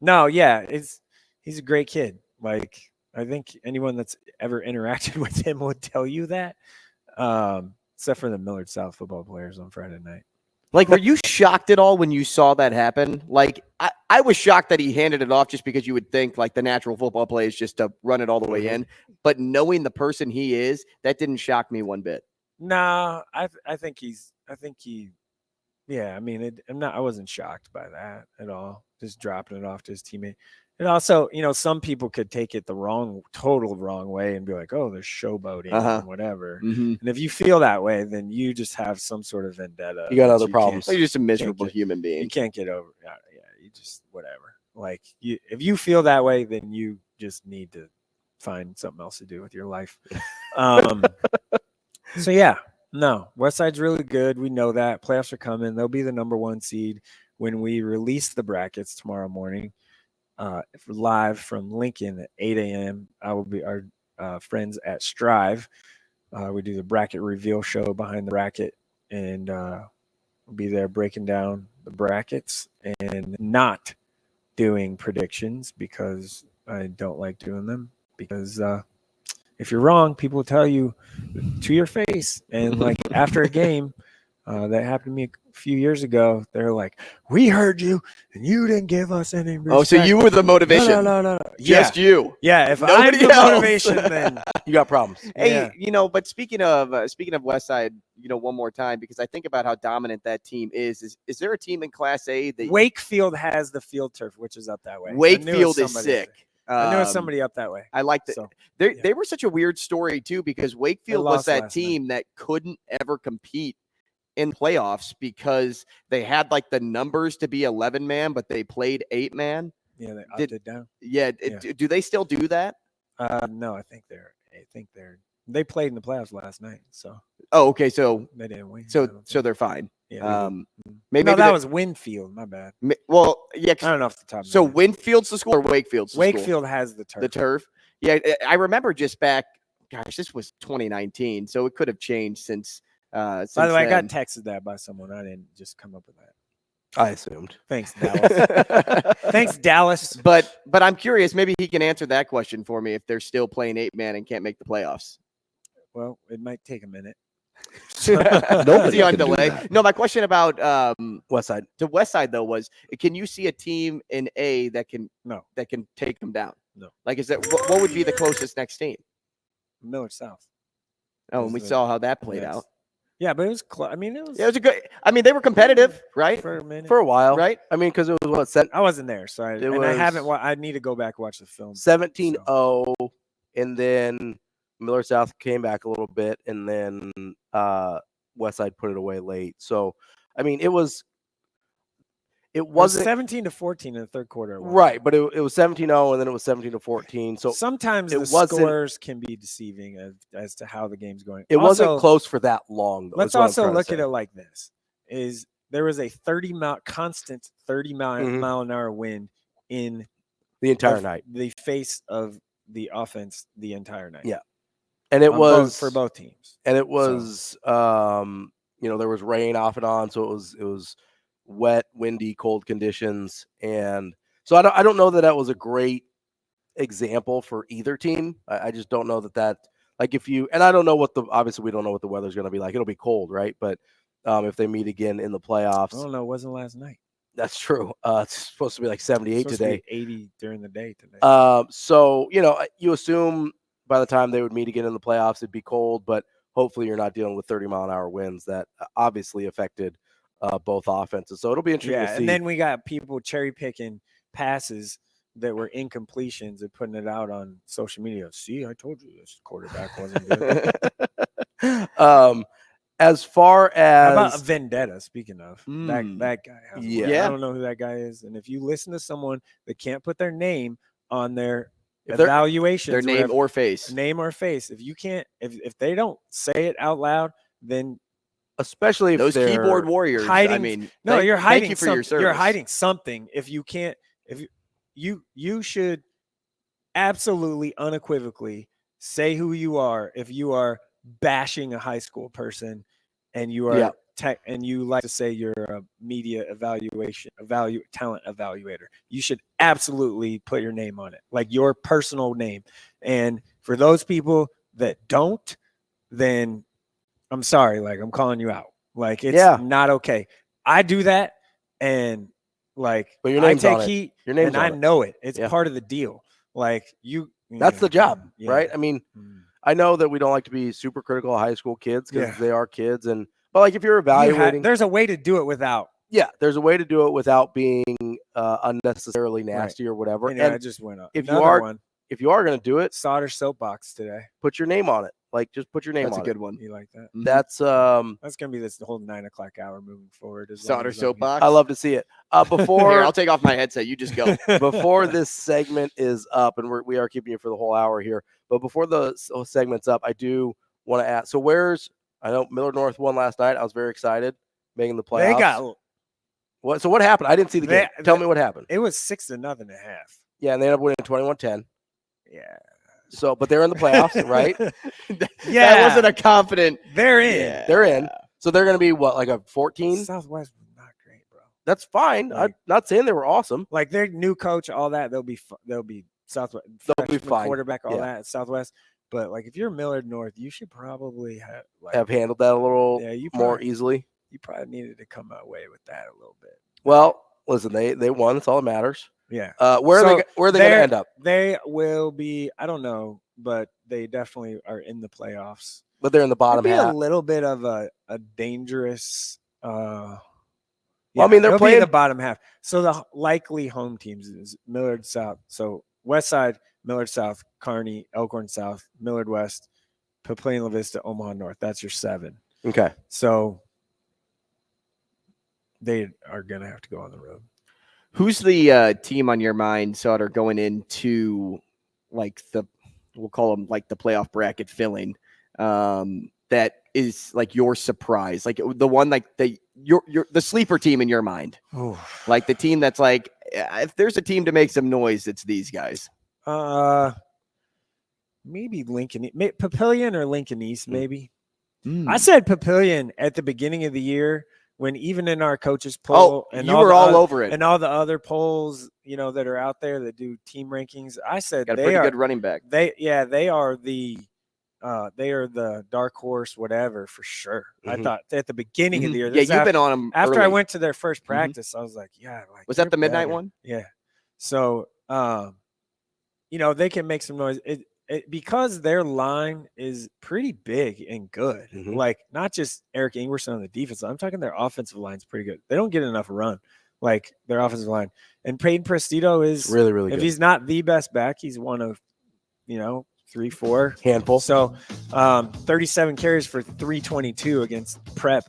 no, yeah, he's a great kid. Like I think anyone that's ever interacted with him would tell you that. Except for the Millard South football players on Friday night. Like, were you shocked at all when you saw that happen? Like, I was shocked that he handed it off just because you would think, like, the natural football play is just to run it all the way in. But knowing the person he is, that didn't shock me one bit. No, I think yeah, I mean, I wasn't shocked by that at all. Just dropping it off to his teammate. And also, some people could take it the total wrong way and be like, oh, there's showboating and whatever. And if you feel that way, then you just have some sort of vendetta. You got other problems. You're just a miserable human being. You can't get over. Yeah, you just whatever. Like if you feel that way, then you just need to find something else to do with your life. So yeah, no, Westside's really good. We know that playoffs are coming. They'll be the number 1 seed when we release the brackets tomorrow morning. Live from Lincoln at 8 a.m. I will be our friends at Strive. We do the bracket reveal show behind the bracket, and we'll be there breaking down the brackets and not doing predictions because I don't like doing them. Because if you're wrong, people will tell you to your face. And like after a game, that happened to me a few years ago. They're like, "We heard you, and you didn't give us any respect." Oh, so you were the motivation? No. Just you. Yeah, if Nobody I'm the else. motivation, then You got problems. Hey, but speaking of Westside, one more time, because I think about how dominant that team is. Is there a team in Class A that Wakefield has the field turf, which is up that way. Wakefield is sick? I knew it was somebody up that way. I like that. So, they were such a weird story too, because Wakefield was lost that last team that couldn't ever compete in playoffs because they had like the numbers to be 11-man, but they played 8-man. Yeah, they upped it down. Yeah, do they still do that? No, I think they played in the playoffs last night. So okay, so they didn't win. So they're fine. Yeah, maybe that was Winfield. My bad. Well, yeah, I don't know off the top. So Winfield's the school or Wakefield's the school? Wakefield has the turf. The turf. Yeah, I remember just back. Gosh, this was 2019, so it could have changed since. By the way, then. I got texted that by someone. I didn't just come up with that. I assumed. Thanks, Dallas. Thanks, Dallas. But I'm curious. Maybe he can answer that question for me if they're still playing 8-man and can't make the playoffs. Well, it might take a minute. Nobody on delay. No, my question about Westside. To Westside though was, can you see a team in A that can take them down? No. Like, is that what would be the closest next team? Miller South. Oh, and we saw how that played out. Yeah, but it was close. I mean, it was a good. I mean, they were competitive, right? For a minute. For a while, right? I mean, because it was what I wasn't there, so I haven't. I need to go back and watch the film. 17-0, and then Miller South came back a little bit, and then Westside put it away late. So, I mean, it wasn't 17-14 in the third quarter. Right, but it was 17-0, and then it was 17-14. So sometimes the scores can be deceiving as to how the game's going. It wasn't close for that long, though. Let's also look at it like this: there was a constant 30 mile an hour wind in the entire night, the face of the offense the entire night. Yeah, and it was for both teams, and it was there was rain off and on, so it was wet, windy, cold conditions, and so I don't know that was a great example for either team. I just don't know that like and I don't know obviously we don't know what the weather's going to be like. It'll be cold, right? But if they meet again in the playoffs, I don't know. It wasn't last night. That's true. It's supposed to be like 78 today. 80 during the day today. So you assume by the time they would meet again in the playoffs, it'd be cold, but hopefully you're not dealing with 30-mile-an-hour winds that obviously affected both offenses. So it'll be interesting to see. And then we got people cherry picking passes that were incompletions and putting it out on social media. See, I told you this quarterback wasn't good. As far as how about a vendetta, speaking of that guy. I don't know who that guy is. And if you listen to someone that can't put their name on their evaluation, their name or face, if you can't, if they don't say it out loud, then especially if those keyboard warriors hiding, I mean, you're hiding thank you for your service. You're hiding something. If you can't, you should absolutely unequivocally say who you are. If you are bashing a high school person and you are and you like to say you're a media talent evaluator, you should absolutely put your name on it, like your personal name. And for those people that don't, then I'm sorry, like I'm calling you out. Like it's not okay. I do that, and like But your I name's take on it. heat, Your name's and I on it. know it. It's Yeah. part of the deal. Like That's the job, right? yeah. I mean, I know that we don't like to be super critical of high school kids because Yeah. they are kids, but like if you're evaluating, There's a way to do it without. yeah, there's a way to do it without being unnecessarily nasty or whatever. Anyway, And I just went up. if Another you are one. if you are going to do it, Sautter soapbox today. put your name on it. Like just put your name That's on a good one. You like that? That's gonna be this the whole 9 o'clock hour moving forward. Sautter soapbox. I love to see it. Before Here, I'll take off my headset. You just go. before this segment is up, and we are keeping you for the whole hour here. But before the segment's up, I do want to ask. So I know Millard North won last night. I was very excited, making the playoffs. They got what? So what happened? I didn't see the game. Tell me what happened. It was 6-0.5. Yeah, and they ended up winning 21-10. Yeah. So, but they're in the playoffs, right? Yeah, That wasn't a confident. they're in. Yeah. They're in. So they're going to be what, like a 14? Southwest was not great, bro. That's fine. I'm not saying they were awesome. Like their new coach, all that they'll be Southwest. They'll be freshman fine. Quarterback, all Yeah. that at Southwest. But like if you're Millard North, you should probably have Handled that a little you more probably- easily. You probably needed to come away with that a little bit. Well, listen, they won. That's all that matters. Yeah. Where are they going to end up? They will be. I don't know, but they definitely are in the playoffs. But they're in the bottom It'll be half. a little bit of a dangerous. I mean, they're they'll be playing in the bottom half. So the likely home teams is Millard South. So West Side, Millard South, Kearney, Elkhorn South, Millard West, Papillion La Vista, Omaha North. That's your 7. Okay. So they are gonna have to go on the road. Who's the team on your mind, Sautter, going into like we'll call them like the playoff bracket filling, that is like your surprise, like the one like the sleeper team in your mind, like the team that's like, if there's a team to make some noise, it's these guys. Maybe Lincoln, Papillion or Lincoln East, maybe. I said Papillion at the beginning of the year. When even in our coaches poll, and you were all over it, and all the other polls, that are out there that do team rankings, I said got a pretty good running back. They are the dark horse, whatever, for sure. I thought at the beginning of the year. Yeah, you've been on them after early. I went to their first practice. I was like, yeah, like was that the midnight better. one? Yeah. So, they can make some noise. Because their line is pretty big and good. Like not just Eric Ingwerson on the defense line. I'm talking their offensive line's pretty good. They don't get enough run, like their offensive line. And Peyton Prestito is really, really if good. he's not the best back, he's one of 3-4 handful. So 37 carries for 322 against Prep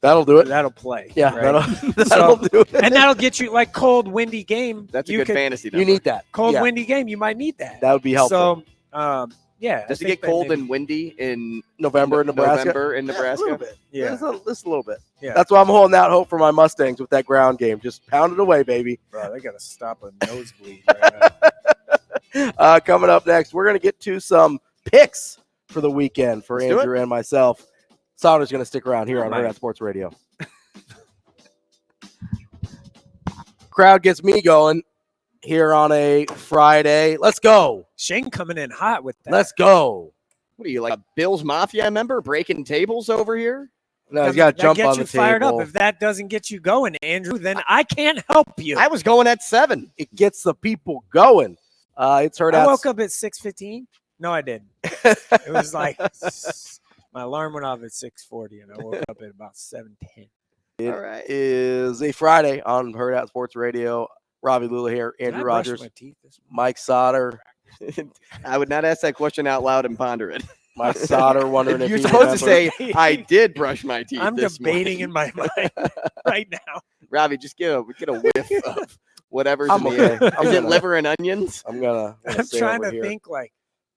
that'll do it. That'll play. Yeah, right? that'll do it. And that'll get you like cold, windy game. That's a good fantasy number. You need that. Cold, Yeah. windy game. You might need that. That would be helpful. So, yeah. Does it get cold and windy in November in Nebraska? November in Nebraska? A little bit. Yeah. Just a little bit. Yeah. That's why I'm holding out hope for my Mustangs with that ground game. Just pound it away, baby. Bro, they got to stop a nosebleed right now. Coming up next, we're going to get to some picks for the weekend for Let's do Andrew and myself. Sauter's going to stick around here on Mike. Hurrdat Sports Radio. Crowd gets me going here on a Friday. Let's go. Shane coming in hot with that. Let's go. What are you, like a Bills Mafia member breaking tables over here? No, he's got to jump that gets on you the fired table. up. If that doesn't get you going, Andrew, then I can't help you. I was going at 7. It gets the people going. It's Hurrdat. I woke up at 6:15. No, I didn't. It was like my alarm went off at 6:40, and I woke up at about 7:10. It is a Friday on Hurrdat Sports Radio. Ravi, Lulla here. Did I Andrew brush Rogers, my teeth this morning? Mike Sautter. I would not ask that question out loud and ponder it. Mike Sautter wondering if You're he supposed to remembers. say, I did brush my teeth. I'm this debating morning. in my mind right now. Ravi, just get a whiff of whatever's I'm in the okay. air. I'm Is it gonna- liver and onions? I'm gonna I'm stay trying over to here. think like,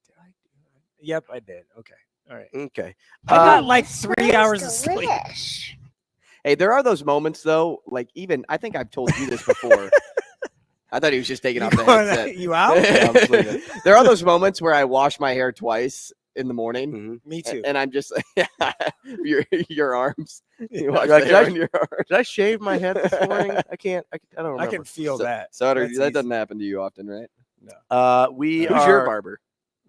did I do that? Yep, I did. Okay. All right. Okay. I got like 3 hours of sleep. Hey, there are those moments though, like even I think I've told you this before. I thought he was just taking off the headset. You out? Yeah, I'm sleeping. There are those moments where I wash my hair twice in the morning. Mm-hmm. Me too. And I'm just your arms. You wash Like, the hair on your arms. Did I shave my head this morning? I don't remember. I can feel that. Sautter, That's that easy. doesn't happen to you often, right? We Who's are your barber?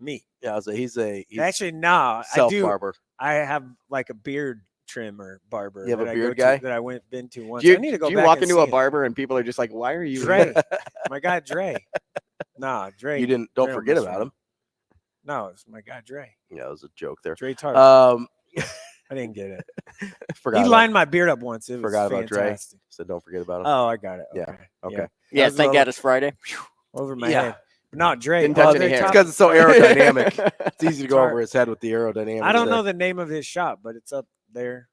Me. Yeah, he's Actually, no. I self do. barber. I have like a beard trim or barber. You have a that I beard go guy? that I been to once. Do you, I need to go do you back walk and into a see it. barber and people are just like, "Why are you?" Dre, my guy Dre. Nah, Dre. You don't Dre forget mess about around. him. No, it's my guy Dre. Yeah, it was a joke there. Dre Tart. I didn't get it. Forgot He about- lined my beard up once. It was Forgot about Dre. fantastic. Said don't forget about him. Oh, I got it. Yeah. Okay. Yeah, That was thank a God little it's Friday. over my Yeah. head. But not Dre. Didn't touch Oh, any they're hair. It's top- because it's so aerodynamic. It's easy to go Tart. over his head with the aerodynamics. I don't there. know the name of his shop, but it's up there.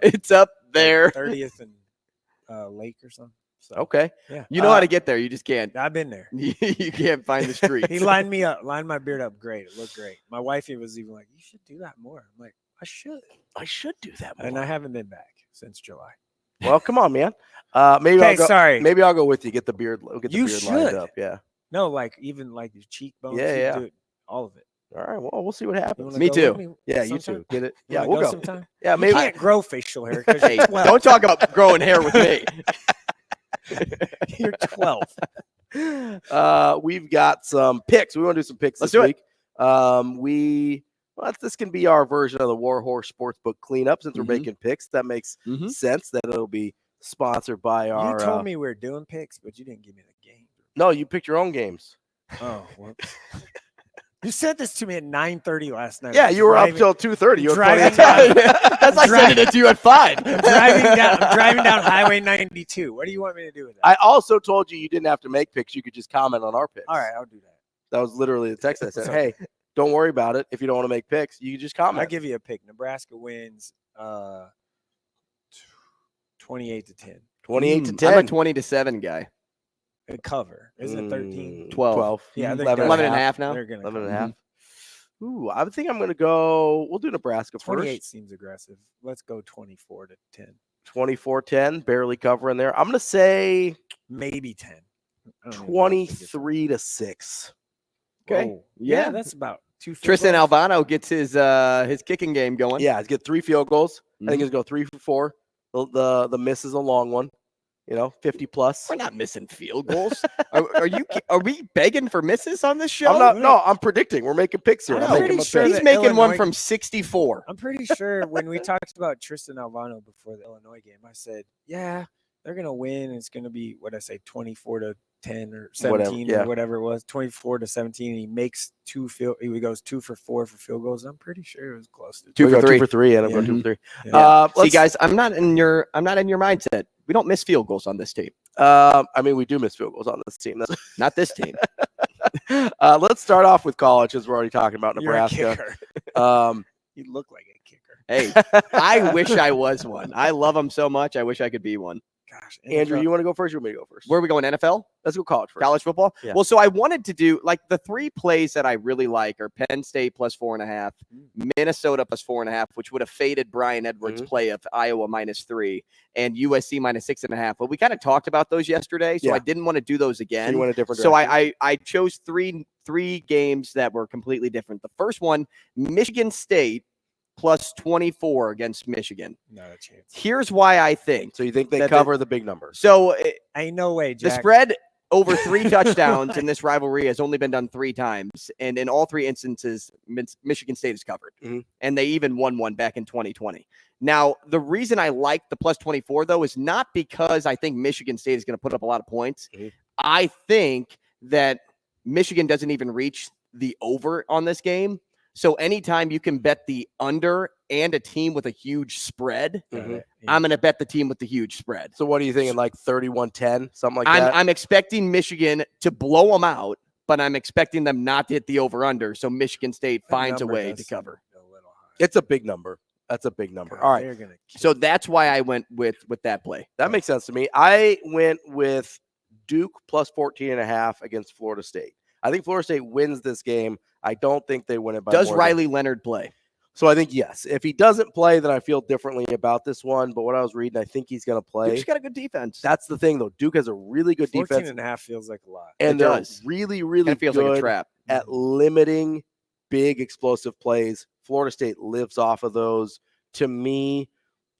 It's up there. 30th and Lake or something. So, Okay. Yeah. You know how to get there. You just can't. I've been there. You can't find the street. He lined me up, lined my beard up great. It looked great. My wifey was even like, "You should do that more." I'm like, "I should." I should do that more. And I haven't been back since July. Well, come on, man. Maybe Okay, I'll go. sorry. Maybe I'll go with you. Get the beard. Get the You beard lined should. up. Yeah. No, like even like your cheekbones. Yeah, you yeah. do it, all of it. All right. Well, we'll see what You happens. wanna Me go too. with me Yeah, you sometime? too. Get it. You Yeah, wanna we'll go. sometime. Yeah, You maybe. can't grow facial hair because Hey, you're 12. don't talk about growing hair with me. You're 12. We've got some picks. We want to do some picks Let's this do it. week. This can be our version of the Warhorse Sportsbook cleanup since we're Mhm. making picks. That makes Mhm. sense that it'll be sponsored by our. You told me we were doing picks, but you didn't give me the game. No, you picked your own games. Oh, whoops. You said this to me at 9:30 last night. Yeah, you were up Driving- till 2:30. You were driving plenty of time. That's like sending it to you at 5. I'm driving down Highway 92. What do you want me to do with that? I also told you didn't have to make picks. You could just comment on our picks. All right, I'll do that. That was literally the text I said. So- Hey, don't worry about it. If you don't want to make picks, you can just comment. I'll give you a pick. Nebraska wins 28-10. 28 to 10. I'm a 20-7 guy. A cover. Isn't it 13? 12. Yeah, they're 11 gonna- 11 and a half now. They're gonna 11 and a cover. half. Ooh, I think I'm going to go. We'll do Nebraska 28 first. seems aggressive. Let's go 24-10. 24-10, barely covering there. I'm going to say Maybe 10. I don't even know if they get 23 to 6. Okay. Whoa. Yeah. Yeah, that's about 2 field Tristan goals. Albano gets his kicking game going. Yeah, he's get 3 field goals. I Mhm. think he's going to go 3 for 4. The miss is a long one. 50 plus. We're not missing field goals. Are we begging for misses on this show? I'm not. No, I'm predicting. We're making picks here. I'm I'm making pretty my sure picks. He's that making one Illinois- from 64. I'm pretty sure when we talked about Tristan Albano before the Illinois game, I said, yeah, they're going to win. It's going to be, what I say, 24-10 or 17 yeah. or whatever it was, 24-17. And he makes he goes 2 for 4 for field goals. I'm pretty sure it was close to 2 We for go 3. 2 for 3, and I'm going Yeah. 2 for 3. Yeah. See, Let's- guys, I'm not in your mindset. We don't miss field goals on this team. I mean, we do miss field goals on this team. Not this team. Let's start off with college, as we're already talking about You're a Nebraska. kicker. You look like a kicker. Hey, I wish I was one. I love them so much. I wish I could be one. Gosh, Andrew, NFL you want to go first? Or you want me to go first? Where are we going? NFL? Let's go college first. College football? Yeah. Well, so I wanted to do like the 3 plays that I really like are Penn State plus 4.5, Minnesota plus 4.5, which would have faded Brian Edwards' play of Iowa -3, and USC -6.5. But we kind of talked about those yesterday, so Yeah. I didn't want to do those So again. you went a different So direction. I chose three games that were completely different. The first one, Michigan State plus 24 against Michigan. Not a chance. Here's why I think. So you think they that cover the big numbers? So Ain't no way, the Jack. spread over 3 touchdowns in this rivalry has only been done 3 times. And in all 3 instances, Michigan State is covered. Mhm. And they even won one back in 2020. Now, the reason I like the plus 24, though, is not because I think Michigan State is going to put up a lot of points. Mhm. I think that Michigan doesn't even reach the over on this game. So anytime you can bet the under and a team with a huge spread, Mhm. I'm going to bet the team with the huge spread. So what are you thinking? Like 31-10, something like that? I'm expecting Michigan to blow them out, but I'm expecting them not to hit the over-under. So Michigan State That finds a number way does to seem cover. a little high. It's a big number. That's a big number. God, All right. they're gonna kill So that's why I went with that play. That makes sense to me. I went with Duke plus 14.5 against Florida State. I think Florida State wins this game. I don't think they win it by Does more than- Riley Leonard play? So I think yes. If he doesn't play, then I feel differently about this one. But what I was reading, I think he's going to play. Duke's got a good defense. That's the thing, though. Duke has a really good 14 defense, and a half feels like a lot. and It they're does. really, Kind really of feels good like a trap. at limiting big explosive plays. Florida State lives off of those. To me,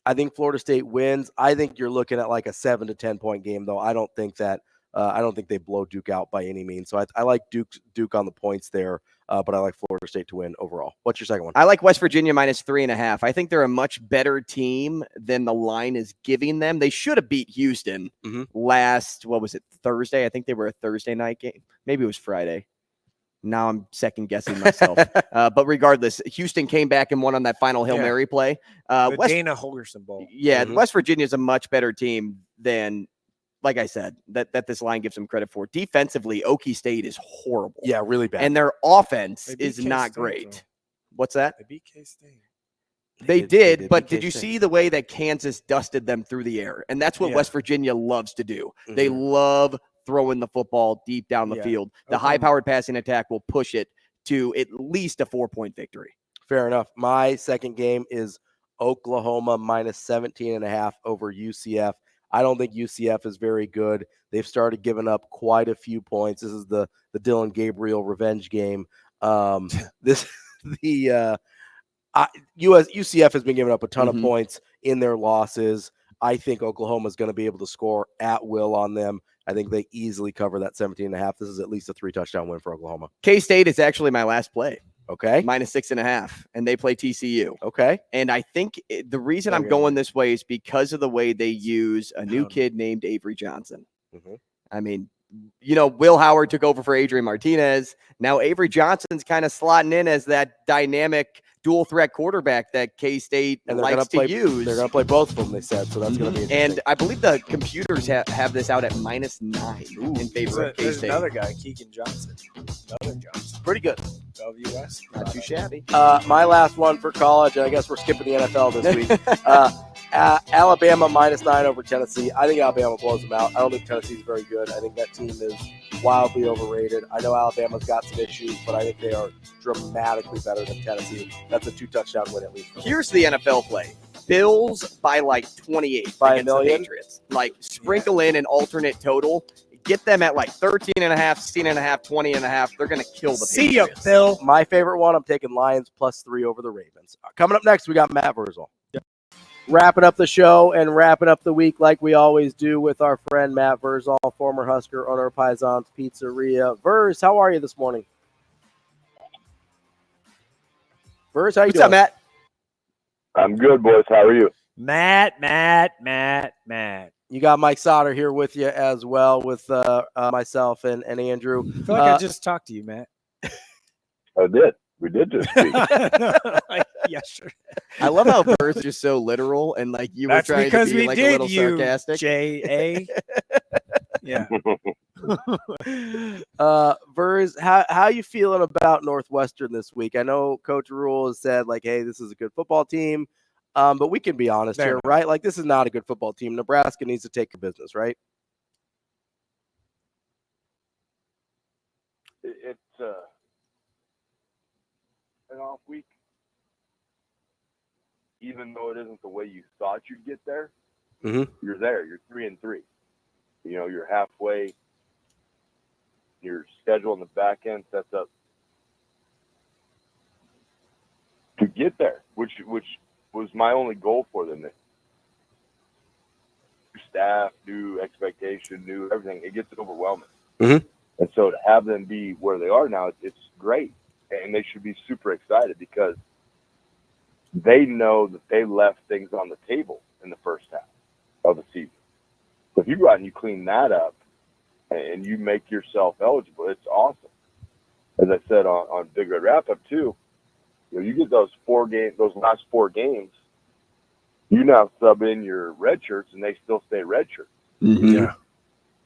I think Florida State wins. I think you're looking at like a 7 to 10 point game, though. I don't think that. I don't think they blow Duke out by any means. So I like Duke on the points there. but I like Florida State to win overall. What's your second one? I like West Virginia minus 3.5. I think they're a much better team than the line is giving them. They should have beat Houston last, Thursday? I think they were a Thursday night game. Maybe it was Friday. Now I'm second guessing myself. But regardless, Houston came back and won on that final Hail Mary play. The Dana Holgerson Bowl. Yeah, West Virginia is a much better team than, like I said, that this line gives them credit for. Defensively, Okie State is horrible. Yeah, really bad. And their offense is K-State, not great. though. What's that? They beat K-State. They did, but beat did you K-State. see the way that Kansas dusted them through the air? And that's what Yeah. West Virginia loves to do. They love throwing the football deep down the field. The high-powered passing attack will push it to at least a 4-point victory. Fair enough. My second game is Oklahoma minus 17.5 over UCF. I don't think UCF is very good. They've started giving up quite a few points. This is the Dylan Gabriel revenge game. UCF has been giving up a ton of points in their losses. I think Oklahoma is going to be able to score at will on them. I think they easily cover that 17.5. This is at least a 3-touchdown win for Oklahoma. K-State is actually my last play. Okay. Minus 6.5, and they play TCU. Okay. And I think the reason I'm going this way is because of the way they use a new kid named Avery Johnson. I mean, Will Howard took over for Adrian Martinez. Now Avery Johnson's kind of slotting in as that dynamic dual threat quarterback that K-State likes to use. They're going to play both of them, they said, so that's going to be interesting. And I believe the computers have this out at minus 9 in favor of K-State. There's another guy, Keegan Johnson. Another Johnson. Pretty good. WS. Not too shabby. My last one for college, and I guess we're skipping the NFL this week. Alabama minus 9 over Tennessee. I think Alabama blows them out. I don't think Tennessee's very good. I think that team is wildly overrated. I know Alabama's got some issues, but I think they are dramatically better than Tennessee. That's a 2-touchdown win at least. Here's the NFL play. Bills by like 28 by against a million. The Patriots. Like sprinkle in an alternate total. Get them at like 13.5, 16.5, 20.5. They're going to kill the See ya, Patriots. Bill. My favorite one, I'm taking Lions plus 3 over the Ravens. Coming up next, we got Matt Vrzal. Wrapping up the show and wrapping up the week like we always do with our friend Matt Vrzal, former Husker, owner of Paisan's Pizzeria. Verz, how are you this morning? Verz, how you doing? What's up, Matt? I'm good, boys. How are you? Matt. You got Mike Sautter here with you as well, with myself and Andrew. I feel like I just talked to you, Matt. I did. We did just speak. Yesterday. I love how Verz is just so literal and like you That's were trying because to be we like did, a little you sarcastic. J.A. Yeah. Verz, how you feeling about Northwestern this week? I know Coach Rhule has said, like, hey, this is a good football team, but we can be honest here, right? Like, this is not a good football team. Nebraska needs to take care of business, right? It's an off week. Even though it isn't the way you thought you'd get there, you're there. You're 3-3. You're halfway. Your schedule on the back end sets up to get there, which was my only goal for them. New staff, new expectation, new everything. It gets overwhelming. And so to have them be where they are now, it's great. And they should be super excited because they know that they left things on the table in the first half of the season. So if you go out and you clean that up and you make yourself eligible, it's awesome. As I said on Big Red Wrap-Up too, you get those last 4 games, you now sub in your red shirts and they still stay red shirts. Yeah.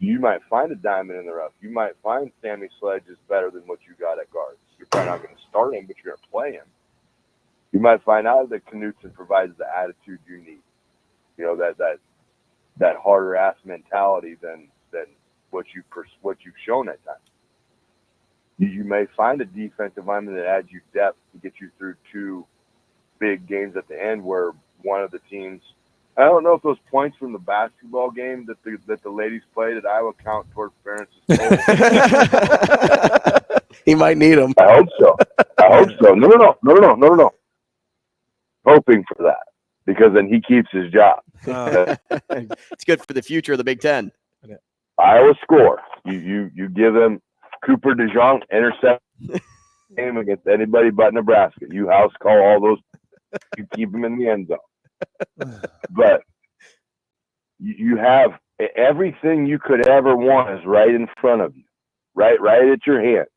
You might find a diamond in the rough. You might find Sammy Sledge is better than what you got at guards. You're probably not going to start him, but you're going to play him. You might find out that Knutson provides the attitude you need. That harder ass mentality than what you've shown at times. You may find a defensive lineman that adds you depth to get you through 2 big games at the end where one of the teams. I don't know if those points from the basketball game that the ladies played at Iowa count toward parents. He might need them. I hope so. No. Hoping for that because then he keeps his job. It's good for the future of the Big Ten. Iowa score. You give them Cooper DeJong intercept. game against anybody but Nebraska. You house call all those. You keep them in the end zone. But you have everything you could ever want is right in front of you, right at your hands.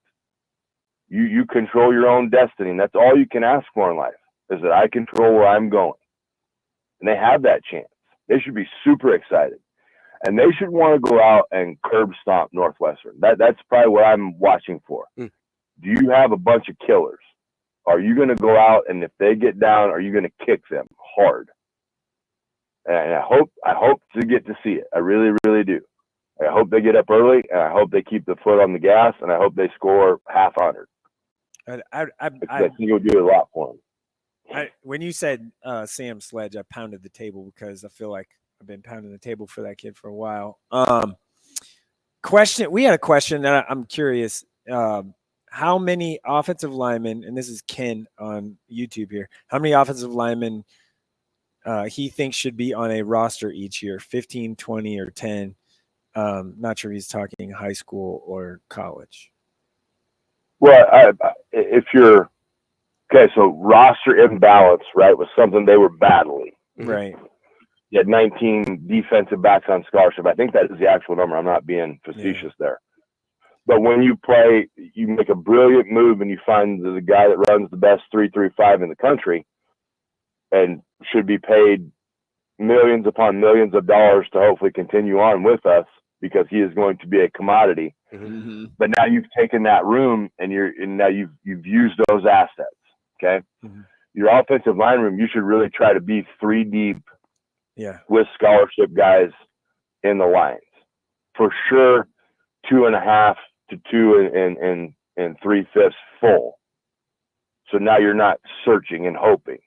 You control your own destiny, and that's all you can ask for in life, is that I control where I'm going. And they have that chance. They should be super excited. And they should want to go out and curb stomp Northwestern. That's probably what I'm watching for. Do you have a bunch of killers? Are you going to go out, and if they get down, are you going to kick them hard? And I hope to get to see it. I really, really do. I hope they get up early, and I hope they keep the foot on the gas, and I hope they score half 100. I think you'll do a lot for them. When you said Sam Sledge, I pounded the table because I feel like I've been pounding the table for that kid for a while. We had a question that I'm curious. How many offensive linemen, and this is Ken on YouTube here, how many offensive linemen he thinks should be on a roster each year, 15, 20, or 10? Not sure if he's talking high school or college. Well, if you're okay, so roster imbalance, right, was something they were battling. Right. You had 19 defensive backs on scholarship. I think that is the actual number. I'm not being facetious there. But when you play, you make a brilliant move and you find the guy that runs the best 3.35 in the country and should be paid millions upon millions of dollars to hopefully continue on with us because he is going to be a commodity. Mm-hmm. But now you've taken that room and now you've used those assets. Okay. Mm-hmm. Your offensive line room, you should really try to be 3 deep with scholarship guys in the lines. For sure, 2.5 to 2 and 3/5 full. So now you're not searching and hoping.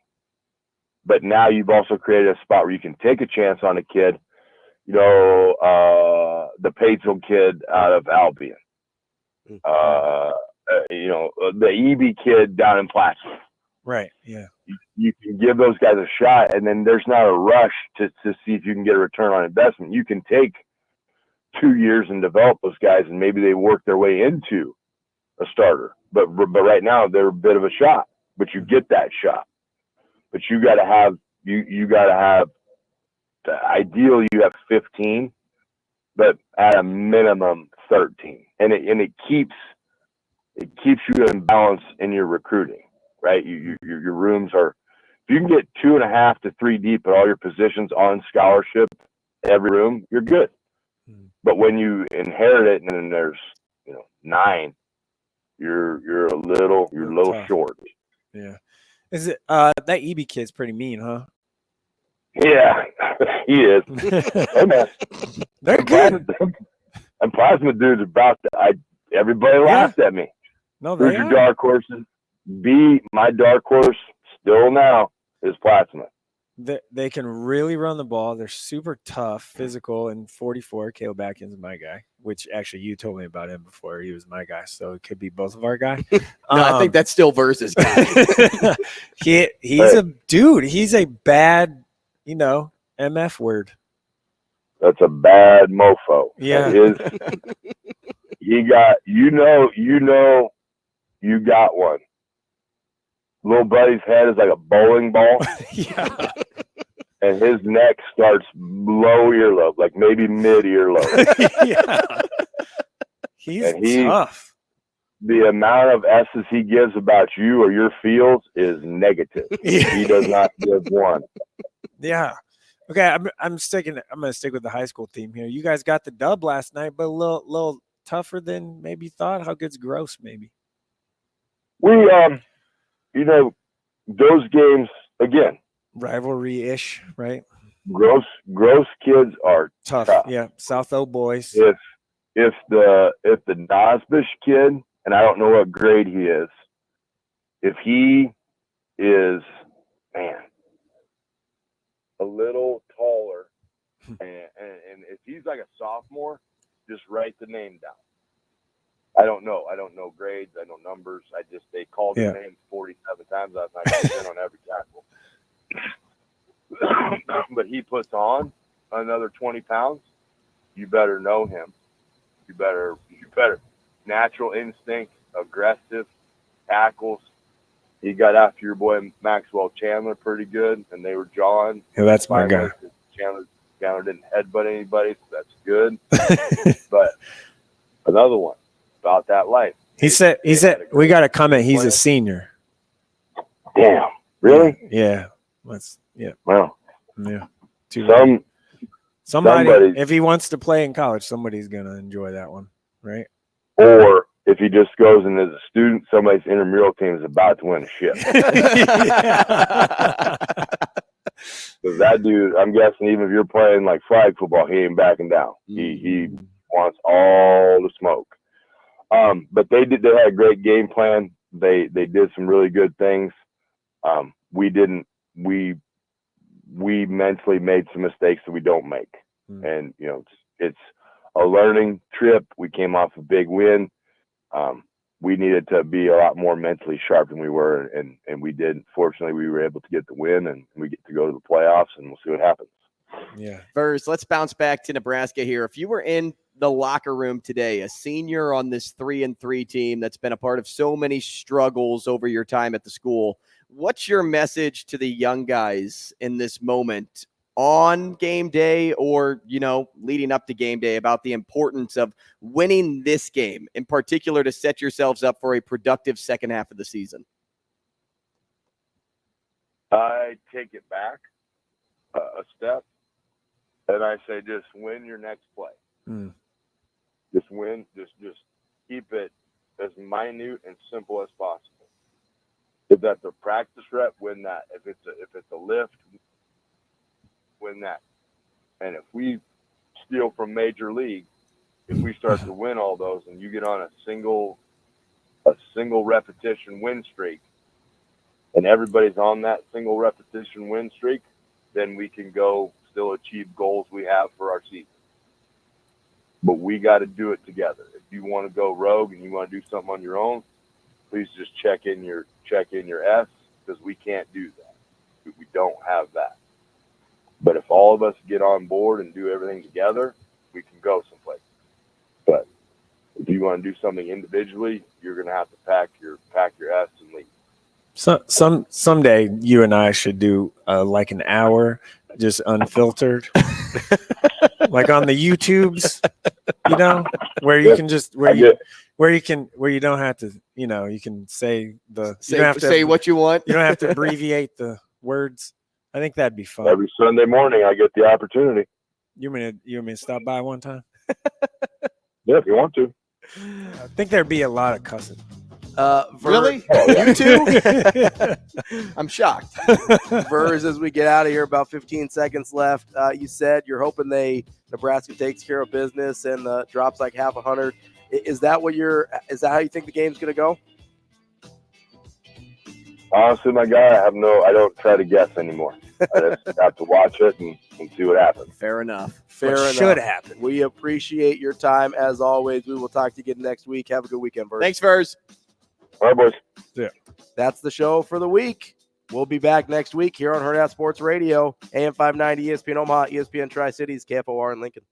But now you've also created a spot where you can take a chance on a kid, the Patel kid out of Albion, the EB kid down in Plattsburgh. Right. Yeah. You can give those guys a shot, and then there's not a rush to see if you can get a return on investment. You can take 2 years and develop those guys, and maybe they work their way into a starter. But right now they're a bit of a shot. But you get that shot. But you got to have ideally you have 15, but at a minimum 13, and it keeps you in balance in your recruiting, right? Your rooms are, if you can get 2.5 to 3 deep at all your positions on scholarship, every room, you're good. But when you inherit it and then there's 9, you're a little short. Yeah. Is it that EB kid's pretty mean, huh? Yeah, he is. Hey man, they're good. And Plasma dude's about to. Everybody laughed at me. No, who's your dark horses? My dark horse still now is Plasma. They can really run the ball. They're super tough, physical, and 44. Kayl Batkin's my guy, which actually you told me about him before. He was my guy, so it could be both of our guys. No, I think that's still Versus guy. He's a dude. He's a bad, MF word. That's a bad mofo. Yeah. He got you got one. Little buddy's head is like a bowling ball. Yeah. And his neck starts low earlobe, like maybe mid earlobe. Yeah. He's tough. The amount of S's he gives about you or your fields is negative. Yeah. He does not give one. Yeah. Okay, I'm gonna stick with the high school theme here. You guys got the dub last night, but a little tougher than maybe you thought. How good's Gross, maybe? We those games again. Rivalry-ish, right? Gross kids are tough. Yeah, South O boys. If the Nosbish kid, and I don't know what grade he is, if he is a little taller, and if he's like a sophomore, just write the name down. I don't know grades. I know numbers. They called his name 47 times last night. He's in on every tackle. But he puts on another 20 pounds. You better know him. You better natural instinct, aggressive. tackles. He got after your boy Maxwell Chandler pretty good, and they were jawing. Yeah, that's my guy. Chandler didn't headbutt anybody, so that's good. But another one about that life. He said we got a comment. He's a senior. Damn, really? Yeah. Well, yeah. Somebody, if he wants to play in college, somebody's gonna enjoy that one, right? Or if he just goes in as a student, somebody's intramural team is about to win a ship. Because that dude, I'm guessing even if you're playing like flag football, he ain't backing down. He wants all the smoke. But they had a great game plan. They did some really good things. We didn't. We mentally made some mistakes that we don't make. And it's a learning trip. We came off a big win. We needed to be a lot more mentally sharp than we were, and we did. Fortunately, we were able to get the win, and we get to go to the playoffs, and we'll see what happens. Yeah. Verz, let's bounce back to Nebraska here. If you were in the locker room today, a senior on this 3-3 team that's been a part of so many struggles over your time at the school, what's your message to the young guys in this moment on game day or, leading up to game day about the importance of winning this game, in particular to set yourselves up for a productive second half of the season? I take it back a step, and I say just win your next play. Just win. Just keep it as minute and simple as possible. If that's a practice rep, win that. If it's a lift, win that. And if we steal from Major League, if we start to win all those and you get on a single repetition win streak and everybody's on that single repetition win streak, then we can go still achieve goals we have for our season. But we got to do it together. If you want to go rogue and you want to do something on your own, please just check in your S, because we can't do that. We don't have that. But if all of us get on board and do everything together, we can go someplace. But if you want to do something individually, you're going to have to pack your S and leave. So someday you and I should do like an hour, just unfiltered, like on the YouTubes, where you can just where you don't have to, you can say say what you want. You don't have to abbreviate the words. I think that'd be fun. Every Sunday morning, I get the opportunity. You mean to stop by one time? Yeah, if you want to. I think there'd be a lot of cussing. Really? You too? I'm shocked. Verz, as we get out of here, about 15 seconds left. You said you're hoping Nebraska takes care of business and drops like half 100. Is that how you think the game's going to go? Honestly, my guy, I don't try to guess anymore. I just have to watch it and see what happens. Fair enough. Fair enough. Should happen. We appreciate your time as always. We will talk to you again next week. Have a good weekend, Verz. Thanks, Verz. All right, boys. Yeah. That's the show for the week. We'll be back next week here on Hurrdat Sports Radio, AM 590, ESPN Omaha, ESPN Tri-Cities, KFOR in Lincoln.